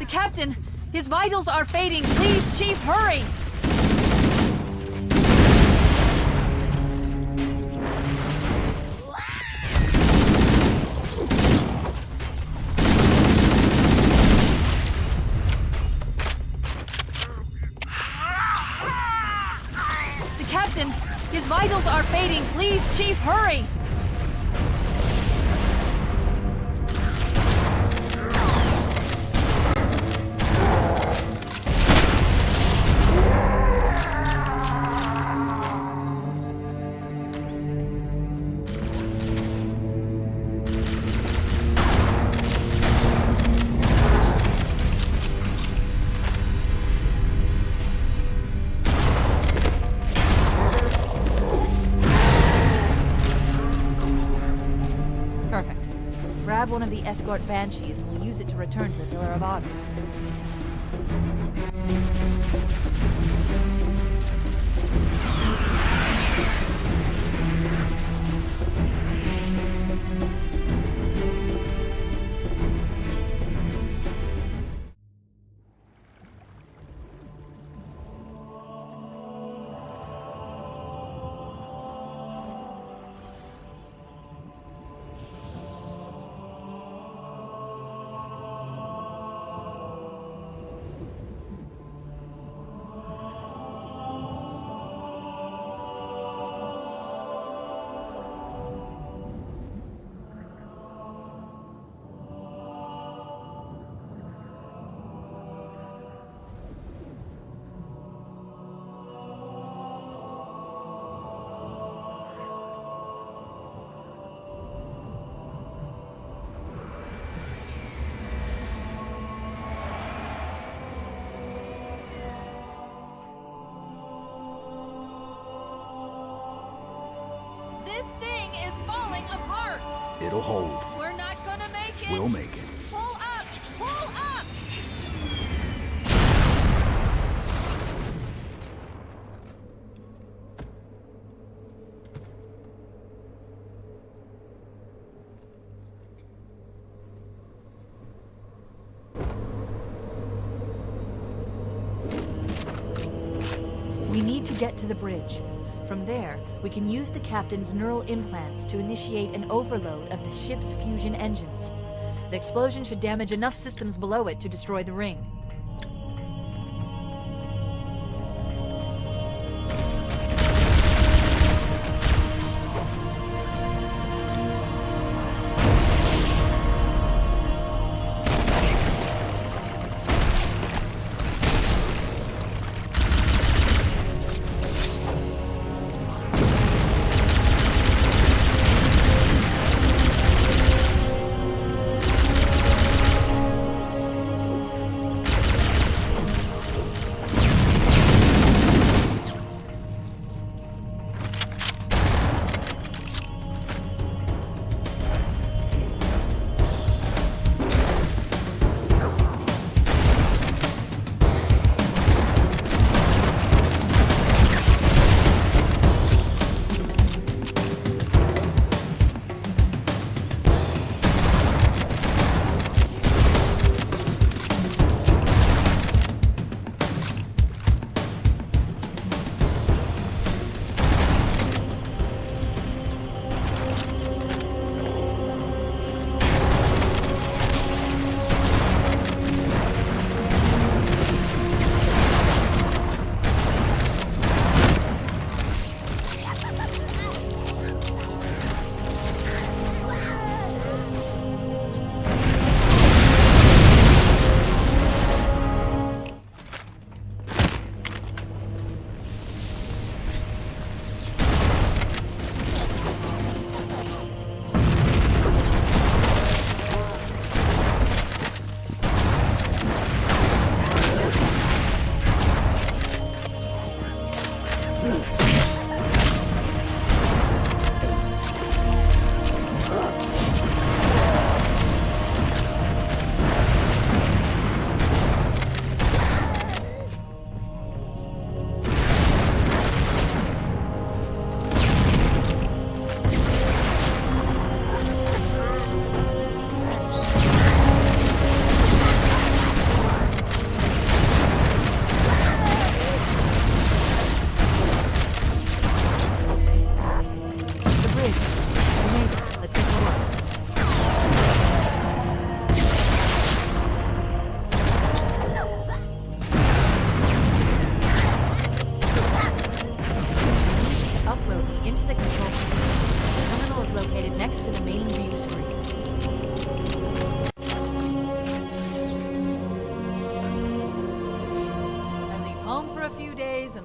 Captain, his vitals are fading. Please, Chief, hurry! The Captain, his vitals are fading. Please, Chief, hurry! Grab one of the escort banshees and we'll use it to return to the Pillar of Autumn. This thing is falling apart! It'll hold. We're not gonna make it! We'll make it. Pull up! Pull up! We need to get to the bridge. From there, we can use the Captain's neural implants to initiate an overload of the ship's fusion engines. The explosion should damage enough systems below it to destroy the ring.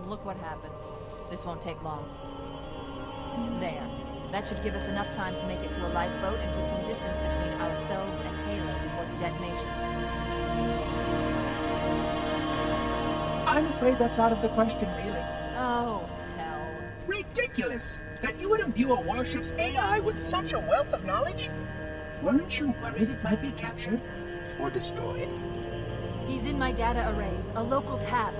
look what happens. This won't take long. There. That should give us enough time to make it to a lifeboat and put some distance between ourselves and Halo before the detonation. I'm afraid that's out of the question, really. Oh, hell. Ridiculous! That you would imbue a warship's AI with such a wealth of knowledge? Weren't you worried it might be captured? Or destroyed? He's in my data arrays, a local tab.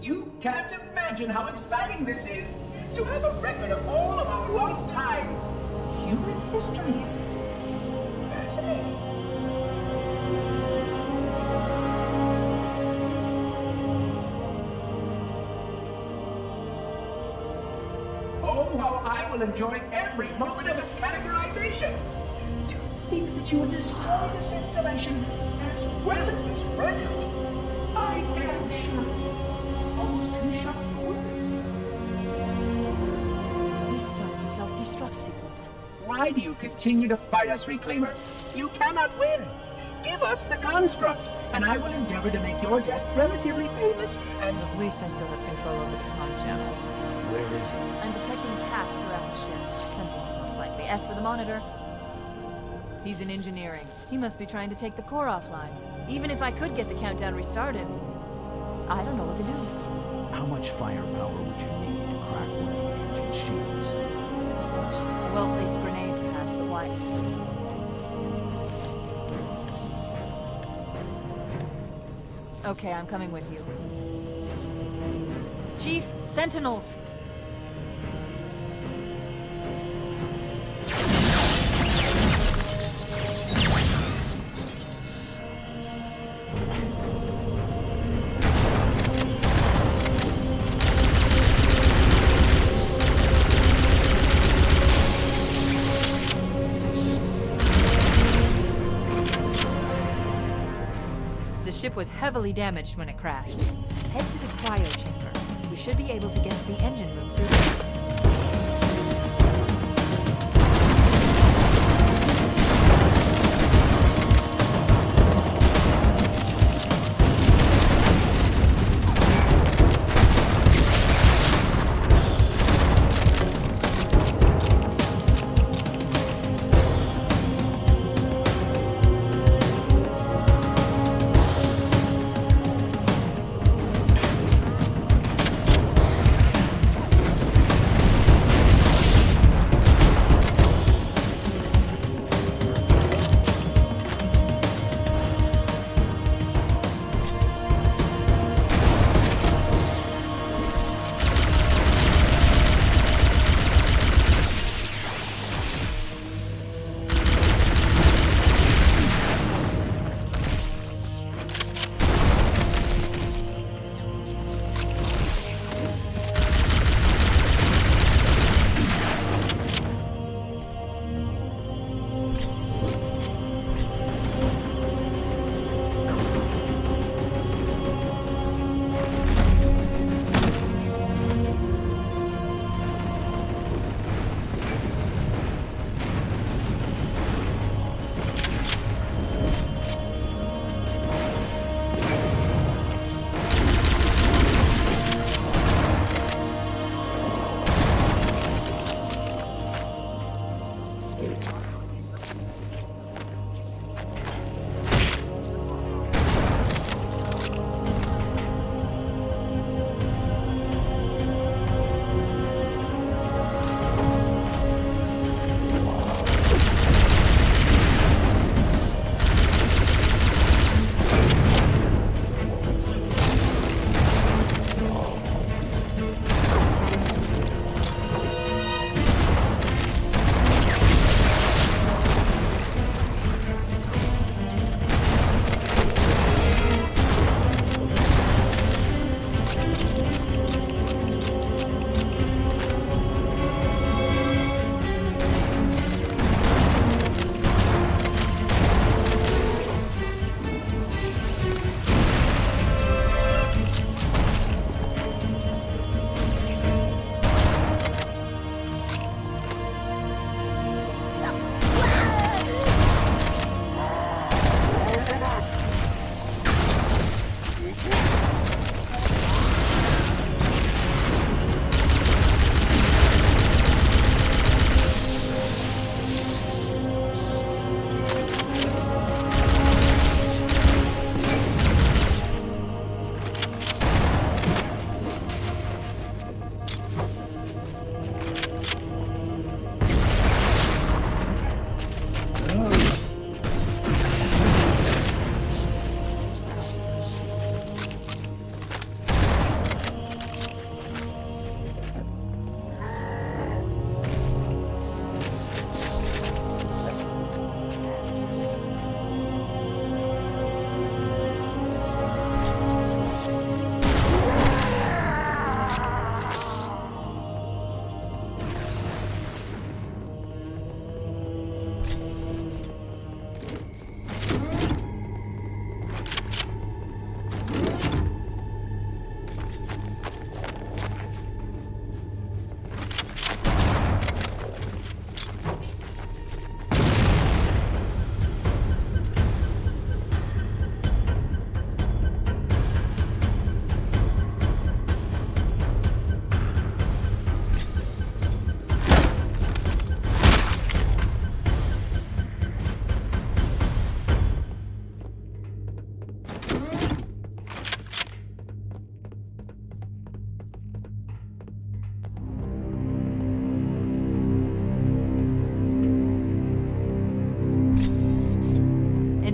You can't imagine how exciting this is! To have a record of all of our lost time! Human history, isn't it? Fascinating. Oh, how I will enjoy every moment of its categorization! To think that you would destroy this installation as well as this record! I am shocked. Almost too shocked for words. Restart the self-destruct sequence. Why do you continue to fight us, Reclaimer? You cannot win! Give us the construct, and I will endeavor to make your death relatively painless and... At least I still have control over the comm channels. Where is he? I'm detecting taps throughout the ship. Sentinels, most likely. As for the monitor, he's in engineering. He must be trying to take the core offline. Even if I could get the countdown restarted, I don't know what to do. How much firepower would you need to crack one of the engine shields? A well-placed grenade, perhaps, but why? Okay, I'm coming with you. Chief, Sentinels! The ship was heavily damaged when it crashed. Head to the cryo chamber. We should be able to get to the engine room through there.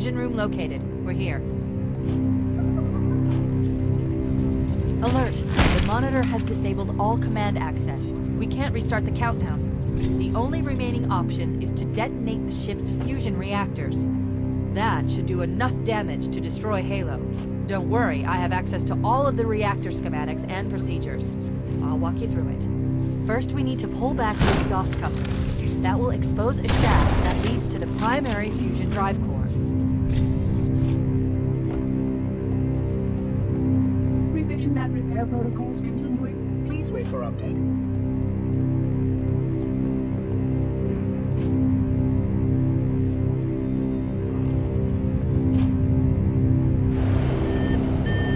engine room located. We're here. Alert! The monitor has disabled all command access. We can't restart the countdown. The only remaining option is to detonate the ship's fusion reactors. That should do enough damage to destroy Halo. Don't worry, I have access to all of the reactor schematics and procedures. I'll walk you through it. First, we need to pull back the exhaust cover. That will expose a shaft that leads to the primary fusion drive core. Revision that repair protocol is continuing. Please wait for update.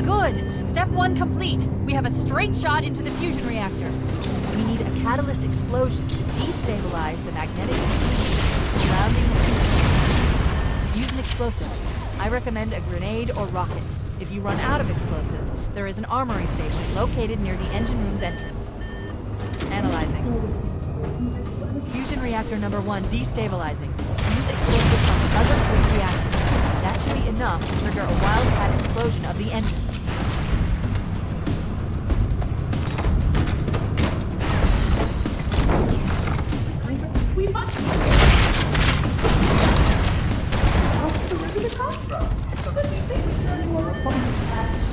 Good! Step 1 complete. We have a straight shot into the fusion reactor. We need a catalyst explosion to destabilize the magnetic field surrounding the fusion. Use an explosive. I recommend a grenade or rocket. If you run out of explosives, there is an armory station located near the engine room's entrance. Analyzing. Fusion reactor number 1 destabilizing. Use explosives on the other 3 reactors. That should be enough to trigger a wildcat explosion of the engines. We must surrender the construct so that we may return to our abundant capacity.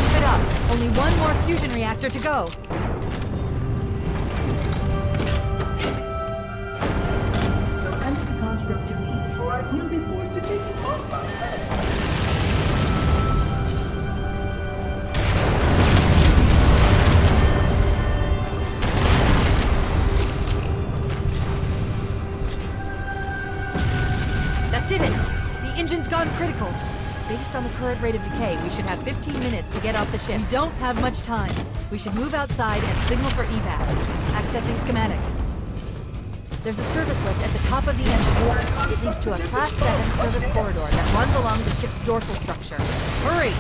Keep it up. Only one more fusion reactor to go. Surrender the construct to me, or I will be forced to take it off my head. That did it! The engine's gone critical. Based on the current rate of decay, we should have 15 minutes to get off the ship. We don't have much time. We should move outside and signal for evac. Accessing schematics. There's a service lift at the top of the engine. It leads to a Class 7 service corridor that runs along the ship's dorsal structure. Hurry!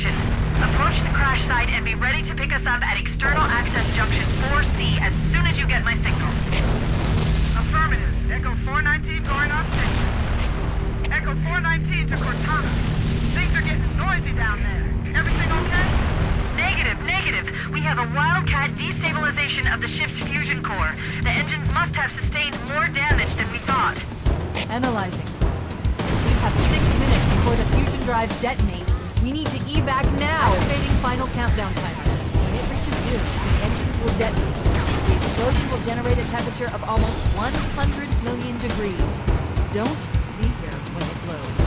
Approach the crash site and be ready to pick us up at external access junction 4C as soon as you get my signal. Affirmative. Echo 419 going on station. Echo 419 to Cortana. Things are getting noisy down there. Everything okay? Negative. We have a wildcat destabilization of the ship's fusion core. The engines must have sustained more damage than we thought. Analyzing. We have 6 minutes before the fusion drives detonate. We need to evac now! Activating final countdown timer. When it reaches 0, the engines will detonate. The explosion will generate a temperature of almost 100 million degrees. Don't be here when it blows.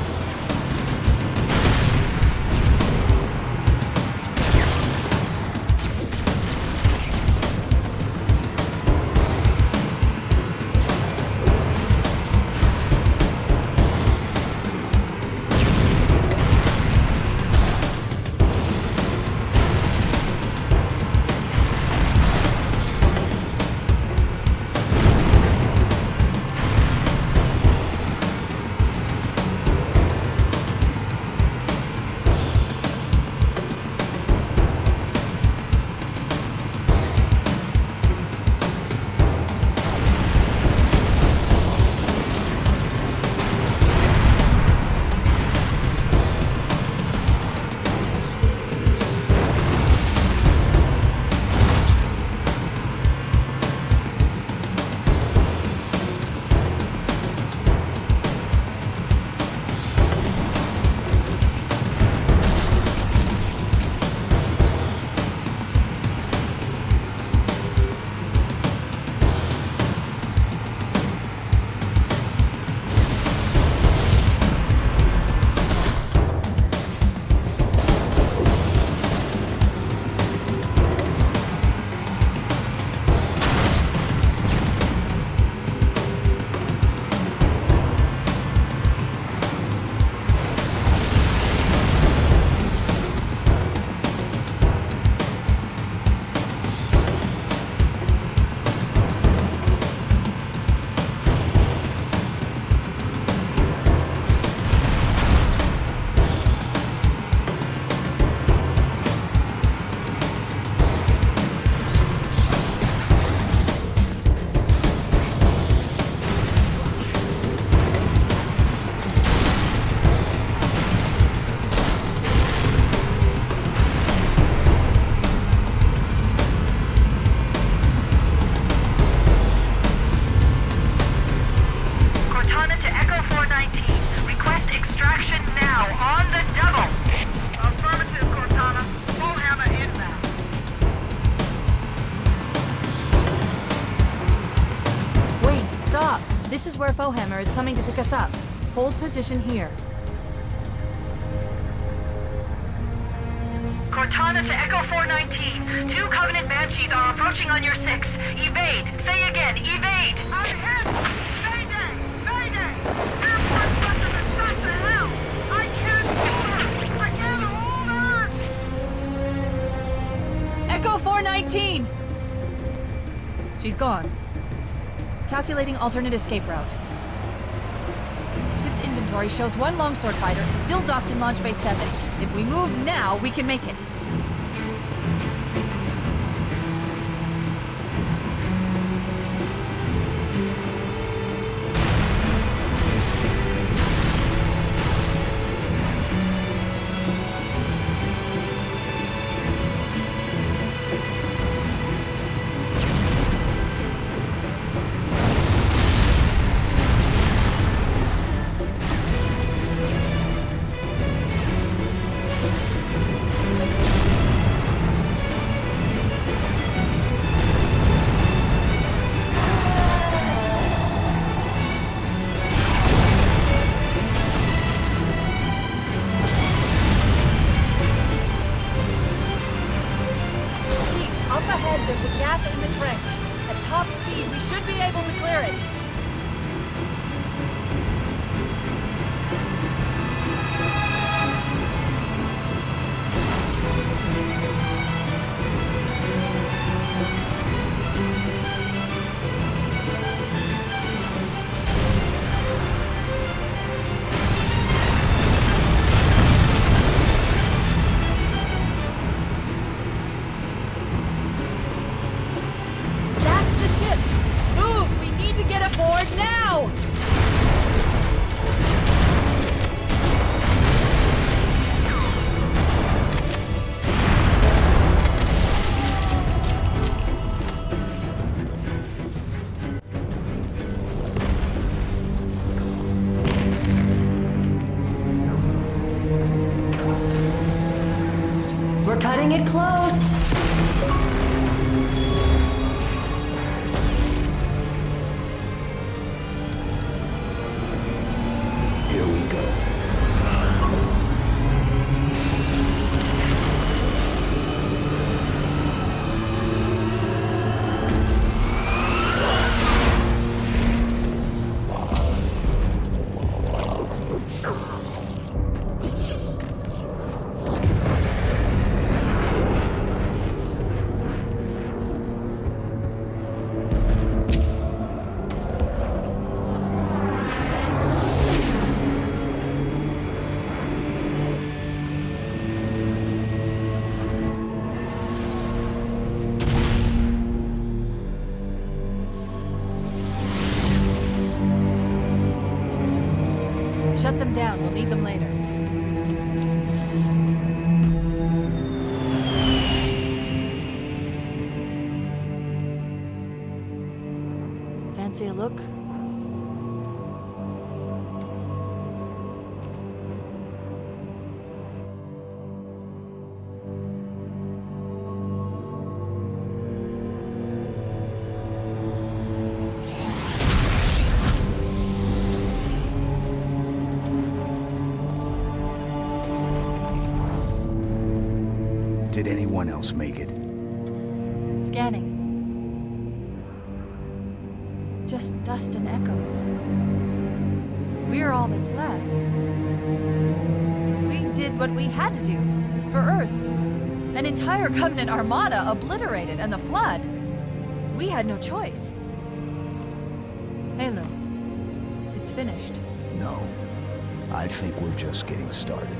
This is where Fohammer is coming to pick us up. Hold position here. Cortana to Echo 419. 2 Covenant Banshees are approaching on your 6. Evade. Say again, evade. I'm hit! Mayday! Mayday! Airport weapon is shot to hell! I can't hold her! I can't hold her! Echo 419! She's gone. Calculating alternate escape route. Ship's inventory shows 1 longsword fighter is still docked in Launch Bay 7. If we move now, we can make it. There's a gap in the trench. At top speed, we should be able to clear it. Aboard now! We're cutting it close. Shut them down. We'll need them later. Fancy a look? Did anyone else make it? Scanning. Just dust and echoes. We're all that's left. We did what we had to do for Earth. An entire Covenant armada obliterated, and the Flood. We had no choice. Halo, it's finished. No. I think we're just getting started.